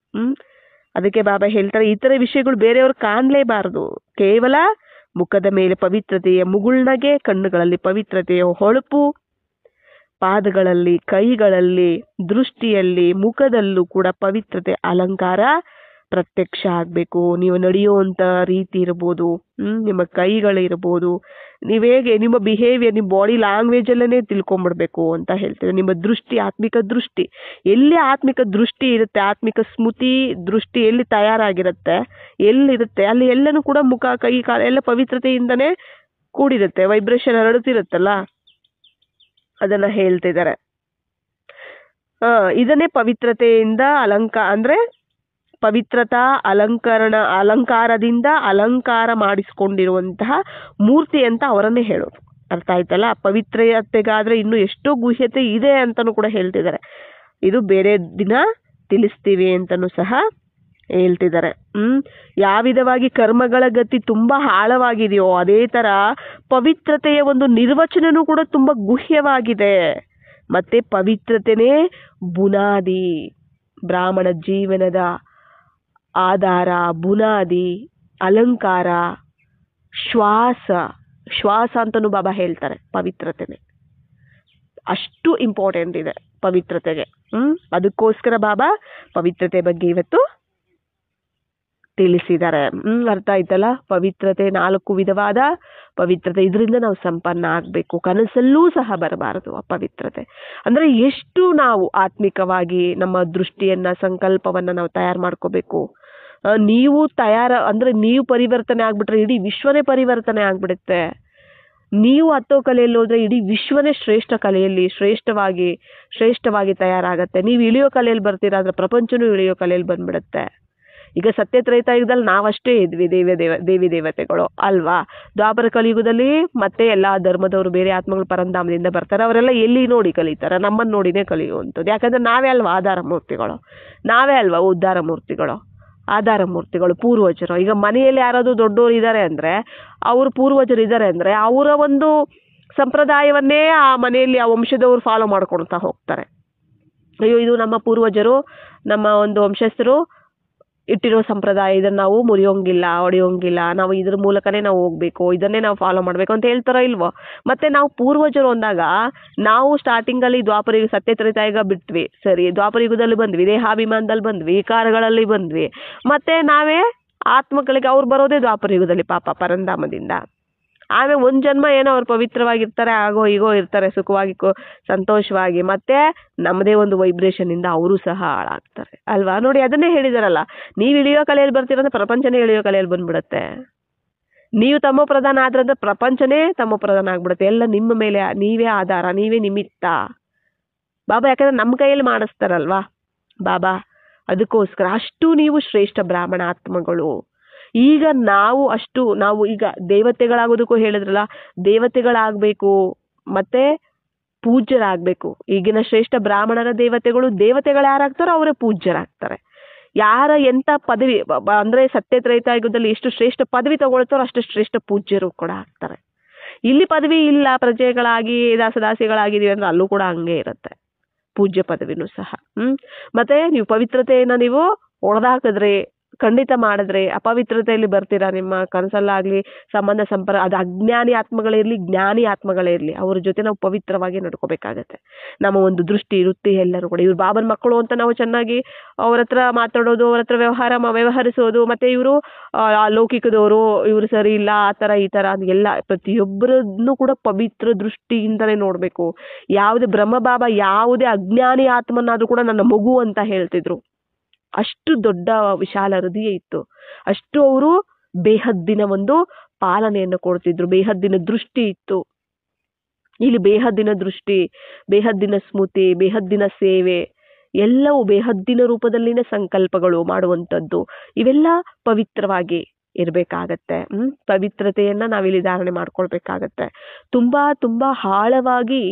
ಅದಕ್ಕೆ ಬಾಬಾ ಹೇಳ್ತಾರೆ, ಈ ಥರ ವಿಷಯಗಳು ಬೇರೆಯವ್ರು ಕಾಣಲೇಬಾರ್ದು. ಕೇವಲ ಮುಖದ ಮೇಲೆ ಪವಿತ್ರತೆಯ ಮುಗುಳ್ನಗೆ, ಕಣ್ಣುಗಳಲ್ಲಿ ಪವಿತ್ರತೆಯ ಹೊಳಪು, ಪಾದಗಳಲ್ಲಿ, ಕೈಗಳಲ್ಲಿ, ದೃಷ್ಟಿಯಲ್ಲಿ, ಮುಖದಲ್ಲೂ ಕೂಡ ಪವಿತ್ರತೆ ಅಲಂಕಾರ ಪ್ರತ್ಯಕ್ಷ ಆಗಬೇಕು. ನೀವು ನಡೆಯುವಂಥ ರೀತಿ ಇರ್ಬೋದು, ನಿಮ್ಮ ಕೈಗಳಿರ್ಬೋದು, ನೀವು ಹೇಗೆ ನಿಮ್ಮ ಬಿಹೇವಿಯರ್, ನಿಮ್ಮ ಬಾಡಿ ಲ್ಯಾಂಗ್ವೇಜಲ್ಲೇ ತಿಳ್ಕೊಂಬಿಡ್ಬೇಕು ಅಂತ ಹೇಳ್ತೀವಿ. ನಿಮ್ಮ ದೃಷ್ಟಿ, ಆತ್ಮಿಕ ದೃಷ್ಟಿ, ಎಲ್ಲಿ ಆತ್ಮಿಕ ದೃಷ್ಟಿ ಇರುತ್ತೆ, ಆತ್ಮಿಕ ಸ್ಮೃತಿ ದೃಷ್ಟಿ ಎಲ್ಲಿ ತಯಾರಾಗಿರುತ್ತೆ, ಎಲ್ಲಿರುತ್ತೆ ಅಲ್ಲಿ ಎಲ್ಲನೂ ಕೂಡ ಮುಖ, ಕೈ, ಕಾಲು ಎಲ್ಲ ಪವಿತ್ರತೆಯಿಂದನೇ ಕೂಡಿರುತ್ತೆ. ವೈಬ್ರೇಷನ್ ಹರಡುತ್ತಿರುತ್ತಲ್ಲ, ಅದನ್ನ ಹೇಳ್ತಿದ್ದಾರೆ. ಇದನ್ನೇ ಪವಿತ್ರತೆಯಿಂದ ಅಂದ್ರೆ ಪವಿತ್ರತಾ ಅಲಂಕಾರದಿಂದ ಅಲಂಕಾರ ಮಾಡಿಸ್ಕೊಂಡಿರುವಂತಹ ಮೂರ್ತಿ ಅಂತ ಅವರನ್ನೇ ಹೇಳೋದು. ಅರ್ಥ ಆಯ್ತಲ್ಲ? ಪವಿತ್ರತೆಗಾದ್ರೆ ಇನ್ನೂ ಎಷ್ಟೋ ಗುಹ್ಯತೆ ಇದೆ ಅಂತಾನೂ ಕೂಡ ಹೇಳ್ತಿದ್ದಾರೆ. ಇದು ಬೇರೆ ದಿನ ತಿಳಿಸ್ತೀವಿ ಅಂತನೂ ಸಹ ಹೇಳ್ತಿದ್ದಾರೆ. ಯಾವ ವಿಧವಾಗಿ ಕರ್ಮಗಳ ಗತಿ ತುಂಬಾ ಆಳವಾಗಿದೆಯೋ ಅದೇ ತರ ಪವಿತ್ರತೆಯ ಒಂದು ನಿರ್ವಚನನೂ ಕೂಡ ತುಂಬಾ ಗುಹ್ಯವಾಗಿದೆ. ಮತ್ತೆ ಪವಿತ್ರತೆನೇ ಬುನಾದಿ, ಬ್ರಾಹ್ಮಣ ಜೀವನದ ಆಧಾರ, ಬುನಾದಿ, ಅಲಂಕಾರ, ಶ್ವಾಸ ಅಂತನೂ ಬಾಬಾ ಹೇಳ್ತಾರೆ. ಪವಿತ್ರತೆನೆ ಅಷ್ಟು ಇಂಪಾರ್ಟೆಂಟ್ ಇದೆ ಪವಿತ್ರತೆಗೆ. ಅದಕ್ಕೋಸ್ಕರ ಬಾಬಾ ಪವಿತ್ರತೆ ಬಗ್ಗೆ ಇವತ್ತು ತಿಳಿಸಿದ್ದಾರೆ. ಅರ್ಥ ಆಯ್ತಲ್ಲ? ಪವಿತ್ರತೆ 4 ವಿಧವಾದ ಪವಿತ್ರತೆ, ಇದರಿಂದ ನಾವು ಸಂಪನ್ನ ಆಗಬೇಕು. ಕನಸಲ್ಲೂ ಸಹ ಬರಬಾರದು ಆ ಪವಿತ್ರತೆ. ಅಂದ್ರೆ ಎಷ್ಟು ನಾವು ಆತ್ಮಿಕವಾಗಿ ನಮ್ಮ ದೃಷ್ಟಿಯನ್ನ, ಸಂಕಲ್ಪವನ್ನ ನಾವು ತಯಾರು ಮಾಡ್ಕೋಬೇಕು. ನೀವು ನೀವು ಪರಿವರ್ತನೆ ಆಗ್ಬಿಟ್ರೆ ಇಡೀ ವಿಶ್ವನೇ ಪರಿವರ್ತನೆ ಆಗ್ಬಿಡುತ್ತೆ. ನೀವು ಹತ್ತೋ ಕಲೆಯಲ್ಲಿ ಹೋದ್ರೆ ಇಡೀ ವಿಶ್ವನೇ ಶ್ರೇಷ್ಠ ಕಲೆಯಲ್ಲಿ ಶ್ರೇಷ್ಠವಾಗಿ ತಯಾರಾಗತ್ತೆ. ನೀವು ಇಳಿಯೋ ಕಲೆಯಲ್ಲಿ ಬರ್ತೀರಾ ಅಂದ್ರೆ ಪ್ರಪಂಚನೂ ಇಳಿಯೋ ಕಲೆಯಲ್ಲಿ ಬಂದ್ಬಿಡುತ್ತೆ. ಈಗ ಸತ್ಯತ್ರೈತಾಯುಗದಲ್ಲಿ ನಾವಷ್ಟೇ ಇದ್ವಿ ದೇವಿ ದೇವತೆಗಳು ಅಲ್ವಾ? ದ್ವಾಪರ ಕಲಿಯುಗದಲ್ಲಿ ಮತ್ತೆ ಎಲ್ಲಾ ಧರ್ಮದವರು, ಬೇರೆ ಆತ್ಮಗಳು ಪರಂಧಾಮದಿಂದ ಬರ್ತಾರೆ. ಅವರೆಲ್ಲ ಎಲ್ಲಿ ನೋಡಿ ಕಲಿತಾರೆ? ನಮ್ಮನ್ನು ನೋಡಿನೇ ಕಲಿಯುವಂಥದ್ದು. ಯಾಕಂದ್ರೆ ನಾವೇ ಅಲ್ವಾ ಆಧಾರ ಮೂರ್ತಿಗಳು, ನಾವೇ ಅಲ್ವಾ ಉದ್ಧಾರ ಮೂರ್ತಿಗಳು, ಆಧಾರ ಮೂರ್ತಿಗಳು, ಪೂರ್ವಜರು. ಈಗ ಮನೆಯಲ್ಲಿ ಯಾರಾದರೂ ದೊಡ್ಡವರು ಇದ್ದಾರೆ ಅಂದ್ರೆ, ಅವ್ರ ಪೂರ್ವಜರು ಇದ್ದಾರೆ ಅಂದ್ರೆ, ಅವರ ಒಂದು ಸಂಪ್ರದಾಯವನ್ನೇ ಆ ಮನೆಯಲ್ಲಿ ಆ ವಂಶದವರು ಫಾಲೋ ಮಾಡ್ಕೊಳ್ತಾ ಹೋಗ್ತಾರೆ. ಅಯ್ಯೋ ಇದು ನಮ್ಮ ಪೂರ್ವಜರು, ನಮ್ಮ ಒಂದು ವಂಶಸ್ಥರು ಇಟ್ಟಿರೋ ಸಂಪ್ರದಾಯ ಇದನ್ನ ನಾವು ಮುರಿಯೋಂಗಿಲ್ಲ, ಹೊಡೆಯೋಂಗಿಲ್ಲ, ನಾವು ಇದ್ರ ಮೂಲಕನೇ ನಾವು ಹೋಗ್ಬೇಕು, ಇದನ್ನೇ ನಾವು ಫಾಲೋ ಮಾಡ್ಬೇಕು ಅಂತ ಹೇಳ್ತಾರೋ ಇಲ್ವೋ? ಮತ್ತೆ ನಾವು ಪೂರ್ವಜರು ಅಂದಾಗ ನಾವು ಸ್ಟಾರ್ಟಿಂಗ್ ಅಲ್ಲಿ ದ್ವಾಪರ ಸತ್ಯತ್ರೇತಾಯುಗ ಬಿಟ್ವಿ, ಸರಿ, ದ್ವಾಪರ ಯುಗದಲ್ಲಿ ಬಂದ್ವಿ, ದೇಹಾಭಿಮಾನದಲ್ಲಿ ಬಂದ್ವಿ, ವಿಕಾರಗಳಲ್ಲಿ ಬಂದ್ವಿ, ಮತ್ತೆ ನಾವೇ ಆತ್ಮಗಳಿಗೆ ಅವ್ರು ಬರೋದೇ ದ್ವಾಪರ ಯುಗದಲ್ಲಿ ಪಾಪ ಪರಂಧಾಮದಿಂದ. ಆಮೇಲೆ ಒಂದ್ ಜನ್ಮ ಏನೋ ಅವ್ರು ಪವಿತ್ರವಾಗಿರ್ತಾರೆ, ಆಗೋ ಈಗೋ ಇರ್ತಾರೆ, ಸುಖವಾಗಿ ಸಂತೋಷವಾಗಿ, ಮತ್ತೆ ನಮ್ಮದೇ ಒಂದು ವೈಬ್ರೇಷನ್ ಇಂದ ಅವರು ಸಹ ಹಾಳಾಗ್ತಾರೆ ಅಲ್ವಾ? ನೋಡಿ, ಅದನ್ನೇ ಹೇಳಿದಾರಲ್ಲ, ನೀವ್ ಇಳಿಯೋ ಕಲೆಯಲ್ಲಿ ಬರ್ತೀರಂದ್ರೆ ಪ್ರಪಂಚನೇ ಇಳಿಯೋ ಕಲೆಯಲ್ಲಿ ಬಂದ್ಬಿಡತ್ತೆ. ನೀವು ತಮ್ಮ ಪ್ರಧಾನ ಆದ್ರಂದ್ರೆ ಪ್ರಪಂಚನೇ ತಮ್ಮ ಪ್ರಧಾನ ಆಗ್ಬಿಡುತ್ತೆ. ಎಲ್ಲ ನಿಮ್ಮ ಮೇಲೆ ನೀವೇ ಆಧಾರ, ನೀವೇ ನಿಮಿತ್ತ ಬಾಬಾ. ಯಾಕಂದ್ರೆ ನಮ್ಮ ಕೈಯಲ್ಲಿ ಮಾಡಿಸ್ತಾರಲ್ವಾ ಬಾಬಾ, ಅದಕ್ಕೋಸ್ಕರ ಅಷ್ಟು ನೀವು ಶ್ರೇಷ್ಠ ಬ್ರಾಹ್ಮಣ ಆತ್ಮಗಳು. ಈಗ ನಾವು ಈಗ ದೇವತೆಗಳಾಗೋದಕ್ಕೂ ಹೇಳಿದ್ರಲ್ಲ, ದೇವತೆಗಳಾಗಬೇಕು ಮತ್ತೆ ಪೂಜ್ಯರಾಗಬೇಕು. ಈಗಿನ ಶ್ರೇಷ್ಠ ಬ್ರಾಹ್ಮಣರ ದೇವತೆಗಳು ಯಾರಾಗ್ತಾರೋ ಅವರೇ ಪೂಜ್ಯರಾಗ್ತಾರೆ. ಯಾರ ಎಂತ ಪದವಿ ಅಂದ್ರೆ ಸತ್ಯತ್ರೇತಾಯುಗದಲ್ಲಿ ಎಷ್ಟು ಶ್ರೇಷ್ಠ ಪದವಿ ತಗೊಳ್ತಾರೋ ಅಷ್ಟು ಶ್ರೇಷ್ಠ ಪೂಜ್ಯರು ಕೂಡ ಆಗ್ತಾರೆ. ಇಲ್ಲಿ ಪದವಿ ಇಲ್ಲ, ಪ್ರಜೆಗಳಾಗಿ ದಾಸದಾಸಿಗಳಾಗಿದೀವಿ ಅಂದ್ರೆ ಅಲ್ಲೂ ಕೂಡ ಹಂಗೆ ಇರುತ್ತೆ, ಪೂಜ್ಯ ಪದವಿನೂ ಸಹ. ಮತ್ತೆ ನೀವು ಪವಿತ್ರತೆಯನ್ನ ನೀವು ಹೊಡೆದಾಕಿದ್ರೆ, ಖಂಡಿತ ಮಾಡಿದ್ರೆ ಅಪವಿತ್ರತೆಯಲ್ಲಿ ಬರ್ತೀರಾ. ನಿಮ್ಮ ಕನಸಲ್ಲಾಗ್ಲಿ, ಸಂಬಂಧ ಅದು ಅಜ್ಞಾನಿ ಆತ್ಮಗಳಿರ್ಲಿ, ಜ್ಞಾನಿ ಆತ್ಮಗಳೇ ಇರ್ಲಿ, ಅವ್ರ ಜೊತೆ ನಾವು ಪವಿತ್ರವಾಗಿ ನಡ್ಕೋಬೇಕಾಗತ್ತೆ. ನಮ್ಮ ಒಂದು ದೃಷ್ಟಿ ಇರುತ್ತೆ ಎಲ್ಲರೂ ಕೂಡ. ಇವ್ರು ಬಾಬನ ಮಕ್ಕಳು ಅಂತ ನಾವು ಚೆನ್ನಾಗಿ ಅವ್ರ ಹತ್ರ ಮಾತಾಡೋದು, ಅವ್ರ ಹತ್ರ ವ್ಯವಹರಿಸೋದು, ಮತ್ತೆ ಇವರು ಲೌಕಿಕದವರು, ಇವರು ಸರಿ ಇಲ್ಲ, ಆ ತರ ಈ ತರ ಎಲ್ಲ ಪ್ರತಿಯೊಬ್ಬರನ್ನು ಕೂಡ ಪವಿತ್ರ ದೃಷ್ಟಿಯಿಂದಲೇ ನೋಡ್ಬೇಕು. ಯಾವುದೇ ಬ್ರಹ್ಮಬಾಬಾ ಯಾವುದೇ ಅಜ್ಞಾನಿ ಆತ್ಮನಾದ್ರೂ ಕೂಡ ನನ್ನ ಮಗು ಅಂತ ಹೇಳ್ತಿದ್ರು. ಅಷ್ಟು ದೊಡ್ಡ ವಿಶಾಲ ಹೃದಯ ಇತ್ತು. ಅಷ್ಟು ಅವರು ಬೇಹದ್ದಿನ ಒಂದು ಪಾಲನೆಯನ್ನು ಕೊಡ್ತಿದ್ರು, ಬೇಹದ್ದಿನ ದೃಷ್ಟಿ ಇತ್ತು. ಇಲ್ಲಿ ಬೇಹದ್ದಿನ ದೃಷ್ಟಿ, ಬೇಹದ್ದಿನ ಸ್ಮೃತಿ, ಬೇಹದ್ದಿನ ಸೇವೆ ಎಲ್ಲವೂ ಬೇಹದ್ದಿನ ರೂಪದಲ್ಲಿನ ಸಂಕಲ್ಪಗಳು ಮಾಡುವಂಥದ್ದು, ಇವೆಲ್ಲ ಪವಿತ್ರವಾಗಿ ಇರಬೇಕಾಗತ್ತೆ. ಪವಿತ್ರತೆಯನ್ನ ನಾವಿಲ್ಲಿ ಧಾರಣೆ ಮಾಡ್ಕೊಳ್ಬೇಕಾಗತ್ತೆ. ತುಂಬಾ ತುಂಬಾ ಆಳವಾಗಿ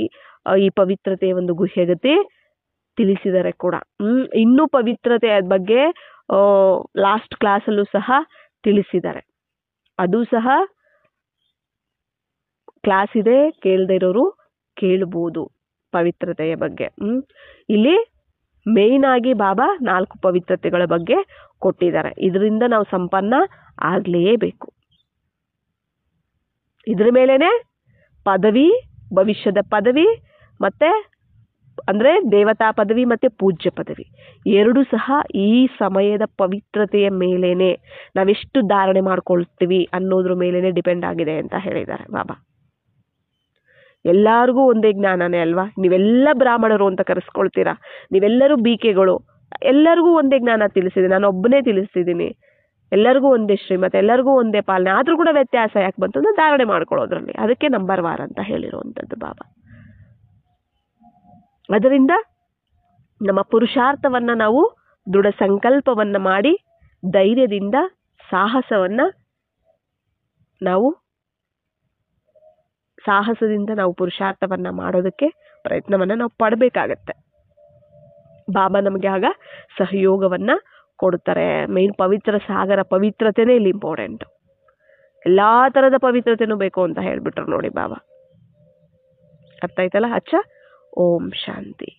ಈ ಪವಿತ್ರತೆಯ ಒಂದು ಗುಹ್ಯಗತಿ ತಿಳಿಸಿದರೆ ಕೂಡ. ಇನ್ನೂ ಪವಿತ್ರತೆಯ ಬಗ್ಗೆ ಲಾಸ್ಟ್ ಕ್ಲಾಸಲ್ಲೂ ಸಹ ತಿಳಿಸಿದ್ದಾರೆ. ಅದು ಸಹ ಕ್ಲಾಸ್ ಇದೆ, ಕೇಳದೇ ಇರೋರು ಕೇಳಬಹುದು ಪವಿತ್ರತೆಯ ಬಗ್ಗೆ. ಇಲ್ಲಿ ಮೇಯ್ನ್ ಆಗಿ ಬಾಬಾ 4 ಪವಿತ್ರತೆಗಳ ಬಗ್ಗೆ ಕೊಟ್ಟಿದ್ದಾರೆ. ಇದರಿಂದ ನಾವು ಸಂಪನ್ನ ಆಗ್ಲೇಬೇಕು. ಇದ್ರ ಮೇಲೇನೆ ಪದವಿ, ಭವಿಷ್ಯದ ಪದವಿ, ಮತ್ತೆ ಅಂದ್ರೆ ದೇವತಾ ಪದವಿ ಮತ್ತೆ ಪೂಜ್ಯ ಪದವಿ ಎರಡು ಸಹ ಈ ಸಮಯದ ಪವಿತ್ರತೆಯ ಮೇಲೇನೆ ನಾವೆಷ್ಟು ಧಾರಣೆ ಮಾಡ್ಕೊಳ್ತೀವಿ ಅನ್ನೋದ್ರ ಮೇಲೇನೆ ಡಿಪೆಂಡ್ ಆಗಿದೆ ಅಂತ ಹೇಳಿದ್ದಾರೆ ಬಾಬಾ. ಎಲ್ಲಾರ್ಗೂ ಒಂದೇ ಜ್ಞಾನನೇ ಅಲ್ವಾ? ನೀವೆಲ್ಲ ಬ್ರಾಹ್ಮಣರು ಅಂತ ಕರೆಸ್ಕೊಳ್ತೀರಾ, ನೀವೆಲ್ಲರೂ ಬೀಕೆಗಳು, ಎಲ್ಲರಿಗೂ ಒಂದೇ ಜ್ಞಾನ ತಿಳಿಸಿದೆ, ನಾನು ಒಬ್ಬನೇ ತಿಳಿಸಿದ್ದೀನಿ. ಎಲ್ಲರಿಗೂ ಒಂದೇ ಶ್ರೀಮತ, ಎಲ್ಲರಿಗೂ ಒಂದೇ ಪಾಲನೆ, ಆದ್ರೂ ಕೂಡ ವ್ಯತ್ಯಾಸ ಯಾಕೆ ಬಂತು ಅಂದ್ರೆ ಧಾರಣೆ ಮಾಡ್ಕೊಳ್ಳೋದ್ರಲ್ಲಿ. ಅದಕ್ಕೆ ನಂಬರ್ ವಾರ್ ಅಂತ ಹೇಳಿರುವಂಥದ್ದು ಬಾಬಾ. ಅದರಿಂದ ನಮ್ಮ ಪುರುಷಾರ್ಥವನ್ನ ನಾವು ದೃಢ ಸಂಕಲ್ಪವನ್ನ ಮಾಡಿ ಧೈರ್ಯದಿಂದ ಸಾಹಸದಿಂದ ನಾವು ಪುರುಷಾರ್ಥವನ್ನ ಮಾಡೋದಕ್ಕೆ ಪ್ರಯತ್ನವನ್ನ ನಾವು ಪಡಬೇಕಾಗತ್ತೆ. ಬಾಬಾ ನಮಗೆ ಆಗ ಸಹಯೋಗವನ್ನ ಕೊಡ್ತಾರೆ. ಮೇನ್ ಪವಿತ್ರ ಸಾಗರ ಪವಿತ್ರತೆನೇ ಇಲ್ಲಿ ಇಂಪಾರ್ಟೆಂಟ್. ಎಲ್ಲಾ ತರದ ಪವಿತ್ರತೆನೂ ಬೇಕು ಅಂತ ಹೇಳ್ಬಿಟ್ರು ನೋಡಿ ಬಾಬಾ. ಅರ್ಥ ಆಯ್ತಲ್ಲ? ಅಚ್ಚ. ಓಂ ಶಾಂತಿ.